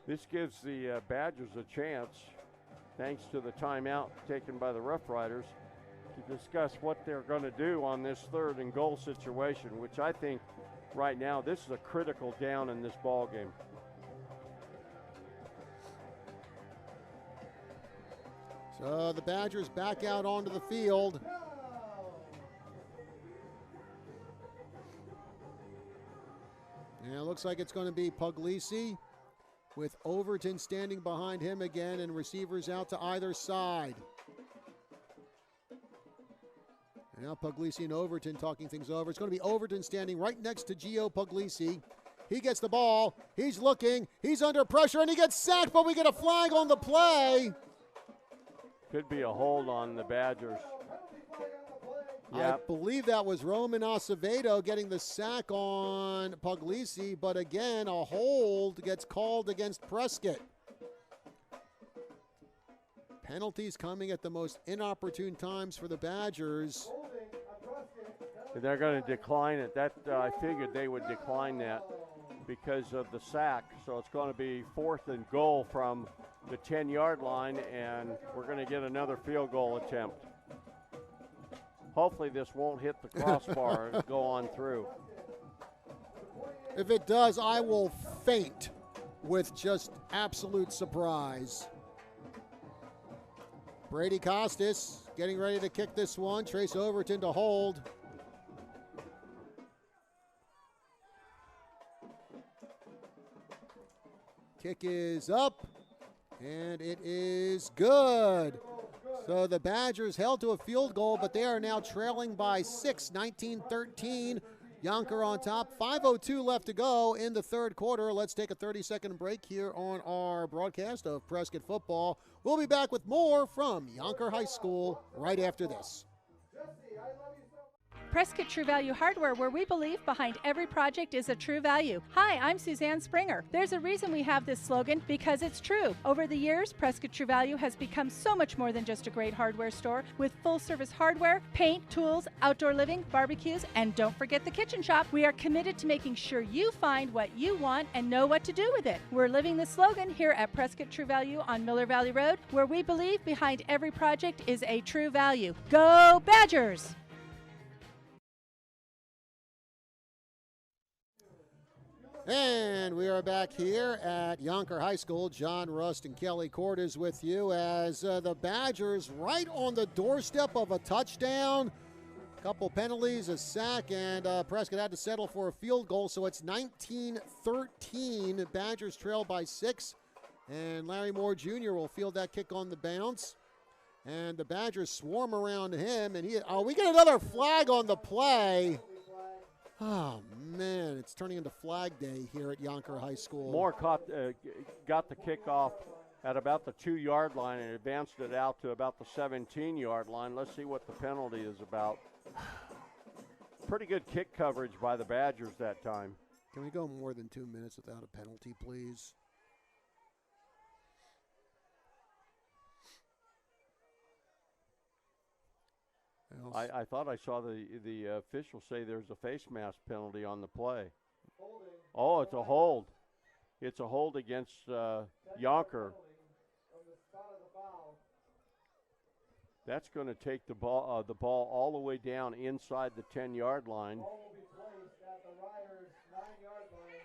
This gives the Badgers a chance, thanks to the timeout taken by the Rough Riders, to discuss what they're going to do on this 3rd and goal situation, which I think right now this is a critical down in this ball game. So the Badgers back out onto the field. And it looks like it's going to be Puglisi with Overton standing behind him again and receivers out to either side. And now Puglisi and Overton talking things over. It's going to be Overton standing right next to Gio Puglisi. He gets the ball. He's looking. He's under pressure, and he gets sacked, but we get a flag on the play. Could be a hold on the Badgers. I believe that was Roman Acevedo getting the sack on Puglisi, but again, a hold gets called against Prescott. Penalties coming at the most inopportune times for the Badgers. They're going to decline it. That I figured they would decline that because of the sack. So it's going to be 4th and goal from the 10-yard line, and we're going to get another field goal attempt. Hopefully this won't hit the crossbar and go on through. If it does, I will faint with just absolute surprise. Brady Costas getting ready to kick this one. Trace Overton to hold. Kick is up, and it is good. So the Badgers held to a field goal, but they are now trailing by 6, 19-13. Youngker on top. 5:02 left to go in the third quarter. Let's take a 30-second break here on our broadcast of Prescott football. We'll be back with more from Youngker High School right after this. Prescott True Value Hardware, where we believe behind every project is a true value. Hi, I'm Suzanne Springer. There's a reason we have this slogan, because it's true. Over the years, Prescott True Value has become so much more than just a great hardware store with full-service hardware, paint, tools, outdoor living, barbecues, and don't forget the kitchen shop. We are committed to making sure you find what you want and know what to do with it. We're living the slogan here at Prescott True Value on Miller Valley Road, where we believe behind every project is a true value. Go Badgers! And we are back here at Youngker High School. John Rust and Kelly Court is with you as the Badgers right on the doorstep of a touchdown. Couple penalties, a sack, and Prescott had to settle for a field goal, so it's 19-13. Badgers trail by 6, and Larry Moore Jr. will field that kick on the bounce. And the Badgers swarm around him, and we get another flag on the play. Oh, man, it's turning into Flag Day here at Youngker High School. Moore got the kickoff at about the 2-yard line and advanced it out to about the 17-yard line. Let's see what the penalty is about. Pretty good kick coverage by the Badgers that time. Can we go more than 2 minutes without a penalty, please? I thought I saw the official say there's a face mask penalty on the play. Oh, it's a hold. It's a hold against Youngker. That's going to take the ball all the way down inside the 10-yard line.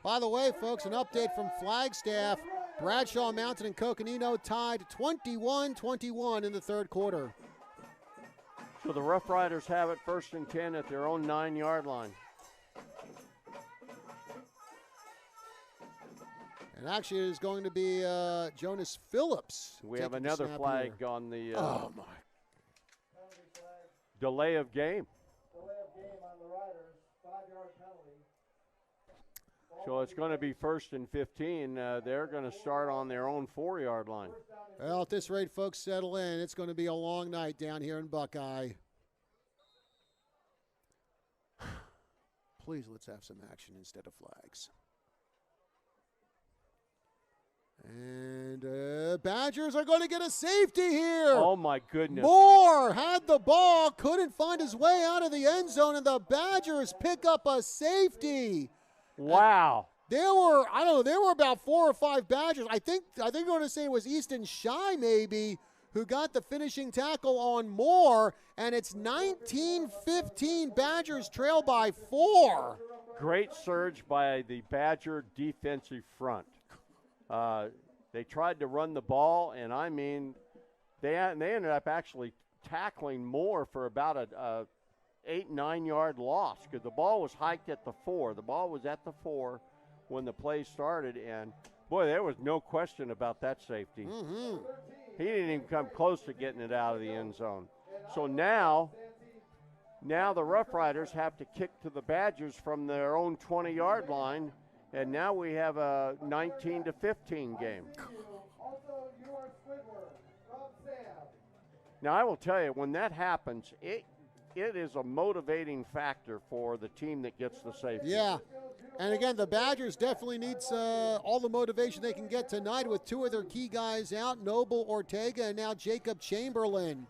By the way, folks, an update from Flagstaff. Bradshaw Mountain and Coconino tied 21-21 in the third quarter. So the Rough Riders have it 1st and 10 at their own 9-yard line. And actually it is going to be Jonas Phillips. We have another flag here on the oh my. Delay of game. Delay of game on the Riders, 5-yard penalty. So it's going to be 1st and 15. They're going to start on their own 4-yard line. Well, at this rate, folks, settle in. It's going to be a long night down here in Buckeye. Please, let's have some action instead of flags. And Badgers are going to get a safety here. Oh, my goodness. Moore had the ball, couldn't find his way out of the end zone, and the Badgers pick up a safety. Wow. There were about 4 or 5 Badgers. I think I'm going to say it was Easton Shy maybe who got the finishing tackle on Moore, and it's 19-15. Badgers trail by 4. Great surge by the Badger defensive front. They tried to run the ball, and I mean, they ended up actually tackling Moore for about a 8-9 yard loss because the ball was hiked at the 4. The ball was at the 4 when the play started, and boy, there was no question about that safety. Mm-hmm. He didn't even come close to getting it out of the end zone. So now the Rough Riders have to kick to the Badgers from their own 20-yard line, and now we have a 19-15 game. Now, I will tell you, when that happens, it is a motivating factor for the team that gets the safety. Yeah. And again, the Badgers definitely needs all the motivation they can get tonight with two of their key guys out, Noble Ortega and now Jacob Chamberlain.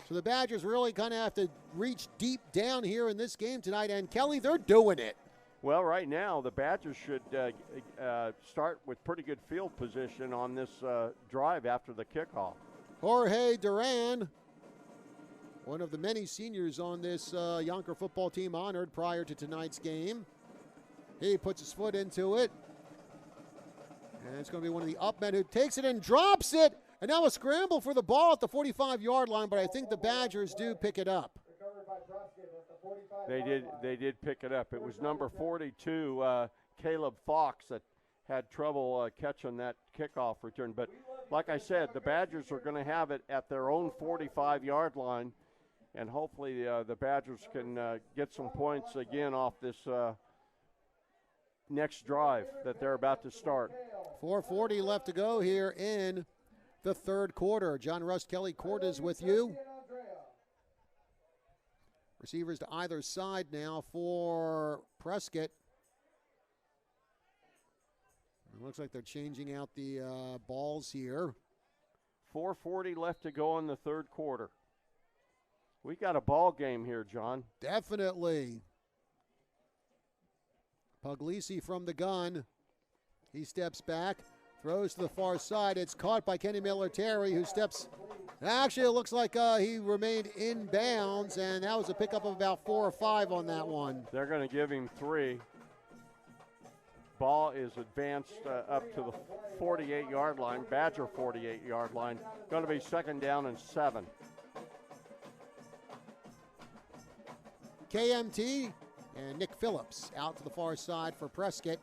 So the Badgers really kind of have to reach deep down here in this game tonight. And Kelly, they're doing it. Well, right now, the Badgers should start with pretty good field position on this drive after the kickoff. Jorge Duran, one of the many seniors on this Youngker football team honored prior to tonight's game. He puts his foot into it. And it's going to be one of the up men who takes it and drops it. And now a scramble for the ball at the 45-yard line, but I think the Badgers do pick it up. They did pick it up. It was number 42, Caleb Fox, that had trouble catching that kickoff return. But like I said, the Badgers are going to have it at their own 45-yard line, and hopefully the Badgers can get some points again off this next drive that they're about to start. 4:40 left to go here in the third quarter. John Russ Kelly Cordes with you. Receivers to either side now for Prescott. It looks like they're changing out the balls here. 4:40 left to go in the third quarter. We got a ball game here, John. Definitely. Puglisi from the gun. He steps back, throws to the far side. It's caught by Kenny Miller-Terry, who steps. Actually, it looks like he remained in bounds, and that was a pickup of about 4 or 5 on that one. They're going to give him 3. Ball is advanced up to the 48-yard line, Badger 48-yard line. Going to be second down and 7. KMT and Nick Phillips out to the far side for Prescott.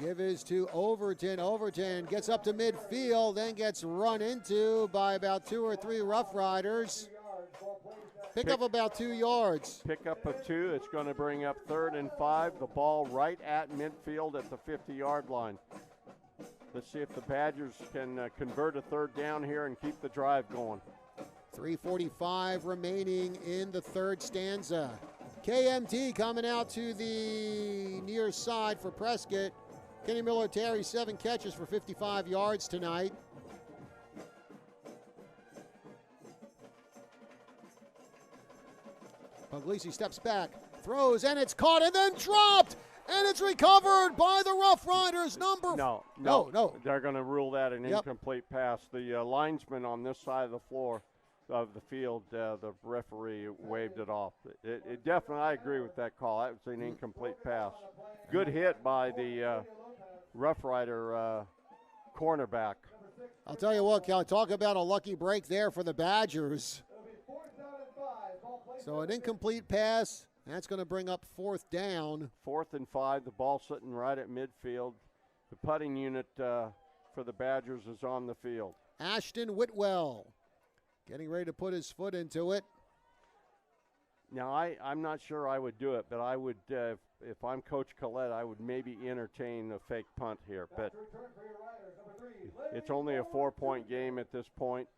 Give is to Overton. Overton gets up to midfield, then gets run into by about 2 or 3 Rough Riders. Pick up about 2 yards. Pick up of 2. It's going to bring up 3rd and 5. The ball right at midfield at the 50-yard line. Let's see if the Badgers can convert a 3rd down here and keep the drive going. 3:45 remaining in the third stanza. KMT coming out to the near side for Prescott. Kenny Miller-Terry, 7 catches for 55 yards tonight. Puglisi steps back, throws, and it's caught and then dropped. And it's recovered by the Rough Riders. No. They're going to rule that an incomplete pass. The linesman on this side of the floor of the field, the referee waved it off. It definitely, I agree with that call. That was an incomplete pass. Good hit by the Rough Rider cornerback. I'll tell you what, Cal, talk about a lucky break there for the Badgers. So an incomplete pass. That's going to bring up 4th down. 4th and 5. The ball sitting right at midfield. The putting unit for the Badgers is on the field. Ashton Whitwell getting ready to put his foot into it. Now, I'm not sure I would do it, but I would, if I'm Coach Collette, I would maybe entertain a fake punt here. But it's only a 4-point game at this point.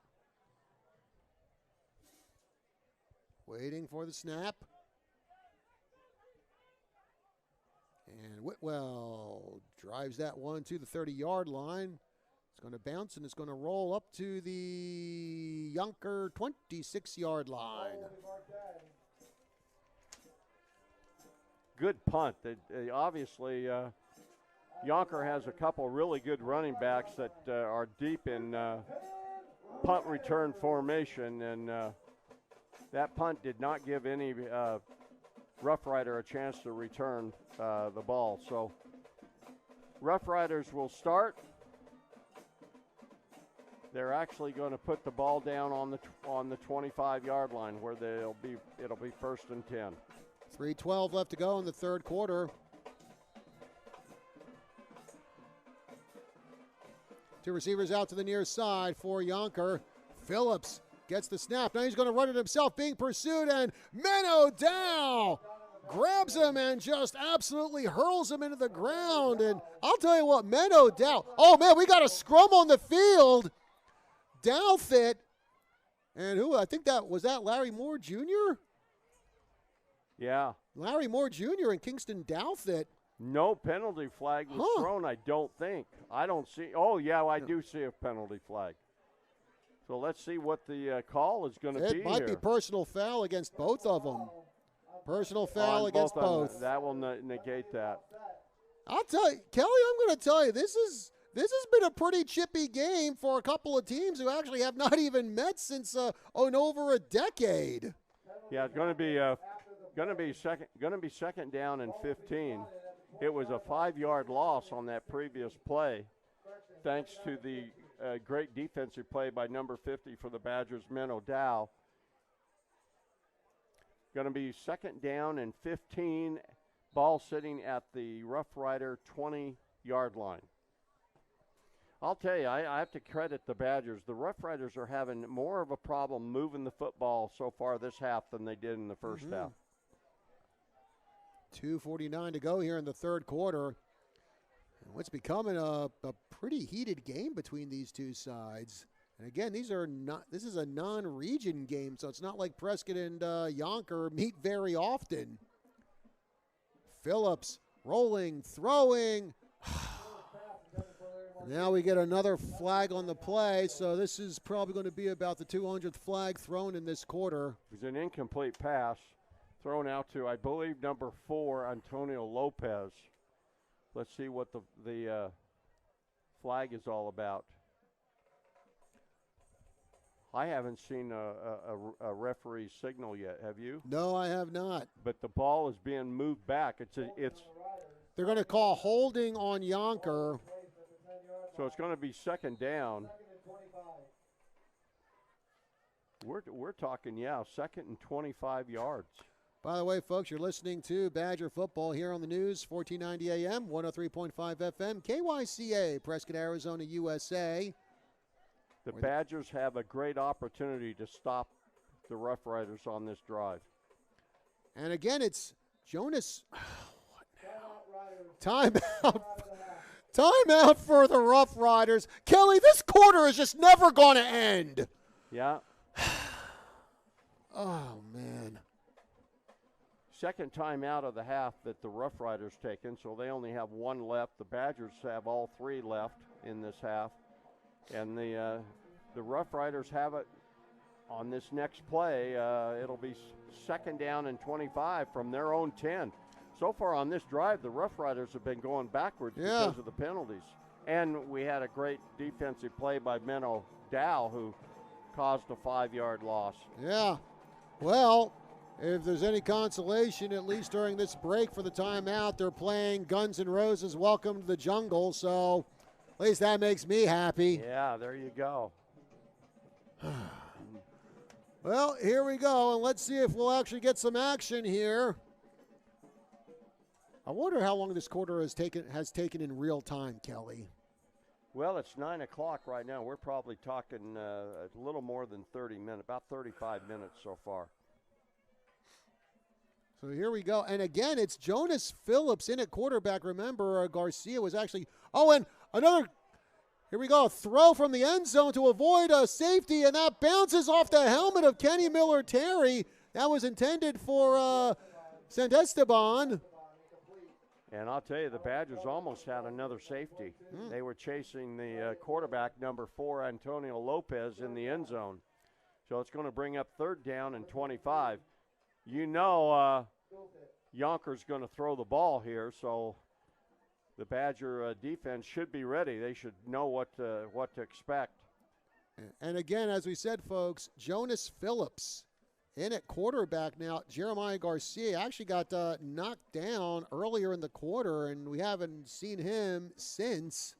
Waiting for the snap. And Whitwell drives that one to the 30-yard line. It's going to bounce, and it's going to roll up to the Youngker 26-yard line. Good punt. Obviously, Youngker has a couple really good running backs that are deep in punt return formation, and that punt did not give any Rough Rider a chance to return the ball. So Rough Riders will start. They're actually going to put the ball down on the 25-yard line where it'll be 1st and 10. 3:12 left to go in the third quarter. 2 receivers out to the near side for Youngker. Phillips gets the snap. Now he's going to run it himself, being pursued, and Menno Dow grabs him and just absolutely hurls him into the ground. And I'll tell you what, Menno Dow, oh man, we got a scrum on the field. Douthit. And who, I think was that Larry Moore Jr.? Yeah. Larry Moore Jr. and Kingston Douthit. No penalty flag was thrown, I don't think. I don't see. Oh, yeah, I do see a penalty flag. So let's see what the call is going to be. It might be personal foul against both of them. Personal foul against both. That will negate that. I'll tell you, Kelly, I'm going to tell you, this has been a pretty chippy game for a couple of teams who actually have not even met since over a decade. Yeah, it's going to be second down and 15. It was a 5-yard loss on that previous play, thanks to the great defensive play by number 50 for the Badgers, Menno Dow. Going to be second down and 15, ball sitting at the Rough Rider 20-yard line. I'll tell you, I have to credit the Badgers. The Rough Riders are having more of a problem moving the football so far this half than they did in the first half. 2:49 to go here in the third quarter. And what's becoming a pretty heated game between these two sides. And again, this is a non-region game, so it's not like Prescott and Youngker meet very often. Phillips rolling, throwing. Now we get another flag on the play, so this is probably going to be about the 200th flag thrown in this quarter. It was an incomplete pass thrown out to, I believe, number 4, Antonio Lopez. Let's see what the flag is all about. I haven't seen a referee signal yet. Have you? No, I have not. But the ball is being moved back. They're going to call holding on Youngker. So it's going to be second down. We're talking, second and 25 yards. By the way, folks, you're listening to Badger Football here on the news, 1490 AM, 103.5 FM, KYCA, Prescott, Arizona, USA. The Badgers have a great opportunity to stop the Rough Riders on this drive. And again, it's Jonas. What now? Timeout for the Rough Riders. Kelly, this quarter is just never going to end. Yeah. Oh, man. Second time out of the half that the Rough Riders taken, so they only have one left. The Badgers have all 3 left in this half. And the Rough Riders have it on this next play. It'll be second down and 25 from their own 10. So far on this drive, the Rough Riders have been going backwards because of the penalties. And we had a great defensive play by Menno Dow, who caused a 5-yard loss. Yeah. Well, if there's any consolation, at least during this break for the timeout, they're playing Guns N' Roses' Welcome to the Jungle, so at least that makes me happy. Yeah, there you go. Well, here we go, and let's see if we'll actually get some action here. I wonder how long this quarter has taken in real time, Kelly. Well, it's 9 o'clock right now. We're probably talking a little more than 30 minutes, about 35 minutes so far. So here we go. And again, it's Jonas Phillips in at quarterback. Remember, Garcia was actually, and another, here we go, a throw from the end zone to avoid a safety, and that bounces off the helmet of Kenny Miller-Terry. That was intended for Sant Esteban. And I'll tell you, the Badgers almost had another safety. They were chasing the quarterback, number 4, Antonio Lopez, in the end zone. So it's going to bring up third down and 25. You know Younker's going to throw the ball here, so the Badger defense should be ready. They should know what to expect. And again, as we said, folks, Jonas Phillips in at quarterback now. Jeremiah Garcia actually got knocked down earlier in the quarter, and we haven't seen him since.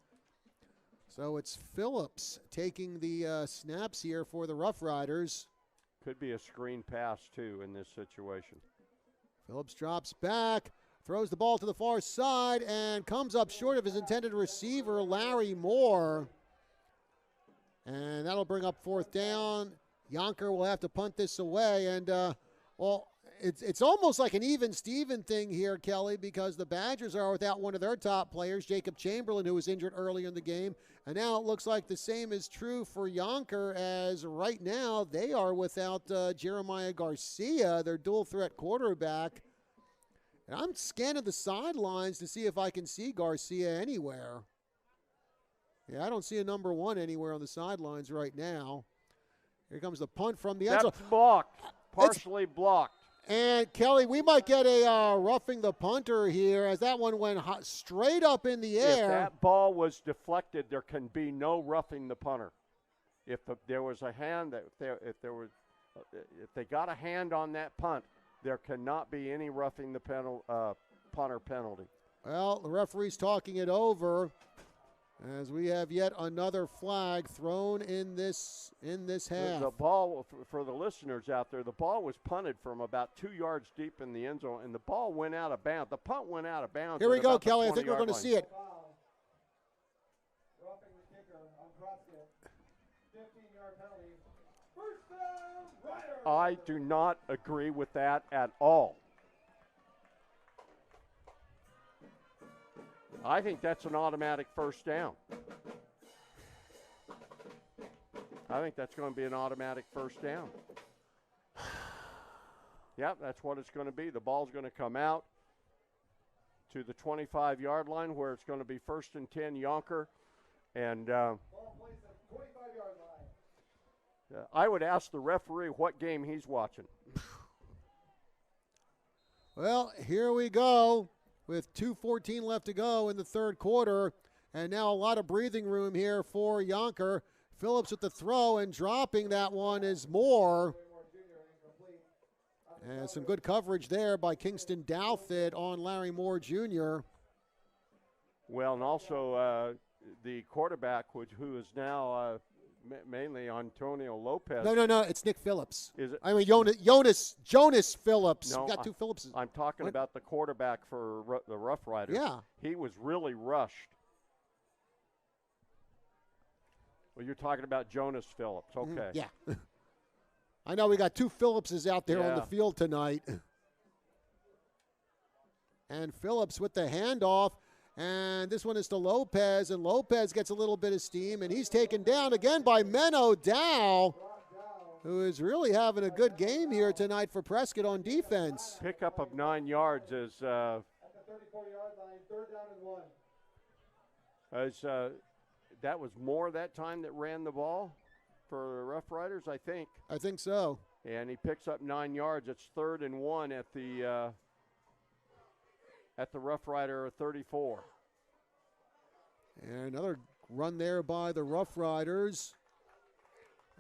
So it's Phillips taking the snaps here for the Rough Riders. Could be a screen pass, too, in this situation. Phillips drops back, throws the ball to the far side, and comes up short of his intended receiver, Larry Moore. And that'll bring up fourth down. Youngker will have to punt this away. And, it's almost like an even-Steven thing here, Kelly, because the Badgers are without one of their top players, Jacob Chamberlain, who was injured earlier in the game. And now it looks like the same is true for Youngker, as right now they are without Jeremiah Garcia, their dual-threat quarterback. And I'm scanning the sidelines to see if I can see Garcia anywhere. Yeah, I don't see a number 1 anywhere on the sidelines right now. Here comes the punt from the end zone. That's blocked, partially blocked. And, Kelly, we might get a roughing the punter here, as that one went straight up in the air. If that ball was deflected, there can be no roughing the punter. If there was a hand, if they got a hand on that punt, there cannot be any roughing the punter penalty. Well, the referee's talking it over, as we have yet another flag thrown in this half. The ball, for the listeners out there, the ball was punted from about 2 yards deep in the end zone, and the ball went out of bounds. The punt went out of bounds. Here we go, Kelly. I think we're going to see it. Roughing the kicker on Prescott. 15-yard penalty. First down, Riders. I do not agree with that at all. I think that's an automatic first down. I think that's going to be an automatic first down. Yep, that's what it's going to be. The ball's going to come out to the 25-yard line, where it's going to be 1st and 10, Youngker. And Ball placed at 25-yard line. I would ask the referee what game he's watching. Well, here we go with 2:14 left to go in the third quarter. And now a lot of breathing room here for Youngker. Phillips with the throw, and dropping that one is Moore. And some good coverage there by Kingston Douthit on Larry Moore Jr. Well, and also the quarterback, who is now mainly Antonio Lopez. No, it's Nick Phillips. Is it? I mean, Jonas Phillips. No, We got two Phillipses. I'm talking about the quarterback for the Rough Riders. Yeah. He was really rushed. Well, you're talking about Jonas Phillips. Okay. Yeah. I know we got two Phillipses out there on the field tonight. And Phillips with the handoff. And this one is to Lopez, and Lopez gets a little bit of steam, and he's taken down again by Menno Dow, who is really having a good game here tonight for Prescott on defense. Pickup of 9 yards is At the 34-yard line, 3rd down and 1. That was Moore that time that ran the ball for the Rough Riders, I think. I think so. And he picks up 9 yards. It's 3rd and 1 at the Rough Rider 34. And another run there by the Rough Riders.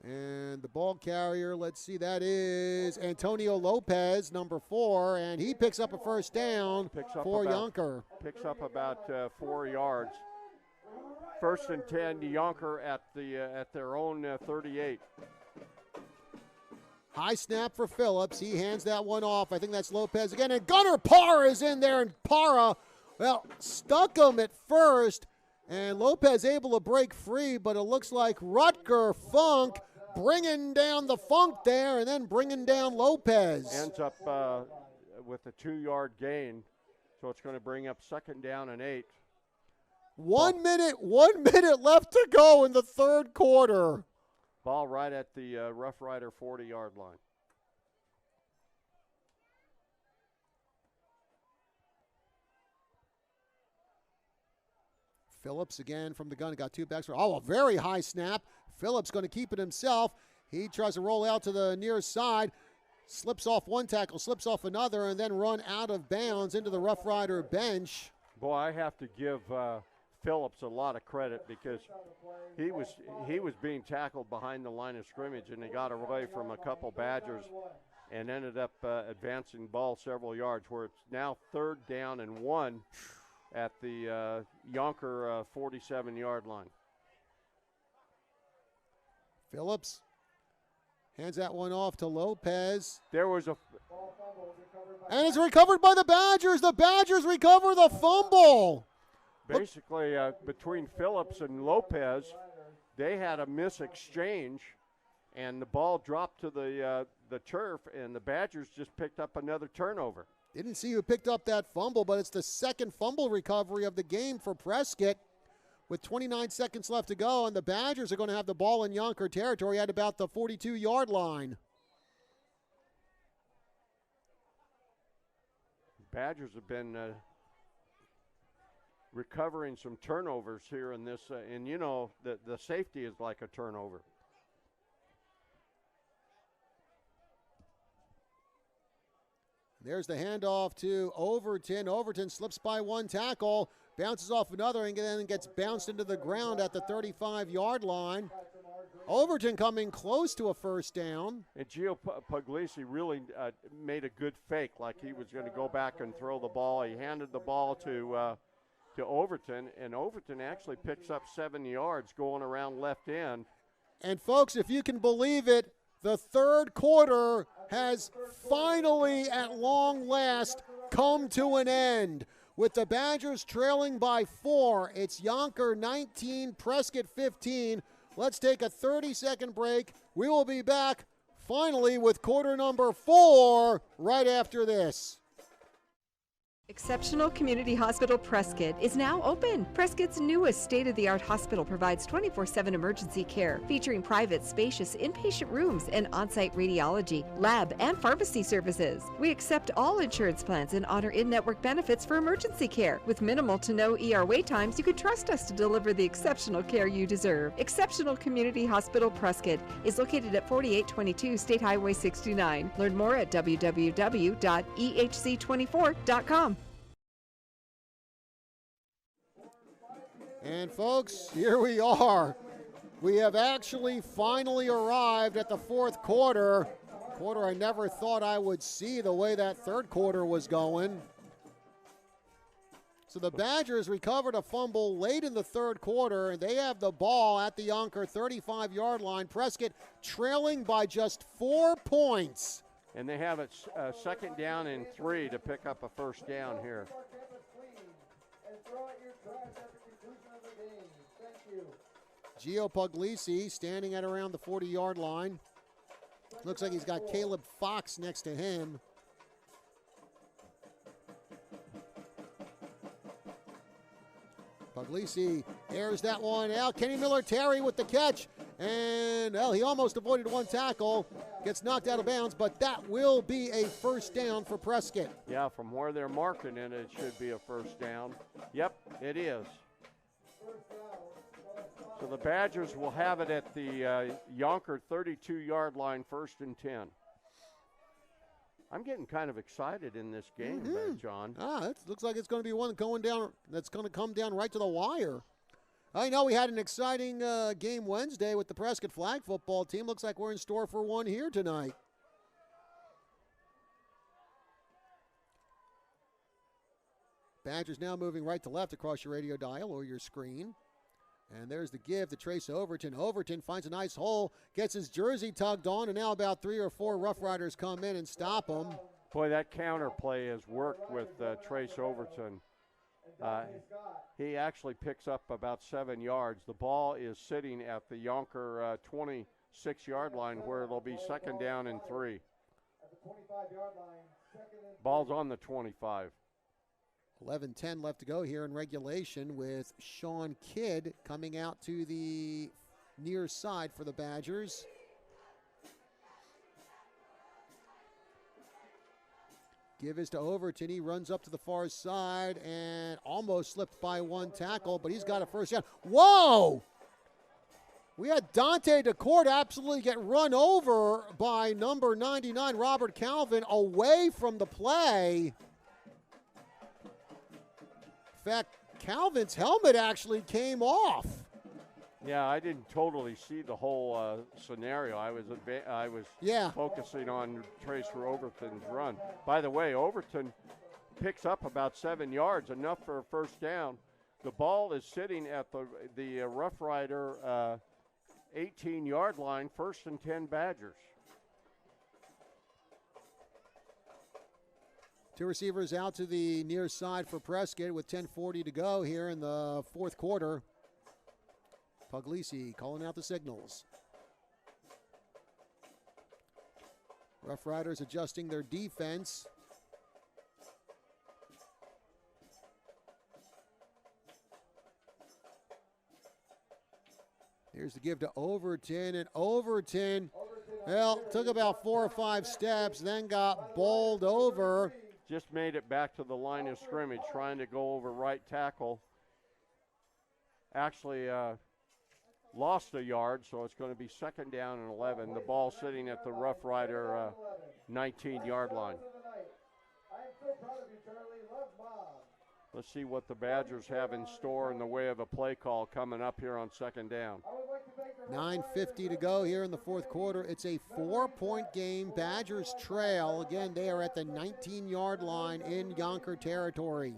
And the ball carrier, let's see, that is Antonio Lopez, number 4, and he picks up a first down for Youngker. Picks up about 4 yards. 1st and 10 to Youngker at their own 38. High snap for Phillips. He hands that one off. I think that's Lopez again. And Gunnar Parra is in there, and Parra, well, stuck him at first. And Lopez able to break free, but it looks like Rutger Funk bringing down the Funk there and then bringing down Lopez. Ends up with a 2-yard gain, so it's going to bring up 2nd down and 8. 1 minute left to go in the third quarter. Ball right at the Rough Rider 40-yard line. Phillips again from the gun. Got 2 backs. Oh, a very high snap. Phillips going to keep it himself. He tries to roll out to the near side. Slips off one tackle, slips off another, and then run out of bounds into the Rough Rider bench. Boy, I have to give Phillips a lot of credit, because he was being tackled behind the line of scrimmage, and he got away from a couple Badgers and ended up advancing the ball several yards, where it's now 3rd down and 1 at the Youngker 47-yard line. Phillips hands that one off to Lopez. There was a... And it's recovered by the Badgers. The Badgers recover the fumble. Basically, between Phillips and Lopez, they had a miss exchange, and the ball dropped to the turf, and the Badgers just picked up another turnover. Didn't see who picked up that fumble, but it's the second fumble recovery of the game for Prescott with 29 seconds left to go, and the Badgers are going to have the ball in Youngker territory at about the 42-yard line. Badgers have been recovering some turnovers here in this, and you know the safety is like a turnover. There's the handoff to Overton. Overton slips by one tackle, bounces off another, and then gets bounced into the ground at the 35-yard line. Overton coming close to a first down. And Gio Puglisi really made a good fake, like he was going to go back and throw the ball. He handed the ball to Overton, and Overton actually picks up 7 yards going around left end. And, folks, if you can believe it, the third quarter has finally, at long last, come to an end. With the Badgers trailing by 4, it's Youngker 19, Prescott 15. Let's take a 30-second break. We will be back, finally, with quarter number 4 right after this. Exceptional Community Hospital Prescott is now open. Prescott's newest state-of-the-art hospital provides 24/7 emergency care, featuring private, spacious inpatient rooms and on-site radiology, lab, and pharmacy services. We accept all insurance plans and honor in-network benefits for emergency care. With minimal to no ER wait times, you can trust us to deliver the exceptional care you deserve. Exceptional Community Hospital Prescott is located at 4822 State Highway 69. Learn more at www.ehc24.com. And folks, here we are. We have actually finally arrived at the fourth quarter. Quarter I never thought I would see the way that third quarter was going. So the Badgers recovered a fumble late in the third quarter, and they have the ball at the Youngker 35-yard line. Prescott trailing by just 4 points. And they have it second down and 3 to pick up a first down here. Gio Puglisi standing at around the 40-yard line. Looks like he's got Caleb Fox next to him. Puglisi airs that one out. Kenny Miller-Terry with the catch. And, well, he almost avoided one tackle. Gets knocked out of bounds, but that will be a first down for Prescott. Yeah, from where they're marking it, it should be a first down. Yep, it is. So the Badgers will have it at the Youngker 32-yard line, first and 10. I'm getting kind of excited in this game, John. It looks like it's going to be one going down that's going to come down right to the wire. I know we had an exciting game Wednesday with the Prescott flag football team. Looks like we're in store for one here tonight. Badgers now moving right to left across your radio dial or your screen. And there's the give to Trace Overton. Overton finds a nice hole, gets his jersey tugged on, and now about 3 or 4 Rough Riders come in and stop him. Boy, that counter play has worked with Trace Overton. He actually picks up about 7 yards. The ball is sitting at the Youngker 26-yard line, where it'll be second down and 3. Ball's on the 25. 11-10 left to go here in regulation, with Sean Kidd coming out to the near side for the Badgers. Give is to Overton. He runs up to the far side and almost slipped by one tackle, but he's got a first down. Whoa! We had Dante DeCourt absolutely get run over by number 99, Robert Calvin, away from the play. In fact, Calvin's helmet actually came off. Yeah, I didn't totally see the whole scenario. I was focusing on Trace Overton's run. By the way, Overton picks up about 7 yards, enough for a first down. The ball is sitting at the Rough Rider 18-yard line, first and 10 Badgers. 2 receivers out to the near side for Prescott with 10:40 to go here in the fourth quarter. Puglisi calling out the signals. Rough Riders adjusting their defense. Here's the give to Overton, and Overton, well, took about 4 or 5 steps, then got bowled over. Just made it back to the line of scrimmage, trying to go over right tackle. Actually lost a yard, so it's going to be 2nd down and 11. The ball sitting at the Rough Rider 19-yard line. Let's see what the Badgers have in store in the way of a play call coming up here on 2nd down. 9:50 to go here in the 4th quarter. It's a 4-point game. Badgers trail. Again, they are at the 19-yard line in Youngker territory.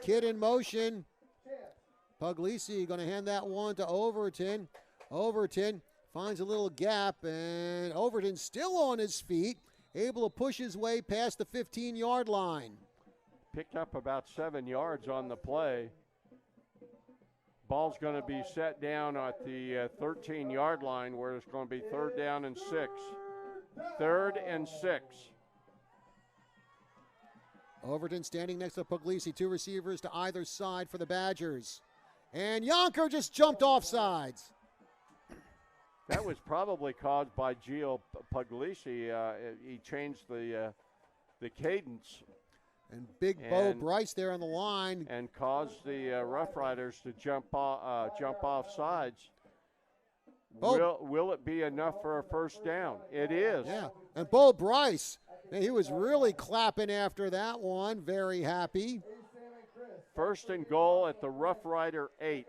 Kid in motion. Puglisi going to hand that one to Overton. Overton finds a little gap, and Overton still on his feet, able to push his way past the 15-yard line. Picked up about 7 yards on the play. Ball's going to be set down at the 13-yard line, where it's going to be 3rd down and 6. 3rd and 6. Overton standing next to Puglisi, 2 receivers to either side for the Badgers. And Youngker just jumped off sides. That was probably caused by Gio Puglisi. He changed the cadence. And Big Bo Bryce there on the line. And caused the Rough Riders to jump off sides. Will it be enough for a 1st down? It is. Yeah, and Bo Bryce, he was really clapping after that one. Very happy. 1st and goal at the Rough Rider 8.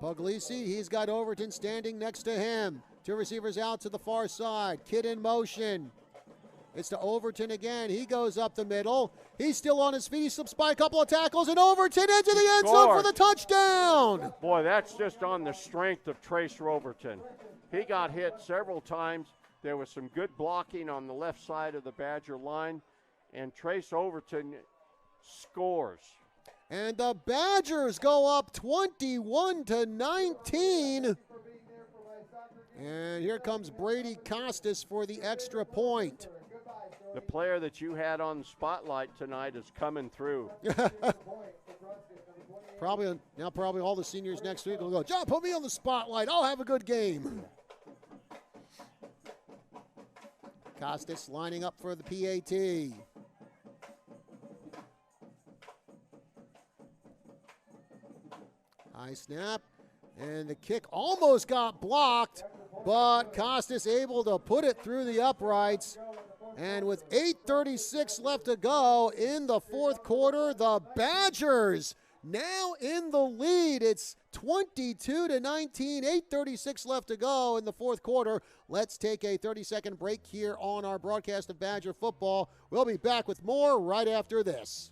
Puglisi, he's got Overton standing next to him. 2 receivers out to the far side. Kid in motion. It's to Overton again. He goes up the middle. He's still on his feet. He slips by a couple of tackles, and Overton into the end zone for the touchdown. Boy, that's just on the strength of Trace Overton. He got hit several times. There was some good blocking on the left side of the Badger line, and Trace Overton scores. And the Badgers go up 21-19. And here comes Brady Costas for the extra point. The player that you had on the spotlight tonight is coming through. Probably all the seniors next week will go, John, put me on the spotlight. I'll have a good game. Costas lining up for the PAT. High snap, and the kick almost got blocked, but Costas able to put it through the uprights. And with 8:36 left to go in the 4th quarter, the Badgers now in the lead. It's 22-19, 8:36 left to go in the 4th quarter. Let's take a 30-second break here on our broadcast of Badger football. We'll be back with more right after this.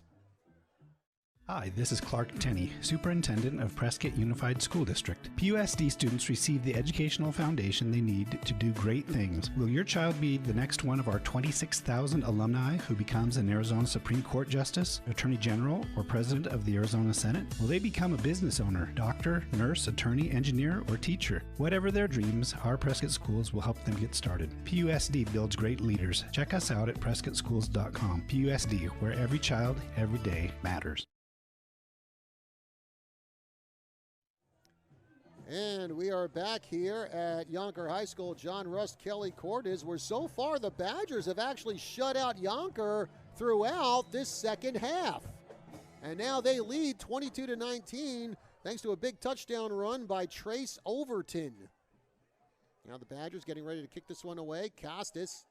Hi, this is Clark Tenney, Superintendent of Prescott Unified School District. PUSD students receive the educational foundation they need to do great things. Will your child be the next one of our 26,000 alumni who becomes an Arizona Supreme Court Justice, Attorney General, or President of the Arizona Senate? Will they become a business owner, doctor, nurse, attorney, engineer, or teacher? Whatever their dreams, our Prescott schools will help them get started. PUSD builds great leaders. Check us out at PrescottSchools.com. PUSD, where every child, every day matters. And we are back here at Youngker High School. John Rust Kelly Court is where so far the Badgers have actually shut out Youngker throughout this 2nd half. And now they lead 22-19 thanks to a big touchdown run by Trace Overton. Now the Badgers getting ready to kick this one away. Costas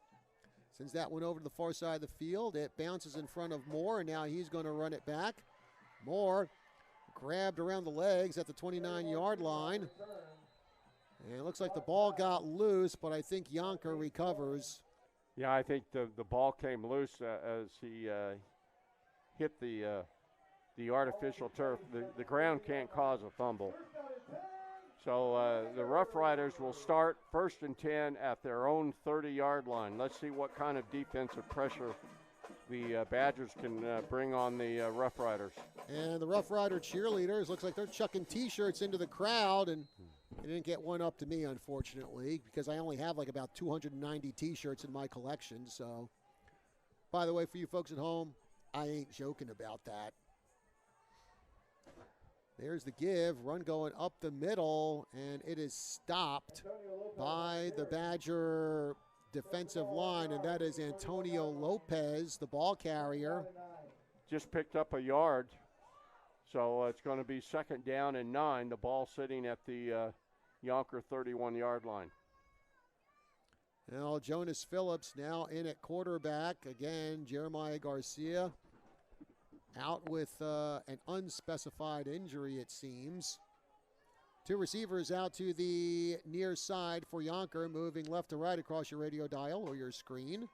sends that one over to the far side of the field. It bounces in front of Moore, and now he's going to run it back. Moore grabbed around the legs at the 29-yard line. And it looks like the ball got loose, but I think Youngker recovers. Yeah, I think the ball came loose as he hit the artificial turf. The ground can't cause a fumble. So the Rough Riders will start 1st and 10 at their own 30-yard line. Let's see what kind of defensive pressure the Badgers can bring on the Rough Riders. And the Rough Rider cheerleaders, looks like they're chucking T-shirts into the crowd, and they didn't get one up to me, unfortunately, because I only have like about 290 T-shirts in my collection. So, by the way, for you folks at home, I ain't joking about that. There's the give, run going up the middle, and it is stopped by the Badger defensive line, and that is Antonio Lopez, the ball carrier. Just picked up a yard, so it's going to be 2nd down and 9. The ball sitting at the Youngker 31-yard line. Now Jonas Phillips now in at quarterback. Again, Jeremiah Garcia out with an unspecified injury, it seems. 2 receivers out to the near side for Youngker, moving left to right across your radio dial or your screen.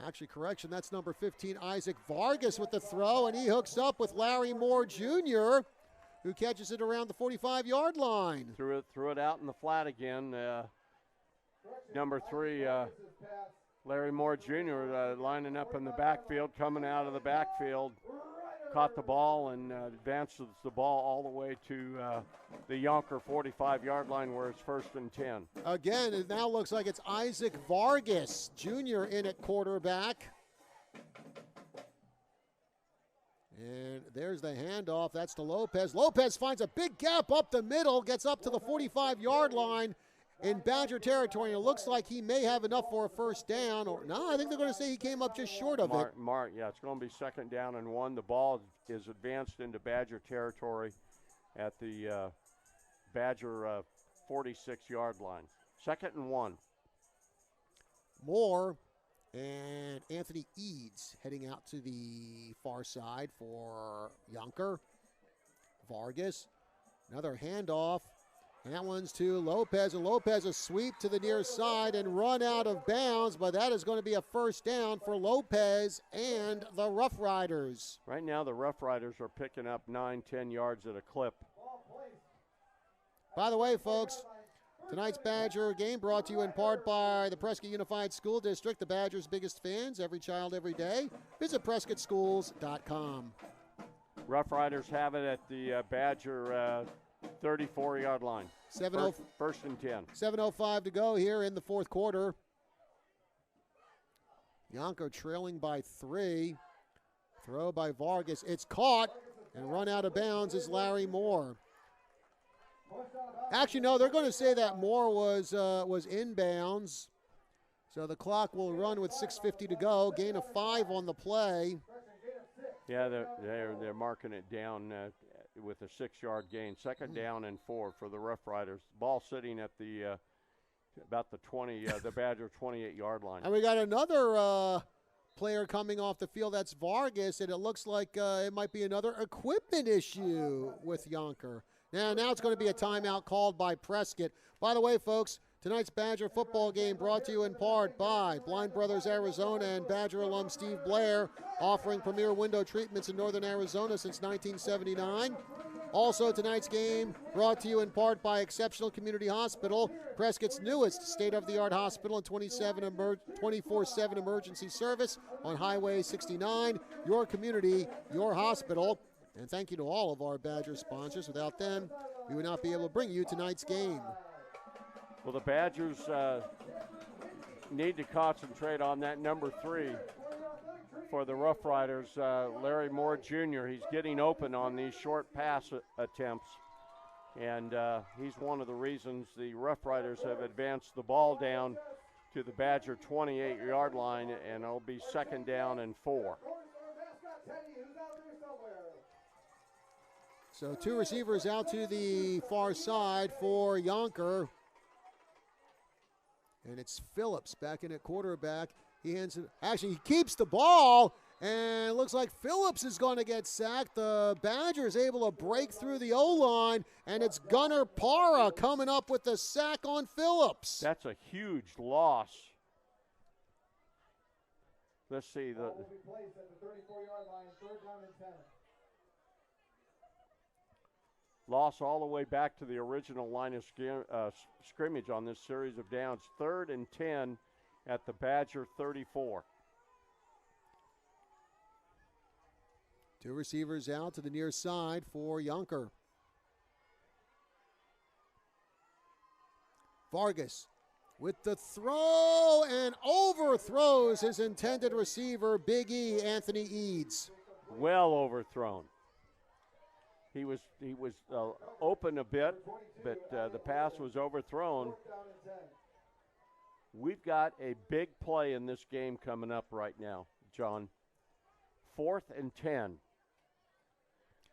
Actually, correction, that's number 15, Isaac Vargas with the throw, and he hooks up with Larry Moore Jr., who catches it around the 45-yard line. Threw it out in the flat again. Number 3, Larry Moore Jr. Lining up in the backfield, coming out of the backfield, caught the ball and advances the ball all the way to the Youngker 45-yard line where it's 1st and 10. Again, it now looks like it's Isaac Vargas Jr. in at quarterback. And there's the handoff. That's to Lopez. Lopez finds a big gap up the middle, gets up to the 45-yard line in Badger territory. And it looks like he may have enough for a 1st down. Or no, I think they're going to say he came up just short of it. Yeah, it's going to be 2nd down and 1. The ball is advanced into Badger territory at the Badger 46-yard line. 2nd and 1. Moore and Anthony Eads heading out to the far side for Youngker. Vargas, another handoff. And that one's to Lopez, and Lopez a sweep to the near side and run out of bounds, but that is going to be a 1st down for Lopez and the Rough Riders. Right now the Rough Riders are picking up 9-10 yards at a clip. By the way, folks, tonight's Badger game brought to you in part by the Prescott Unified School District, the Badgers' biggest fans, every child, every day. Visit PrescottSchools.com. Rough Riders have it at the Badger 34-yard line. 1st and 10. 7:05 to go here in the 4th quarter. Youngker trailing by 3. Throw by Vargas. It's caught and run out of bounds is Larry Moore. Actually, no, they're going to say that Moore was inbounds. So the clock will run with 6:50 to go. Gain of 5 on the play. Yeah, they're marking it down with a 6-yard gain. 2nd down and 4 for the Rough Riders. Ball sitting at the about the 20, the Badger 28-yard line. And we got another player coming off the field. That's Vargas, and it looks like it might be another equipment issue with Youngker. Now it's going to be a timeout called by Prescott. By the way, folks, tonight's Badger football game brought to you in part by Blind Brothers Arizona and Badger alum Steve Blair, offering premier window treatments in northern Arizona since 1979. Also, tonight's game brought to you in part by Exceptional Community Hospital, Prescott's newest state-of-the-art hospital and 24/7 emergency service on Highway 69. Your community, your hospital. And thank you to all of our Badger sponsors. Without them, we would not be able to bring you tonight's game. Well, the Badgers need to concentrate on that number 3 for the Rough Riders, Larry Moore Jr. He's getting open on these short pass attempts, and he's one of the reasons the Rough Riders have advanced the ball down to the Badger 28-yard line, and it'll be 2nd down and 4. So 2 receivers out to the far side for Youngker. And it's Phillips back in at quarterback. He hands it. Actually, he keeps the ball, and it looks like Phillips is going to get sacked. The Badgers able to break through the O-line, and it's Gunnar Parra coming up with the sack on Phillips. That's a huge loss. Let's see. Ball will be placed at the 34-yard line, 3rd down and 10. Loss all the way back to the original line of scrimmage on this series of downs. 3rd and 10 at the Badger 34. Two receivers out to the near side for Youngker. Vargas with the throw and overthrows his intended receiver, Big E, Anthony Eads. Well overthrown. He was open a bit, but the pass was overthrown. We've got a big play in this game coming up right now, John. 4th and 10.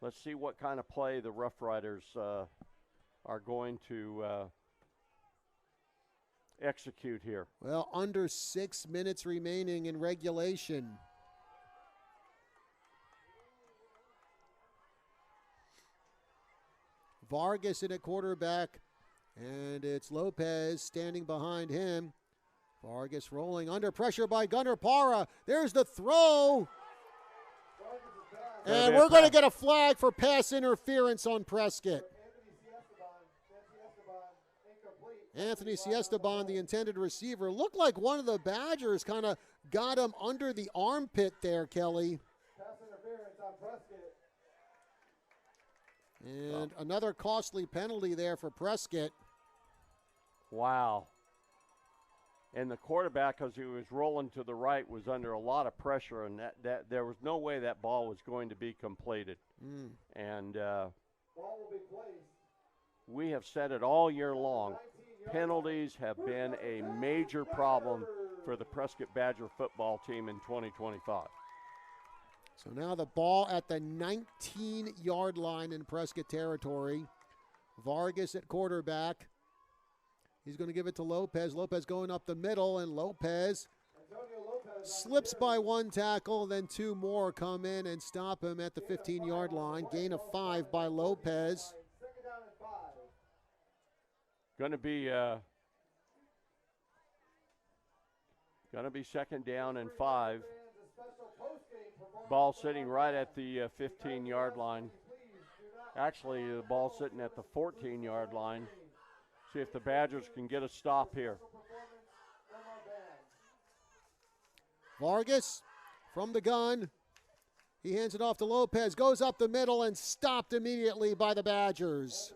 Let's see what kind of play the Rough Riders are going to execute here. Well, under 6 minutes remaining in regulation. Vargas in at quarterback, and it's Lopez standing behind him. Vargas rolling under pressure by Gunnar Parra. There's the throw. And we're going to get a flag for pass interference on Prescott. Anthony Siestaban, the intended receiver, looked like one of the Badgers kind of got him under the armpit there, Kelly. Pass interference on Prescott. And another costly penalty there for Prescott. Wow. And the quarterback, as he was rolling to the right, was under a lot of pressure, and that there was no way that ball was going to be completed. And Ball will be placed. we have said it all year long. Penalties have been a major problem for the Prescott Badger football team in 2025. So now the ball at the 19-yard line in Prescott territory. Vargas at quarterback. He's going to give it to Lopez. Lopez going up the middle, and Lopez slips by one tackle, then two more come in and stop him at the 15-yard line. Gain of 5 by Lopez. Going to be second down and 5. Ball sitting right at the 15-yard line. Actually, the ball sitting at the 14-yard line. See if the Badgers can get a stop here. Vargas from the gun. He hands it off to Lopez, goes up the middle and stopped immediately by the Badgers.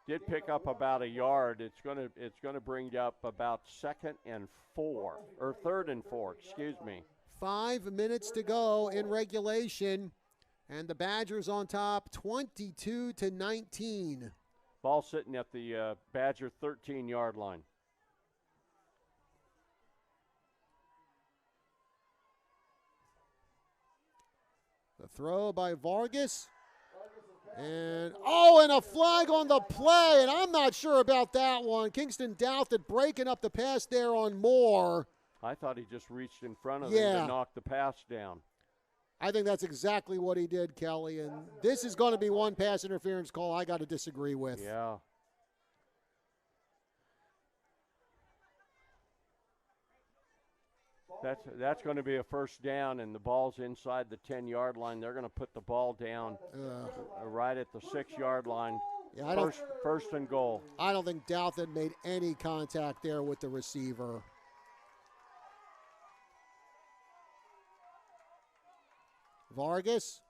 Did pick up about a yard. It's going to bring up about 2nd and 4, or 3rd and 4, excuse me. 5 minutes to go in regulation, and the Badgers on top 22-19. Ball sitting at the Badger 13-yard line. The throw by Vargas. And a flag on the play, and I'm not sure about that one. Kingston Douthit breaking up the pass there on Moore. I thought he just reached in front of him to knock the pass down. I think that's exactly what he did, Kelly, and this is going to be one pass interference call I got to disagree with. Yeah. That's going to be a first down, and the ball's inside the 10-yard line. They're going to put the ball down right at the 6-yard line. Yeah, first and goal. I don't think Douthit made any contact there with the receiver. Vargas.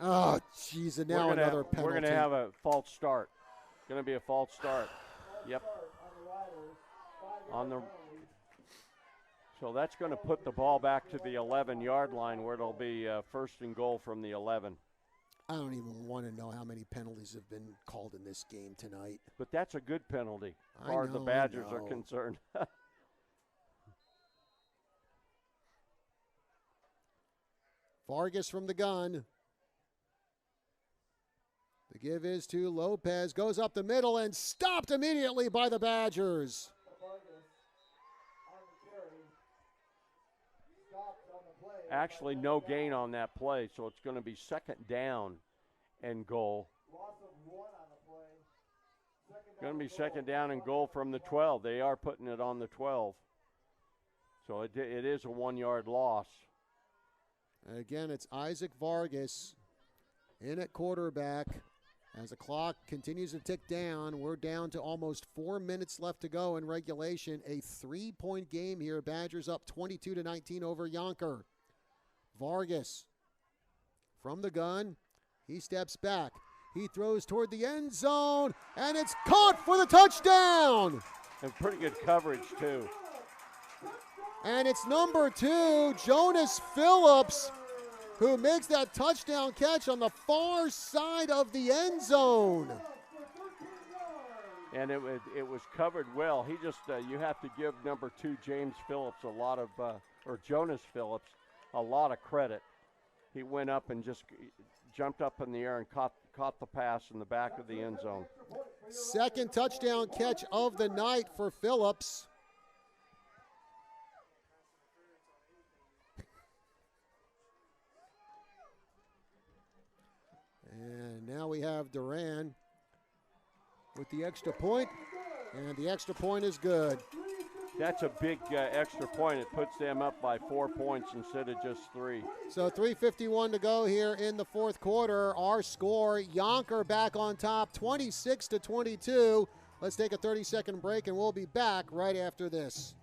Oh, jeez, and now another penalty. We're going to have a false start. Going to be a false start. Yep. So that's going to put the ball back to the 11-yard line, where it'll be first and goal from the 11. I don't even want to know how many penalties have been called in this game tonight. But that's a good penalty, as far as the Badgers are concerned. Vargas from the gun. The give is to Lopez. Goes up the middle and stopped immediately by the Badgers. Actually, no gain on that play, so it's going to be second down and goal. Going to be second down and goal from the 12. They are putting it on the 12. So it is a 1-yard loss. Again, it's Isaac Vargas in at quarterback As the clock continues to tick down, we're down to almost 4 minutes left to go in regulation. A 3-point game here. Badgers up 22-19 over Youngker. Vargas from the gun. He steps back. He throws toward the end zone, and it's caught for the touchdown. And pretty good coverage, too. And it's number 2, Jonas Phillips, who makes that touchdown catch on the far side of the end zone. And it was covered well. He just, you have to give number 2, James Phillips, a lot of, or Jonas Phillips, a lot of credit. He went up and just jumped up in the air and caught the pass in the back of the end zone. Second touchdown catch of the night for Phillips. And now we have Duran with the extra point, and the extra point is good. That's a big extra point. It puts them up by 4 points instead of just 3. So 3:51 to go here in the fourth quarter. Our score, Youngker back on top, 26-22. Let's take a 30-second break, and we'll be back right after this.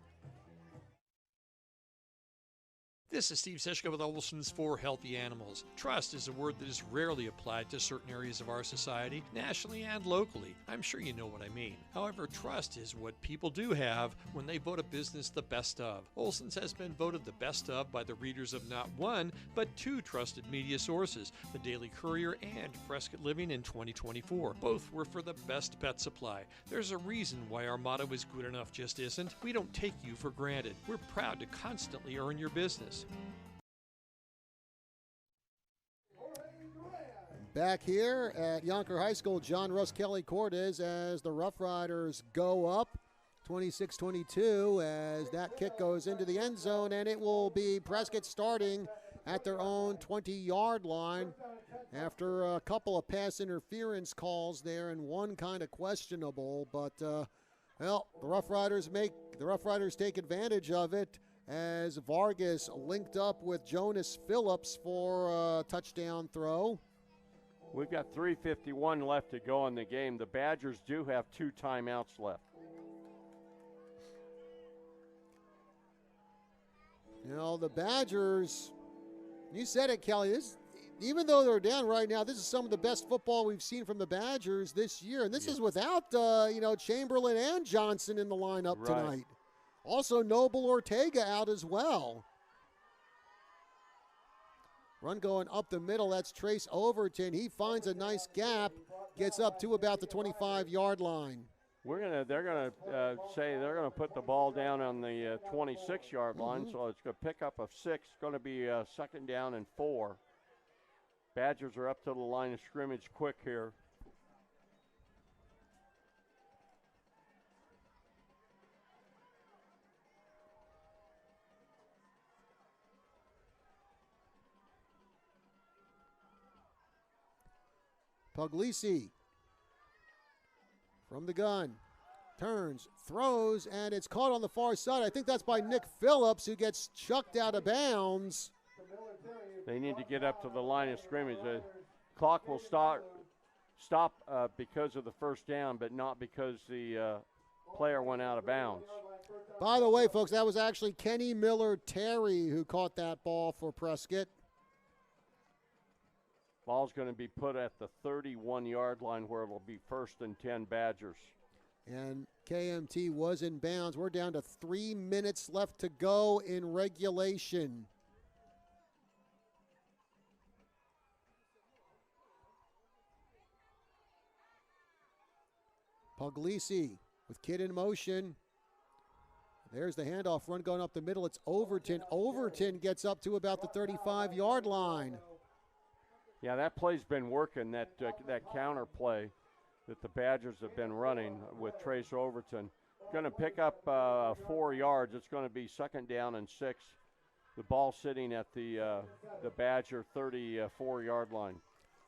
This is Steve Sishka with Olson's for Healthy Animals. Trust is a word that is rarely applied to certain areas of our society, nationally and locally. I'm sure you know what I mean. However, trust is what people do have when they vote a business the best of. Olson's has been voted the best of by the readers of not one, but 2 trusted media sources, the Daily Courier and Prescott Living in 2024. Both were for the best pet supply. There's a reason why our motto is good enough just isn't. We don't take you for granted. We're proud to constantly earn your business. Back here at Youngker High School, John Russ Kelly Cortez as the Rough Riders go up 26-22 as that kick goes into the end zone, and it will be Prescott starting at their own 20-yard line after a couple of pass interference calls there and one kind of questionable, but well, the Rough Riders take advantage of it as Vargas linked up with Jonas Phillips for a touchdown throw. We've got 3:51 left to go in the game. The Badgers do have 2 timeouts left. You know, the Badgers, you said it, Kelly, even though they're down right now, this is some of the best football we've seen from the Badgers this year. And this is without, Chamberlain and Johnson in the lineup tonight. Also, Noble Ortega out as well. Run going up the middle, that's Trace Overton. He finds a nice gap, gets up to about the 25-yard line. They're gonna say they're gonna put the ball down on the 26-yard line, so it's gonna pick up a 6. It's gonna be second down and 4. Badgers are up to the line of scrimmage quick here. Puglisi from the gun, turns, throws, and it's caught on the far side. I think that's by Nick Phillips, who gets chucked out of bounds. They need to get up to the line of scrimmage. The clock will stop because of the first down, but not because the player went out of bounds. By the way, folks, that was actually Kenny Miller-Terry who caught that ball for Prescott. Ball's going to be put at the 31-yard line where it will be 1st and 10 Badgers. And KMT was in bounds. We're down to 3 minutes left to go in regulation. Puglisi with Kidd in motion. There's the handoff run going up the middle. It's Overton. Overton gets up to about the 35-yard line. Yeah, that play's been working, that counter play that the Badgers have been running with Trace Overton. Going to pick up 4 yards. It's going to be second down and 6. The ball sitting at the Badger 34-yard line.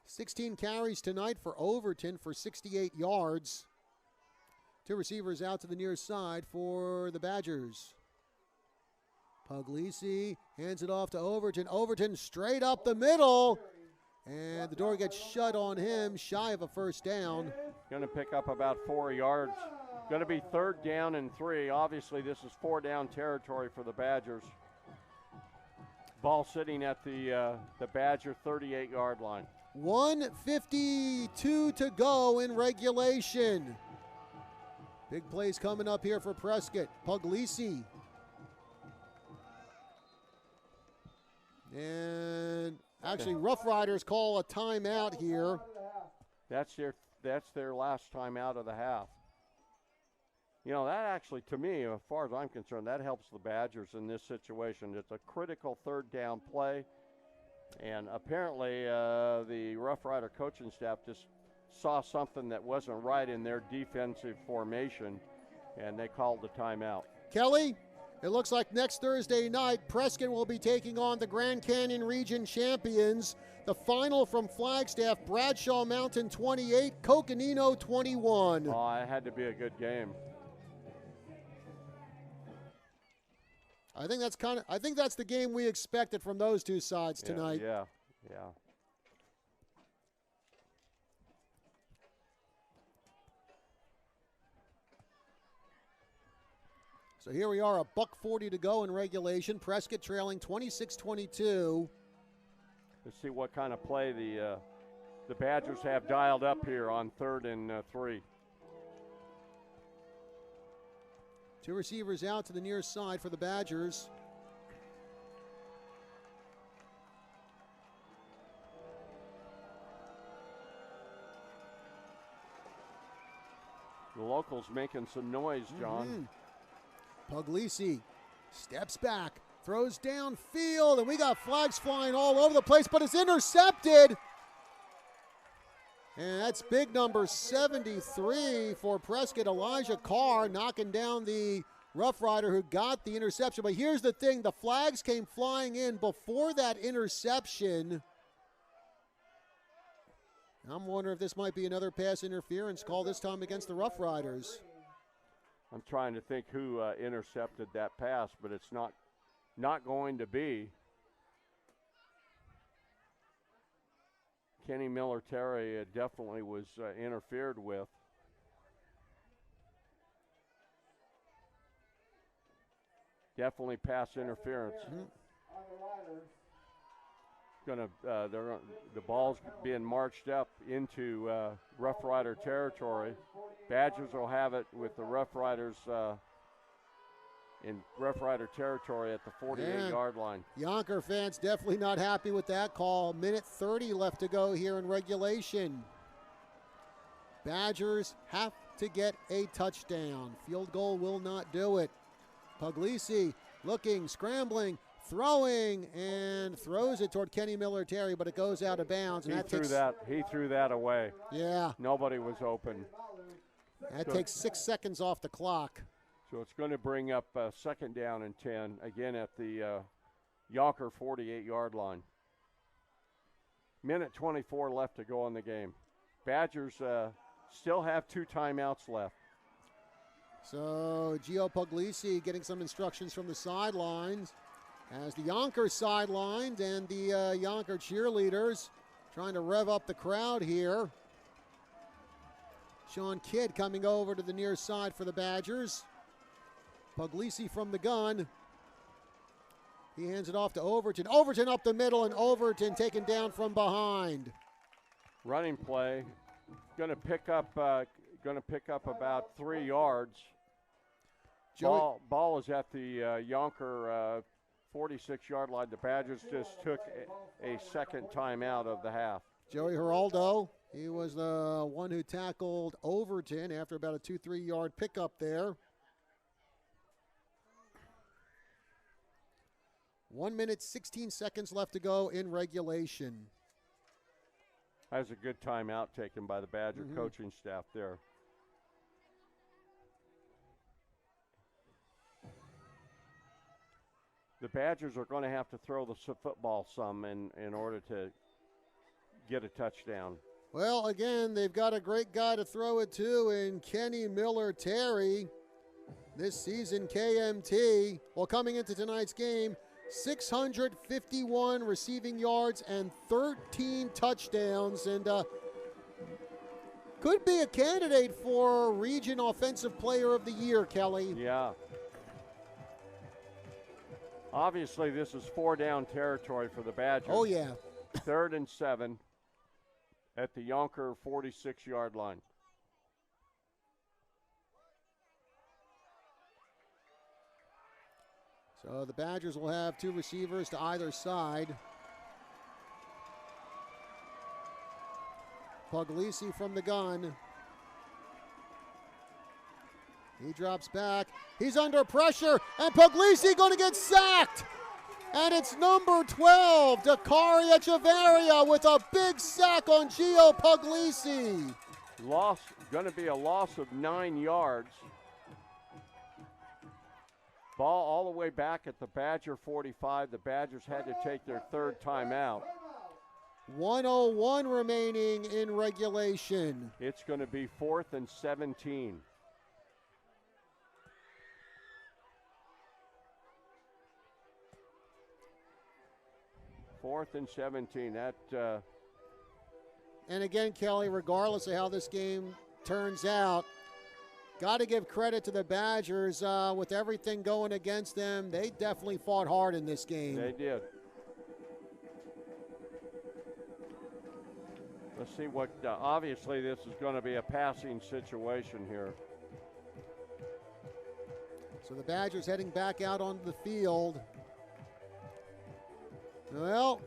16 carries tonight for Overton for 68 yards. 2 receivers out to the near side for the Badgers. Puglisi hands it off to Overton. Overton straight up the middle. And the door gets shut on him, shy of a first down. Going to pick up about 4 yards. Going to be 3rd down and 3. Obviously, this is 4-down territory for the Badgers. Ball sitting at the Badger 38-yard line. 1:52 to go in regulation. Big plays coming up here for Prescott. Puglisi. And actually, Rough Riders call a timeout here. That's their last time out of the half. You know, that actually, to me, as far as I'm concerned, that helps the Badgers in this situation. It's a critical 3rd down play. And apparently the Rough Rider coaching staff just saw something that wasn't right in their defensive formation, and they called the timeout. Kelly, it looks like next Thursday night, Prescott will be taking on the Grand Canyon Region champions. The final from Flagstaff, Bradshaw Mountain 28, Coconino 21. Oh, it had to be a good game. I think that's the game we expected from those two sides tonight. Yeah. So here we are, $1:40 to go in regulation. Prescott trailing 26-22. Let's see what kind of play the Badgers have dialed up here on 3rd and 3. Two receivers out to the near side for the Badgers. The locals making some noise, John. Puglisi steps back, throws downfield, and we got flags flying all over the place, but it's intercepted. And that's big number 73 for Prescott, Elijah Carr, knocking down the Rough Rider who got the interception. But here's the thing, the flags came flying in before that interception. I'm wondering if this might be another pass interference call, this time against the Rough Riders. I'm trying to think who intercepted that pass, but it's not going to be. Kenny Miller-Terry definitely was interfered with. Definitely pass interference. The ball's being marched up into Rough Rider territory. Badgers will have it with the Rough Riders in Rough Rider territory at the 48-yard line. Youngker fans definitely not happy with that call. 1:30 left to go here in regulation. Badgers have to get a touchdown. Field goal will not do it. Puglisi looking, scrambling, throwing, and throws it toward Kenny Miller-Terry, but it goes out of bounds. And He threw that away. Yeah. Nobody was open. That takes 6 seconds off the clock. So it's going to bring up 2nd down and 10, again at the Youngker 48-yard line. 1:24 left to go in the game. Badgers still have 2 timeouts left. So Gio Puglisi getting some instructions from the sidelines as the Youngker sidelined and the Youngker cheerleaders trying to rev up the crowd here. Sean Kidd coming over to the near side for the Badgers. Puglisi from the gun. He hands it off to Overton. Overton up the middle, and Overton taken down from behind. Running play, going to pick up about 3 yards. Ball is at the Youngker 46-yard line. The Badgers just took a second timeout of the half. Joey Geraldo, he was the one who tackled Overton after about a 2-3 yard pickup there. 1 minute, 16 seconds left to go in regulation. That was a good timeout taken by the Badger coaching staff there. The Badgers are going to have to throw the football some in order to get a touchdown. Well, again, they've got a great guy to throw it to in Kenny Miller-Terry. This season, KMT, well, coming into tonight's game, 651 receiving yards and 13 touchdowns, and could be a candidate for Region Offensive Player of the Year, Kelly. Yeah. Obviously, this is 4-down territory for the Badgers. Oh, yeah. 3rd and 7 at the Youngker 46-yard line. So the Badgers will have 2 receivers to either side. Puglisi from the gun. He drops back. He's under pressure, and Puglisi going to get sacked. And it's number 12, Dakari Echeverria, with a big sack on Gio Puglisi. Going to be a loss of 9 yards. Ball all the way back at the Badger 45. The Badgers had to take their 3rd timeout. 1:01 remaining in regulation. It's going to be 4th and 17. Fourth and 17. And again, Kelly, regardless of how this game turns out, got to give credit to the Badgers. With everything going against them, they definitely fought hard in this game. They did. Let's see what, obviously this is going to be a passing situation here. So the Badgers heading back out onto the field. Well,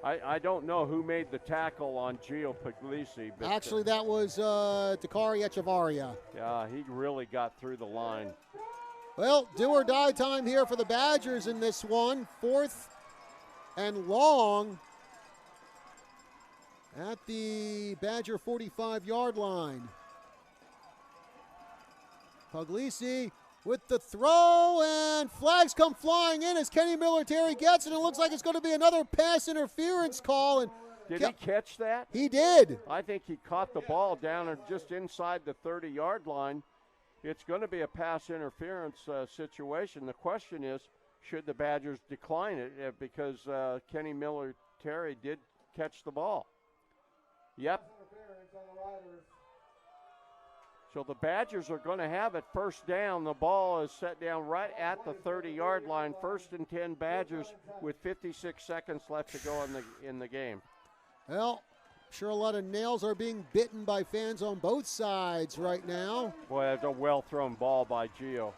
I don't know who made the tackle on Gio Puglisi. But actually, that was Dakari Echeverria. Yeah, he really got through the line. Well, do or die time here for the Badgers in this one. 4th and long at the Badger 45-yard line. Puglisi with the throw, and flags come flying in as Kenny Miller-Terry gets it. It looks like it's going to be another pass interference call. And did he catch that? He did. I think he caught the ball down just inside the 30-yard line. It's going to be a pass interference situation. The question is, should the Badgers decline it because Kenny Miller-Terry did catch the ball? Yep. So the Badgers are going to have it 1st down. The ball is set down right at the 30-yard line. 1st and 10 Badgers with 56 seconds left to go in the game. Well, I'm sure a lot of nails are being bitten by fans on both sides right now. Boy, that's a well-thrown ball by Gio.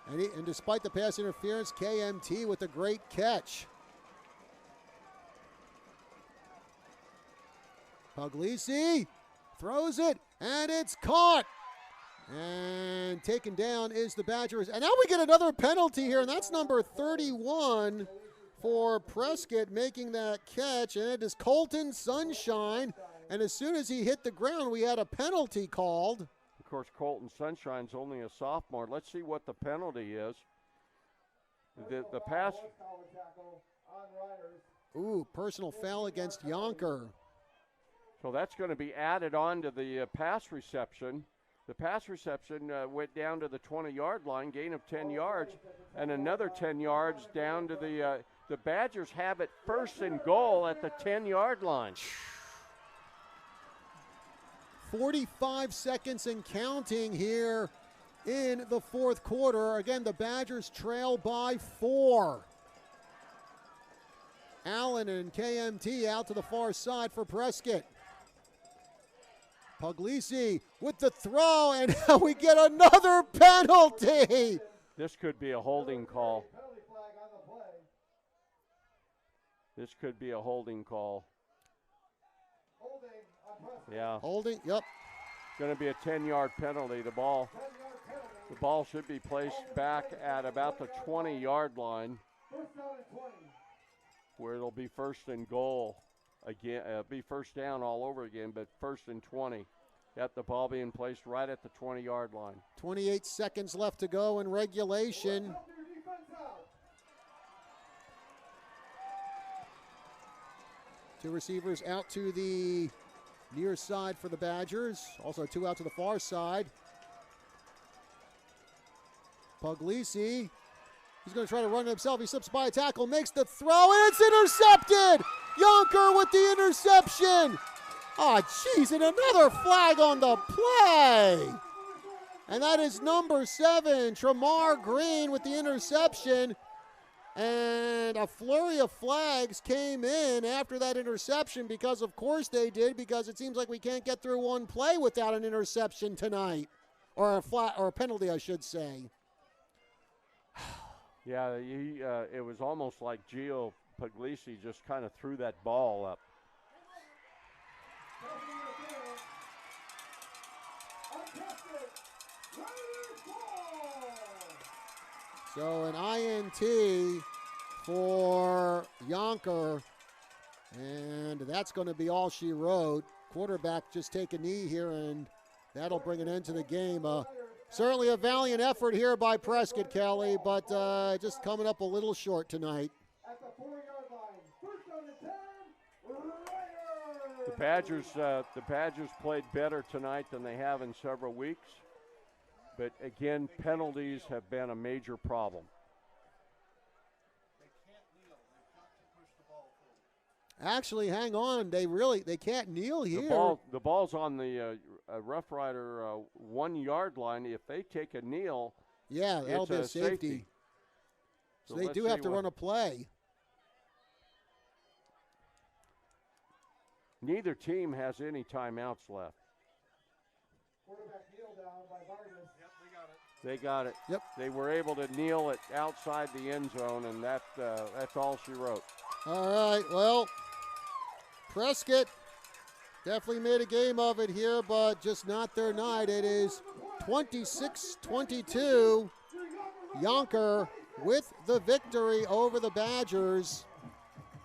And despite the pass interference, KMT with a great catch. Puglisi throws it, and it's caught. And taken down is the Badgers. And now we get another penalty here, and that's number 31 for Prescott making that catch. And it is Colton Sunshine. And as soon as he hit the ground, we had a penalty called. Of course, Colton Sunshine's only a sophomore. Let's see what the penalty is. The pass. Ooh, personal foul against Youngker. So that's going to be added on to the pass reception. The pass reception went down to the 20-yard line, gain of 10 yards, and another 10 yards down to the Badgers have it 1st and goal at the 10-yard line. 45 seconds and counting here in the 4th quarter. Again, the Badgers trail by 4. Allen and KMT out to the far side for Prescott. Puglisi with the throw, and we get another penalty. This could be a holding call. This could be a holding call. Yeah. Holding, yep. Going to be a 10-yard penalty. The ball should be placed back at about the 20-yard line, where it'll be 1st and goal. Again, be 1st down all over again, but 1st and 20. Got the ball being placed right at the 20-yard line. 28 seconds left to go in regulation. Two receivers out to the near side for the Badgers. Also 2 out to the far side. Puglisi He's going to try to run it himself. He slips by a tackle, makes the throw, and it's intercepted! Youngker with the interception! Oh, jeez, and another flag on the play! And that is number 7, Tramar Green with the interception. And a flurry of flags came in after that interception because, of course, they did, because it seems like we can't get through one play without an interception tonight. Or a penalty, I should say. Yeah, it was almost like Gio Puglisi just kind of threw that ball up. So an INT for Youngker, and that's going to be all she wrote. Quarterback just take a knee here, and that'll bring an end to the game. Certainly a valiant effort here by Prescott, Kelly, but just coming up a little short tonight. At the 4-yard line, first on the 10, The Badgers played better tonight than they have in several weeks. But again, penalties have been a major problem. Actually, hang on. They can't kneel here. The ball's on the Rough Rider 1-yard line. If they take a kneel, yeah, that'll be a safety. So they do have to run a play. Neither team has any timeouts left. quarterback kneel down by Vargas. Yep, They got it. Yep. They were able to kneel it outside the end zone, and that's all she wrote. All right, well, Prescott definitely made a game of it here, but just not their night. It is 26-22. Youngker with the victory over the Badgers.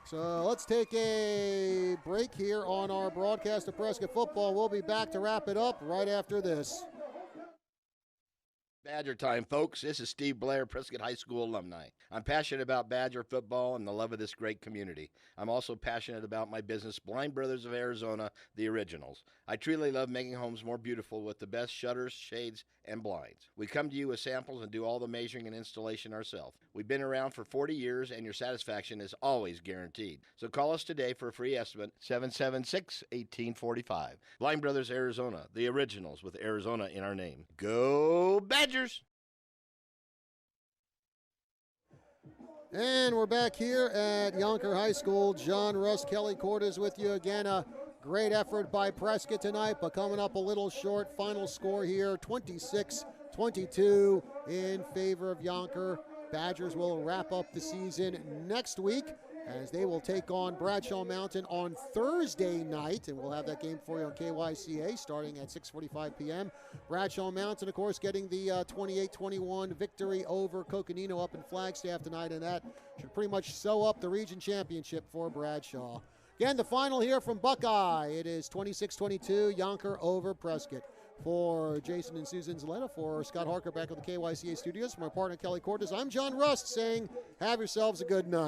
So let's take a break here on our broadcast of Prescott football. We'll be back to wrap it up right after this. Badger time, folks. This is Steve Blair, Prescott High School alumni. I'm passionate about Badger football and the love of this great community. I'm also passionate about my business, Blind Brothers of Arizona, the Originals. I truly love making homes more beautiful with the best shutters, shades, and blinds. We come to you with samples and do all the measuring and installation ourselves. We've been around for 40 years, and your satisfaction is always guaranteed. So call us today for a free estimate, 776-1845. Blind Brothers Arizona, the Originals, with Arizona in our name. Go Badgers! And we're back here at Youngker High School. John Russ, Kelly Cordes with you again. A great effort by Prescott tonight, but coming up a little short. Final score here, 26-22 in favor of Youngker. Badgers will wrap up the season next week as they will take on Bradshaw Mountain on Thursday night, and we'll have that game for you on KYCA starting at 6:45 p.m. Bradshaw Mountain, of course, getting the 28-21 victory over Coconino up in Flagstaff tonight, and that should pretty much sew up the region championship for Bradshaw. Again, the final here from Buckeye. It is 26-22, Youngker over Prescott. For Jason and Susan Zaletta, for Scott Harker back at the KYCA studios, for my partner Kelly Cordes, I'm John Rust saying have yourselves a good night.